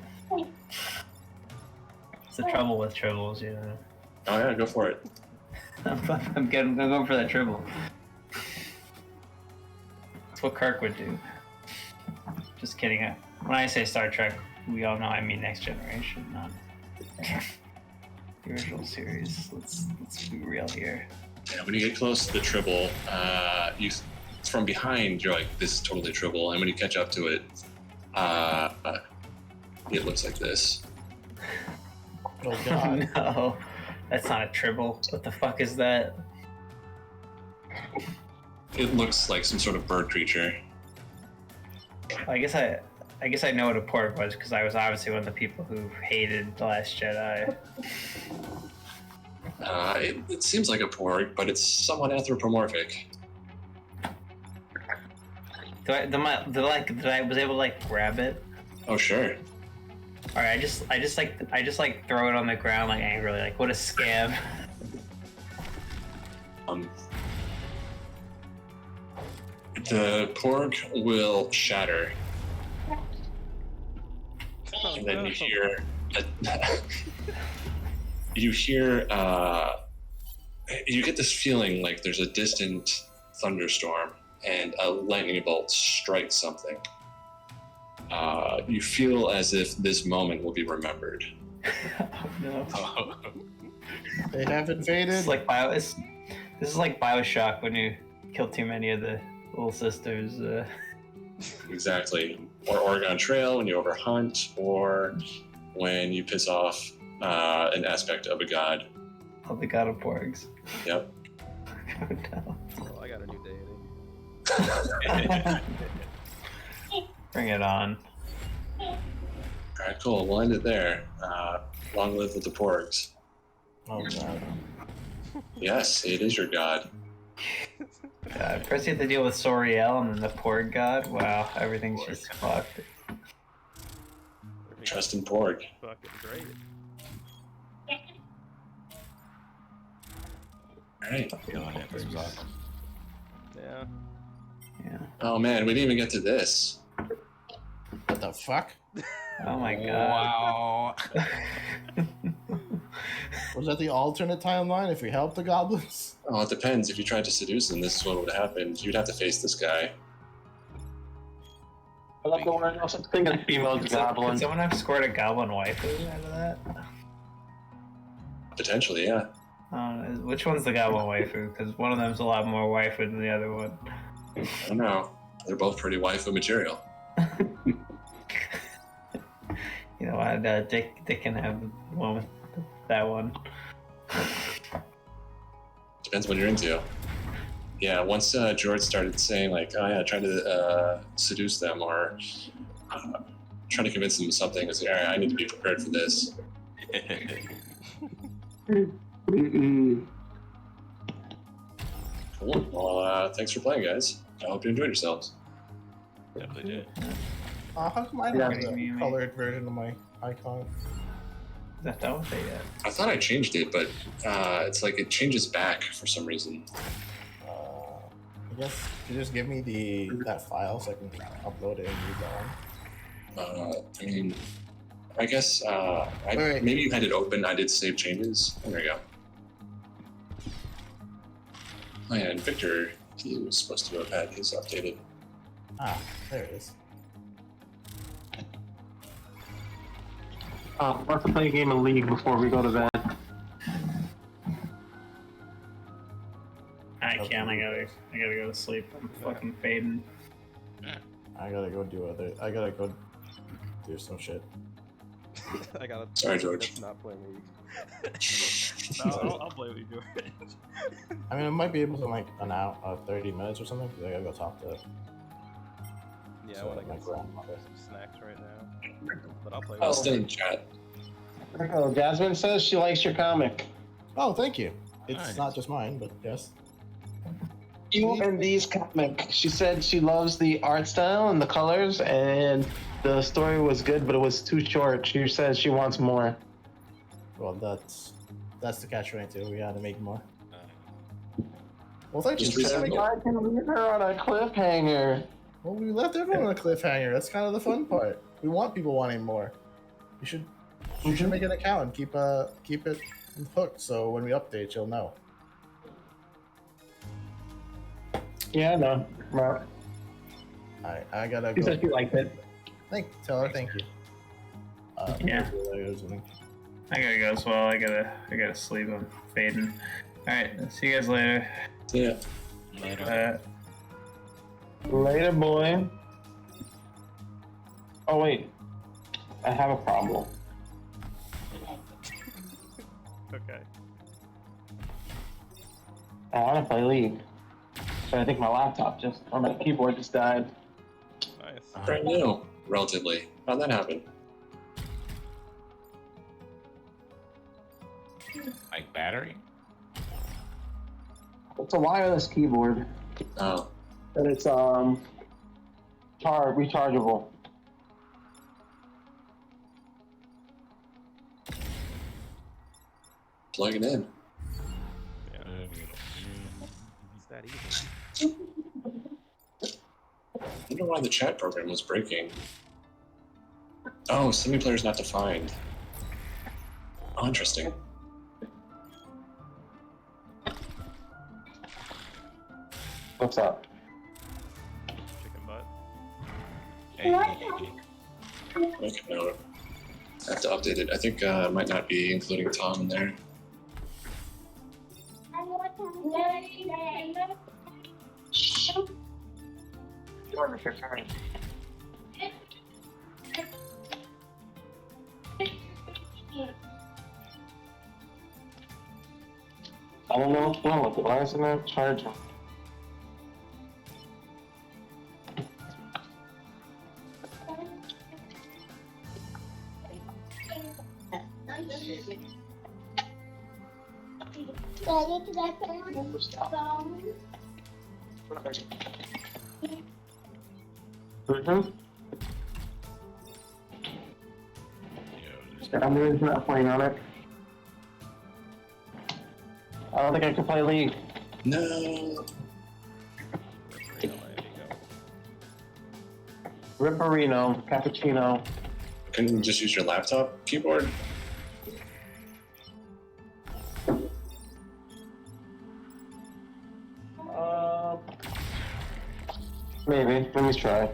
Speaker 4: it's the trouble with tribbles, you know.
Speaker 1: Oh yeah, go for it.
Speaker 4: I'm going for that tribble. That's what Kirk would do. Just kidding. When I say Star Trek, we all know I mean Next Generation, not the original series. Let's be real here.
Speaker 1: Yeah, when you get close to the tribble, from behind, you're like, this is totally tribble. And when you catch up to it, it looks like this.
Speaker 5: Oh god.
Speaker 4: No, that's not a tribble. What the fuck is that?
Speaker 1: It looks like some sort of bird creature.
Speaker 4: I guess I know what a porg was because I was obviously one of the people who hated The Last Jedi.
Speaker 1: It seems like a porg, but it's somewhat anthropomorphic.
Speaker 4: Did I was able to like grab it?
Speaker 1: Oh sure.
Speaker 4: All right, I just throw it on the ground like angrily, like what a scam.
Speaker 1: The porg will shatter,
Speaker 7: Oh,
Speaker 1: and then
Speaker 7: no. You get this feeling like there's a distant thunderstorm and a lightning bolt strikes something. You feel as if this moment will be remembered.
Speaker 4: Oh no.
Speaker 5: They have invaded.
Speaker 4: This is like Bioshock when you kill too many of the little sisters.
Speaker 1: Exactly. Or Oregon Trail when you overhunt, or when you piss off an aspect of a god.
Speaker 4: Of the god of porgs.
Speaker 1: Yep.
Speaker 4: Oh no.
Speaker 7: Oh, I got a new deity.
Speaker 4: Bring it on.
Speaker 1: All right, cool. We'll end it there. Long live with the porgs.
Speaker 5: Oh god.
Speaker 1: Yes, it is your god.
Speaker 4: First you have to deal with Soriel and then the porg god. Wow, everything's just fucked.
Speaker 1: Trust in porg.
Speaker 7: Fucking great.
Speaker 1: All right.
Speaker 2: This was awesome.
Speaker 7: Yeah.
Speaker 4: Yeah.
Speaker 1: Oh man, we didn't even get to this.
Speaker 5: What the fuck?
Speaker 4: Oh my god.
Speaker 2: Wow.
Speaker 5: Was that the alternate timeline if we helped the goblins?
Speaker 1: Oh, it depends. If you tried to seduce him, this is what would happen. You'd have to face this guy.
Speaker 6: I like the one I was thinking female
Speaker 4: Could
Speaker 6: goblin.
Speaker 4: someone have scored a goblin waifu out of that?
Speaker 1: Potentially, yeah.
Speaker 4: Which one's the goblin waifu? Because one of them's a lot more waifu than the other one.
Speaker 1: I don't know. They're both pretty waifu material.
Speaker 4: You know what? Dick can have the one with that one.
Speaker 1: Depends what you're into. Yeah, once George started saying like, "Oh yeah, trying to seduce them or trying to convince them of something," I was like, "All right, I need to be prepared for this." Cool. Well, thanks for playing, guys. I hope you enjoyed yourselves.
Speaker 2: Definitely did.
Speaker 5: How come I don't
Speaker 6: Yeah.
Speaker 5: have the colored version of my icon?
Speaker 4: Is that what they got?
Speaker 1: I thought I changed it, but it's like it changes back for some reason.
Speaker 5: I guess you just give me that file so I can upload it and use that one.
Speaker 1: I mean, I guess
Speaker 5: Wait.
Speaker 1: maybe you had it open. I did save changes. Oh, there you go. Oh yeah, and Victor, he was supposed to have had his updated.
Speaker 5: Ah, there it is.
Speaker 6: Let's play a game of League before we go to bed.
Speaker 4: I can't. I gotta go to sleep. I'm fucking fading.
Speaker 5: I gotta go do some shit.
Speaker 7: I gotta.
Speaker 1: Sorry, George.
Speaker 7: That's not playing League. No, I'll play League, George.
Speaker 5: I mean, I might be able to like an hour, 30 minutes or something, because I gotta go talk to.
Speaker 7: Yeah,
Speaker 5: So,
Speaker 7: I wanna
Speaker 5: my
Speaker 7: get some
Speaker 5: grandmother.
Speaker 7: snacks right now. But I'll play
Speaker 1: I'll
Speaker 7: with
Speaker 1: stay in chat.
Speaker 6: Oh, Jasmine says she likes your comic.
Speaker 5: Oh, thank you. It's
Speaker 2: Nice.
Speaker 5: not just mine, but yes.
Speaker 6: You and D's comic. She said she loves the art style and the colors, and the story was good, but it was too short. She says she wants more.
Speaker 5: Well, that's the catch-22. We gotta make more. Well, thank you.
Speaker 1: Just
Speaker 6: She said,
Speaker 1: reasonable.
Speaker 6: I can leave her on a cliffhanger.
Speaker 5: Well, we left everyone on a cliffhanger. That's kind of the fun part. We want people wanting more. You should make an account and keep it hooked, so when we update, you'll know.
Speaker 6: Yeah, no. Well,
Speaker 5: I gotta
Speaker 6: she
Speaker 5: go.
Speaker 6: said she liked it.
Speaker 5: Tell her thank you.
Speaker 4: Yeah. I gotta go as well. I gotta sleep. I'm fading. All right. See you guys later.
Speaker 1: Yeah.
Speaker 2: Later.
Speaker 6: Later, boy. Oh, wait. I have a problem.
Speaker 7: Okay.
Speaker 6: I want to play League. But I think my my keyboard just died.
Speaker 7: Nice.
Speaker 1: Brand new, relatively. How'd that happen?
Speaker 2: Like battery?
Speaker 6: It's a wireless keyboard.
Speaker 1: Oh,
Speaker 6: And it's rechargeable.
Speaker 1: plug it in.
Speaker 7: Yeah. It's that easy.
Speaker 1: I wonder why the chat program was breaking. Oh, semi-player's not defined. Oh, interesting.
Speaker 6: What's up?
Speaker 7: Chicken butt.
Speaker 2: Hey.
Speaker 1: Make a note. I have to update it. I think I might not be including Tom in there.
Speaker 6: I don't know what's wrong with it. Why isn't it charging? Mm-hmm. I'm really not playing on it. I don't think I can play League.
Speaker 1: No.
Speaker 6: Ripperino, cappuccino.
Speaker 1: Couldn't you just use your laptop keyboard?
Speaker 6: Maybe. Let me try.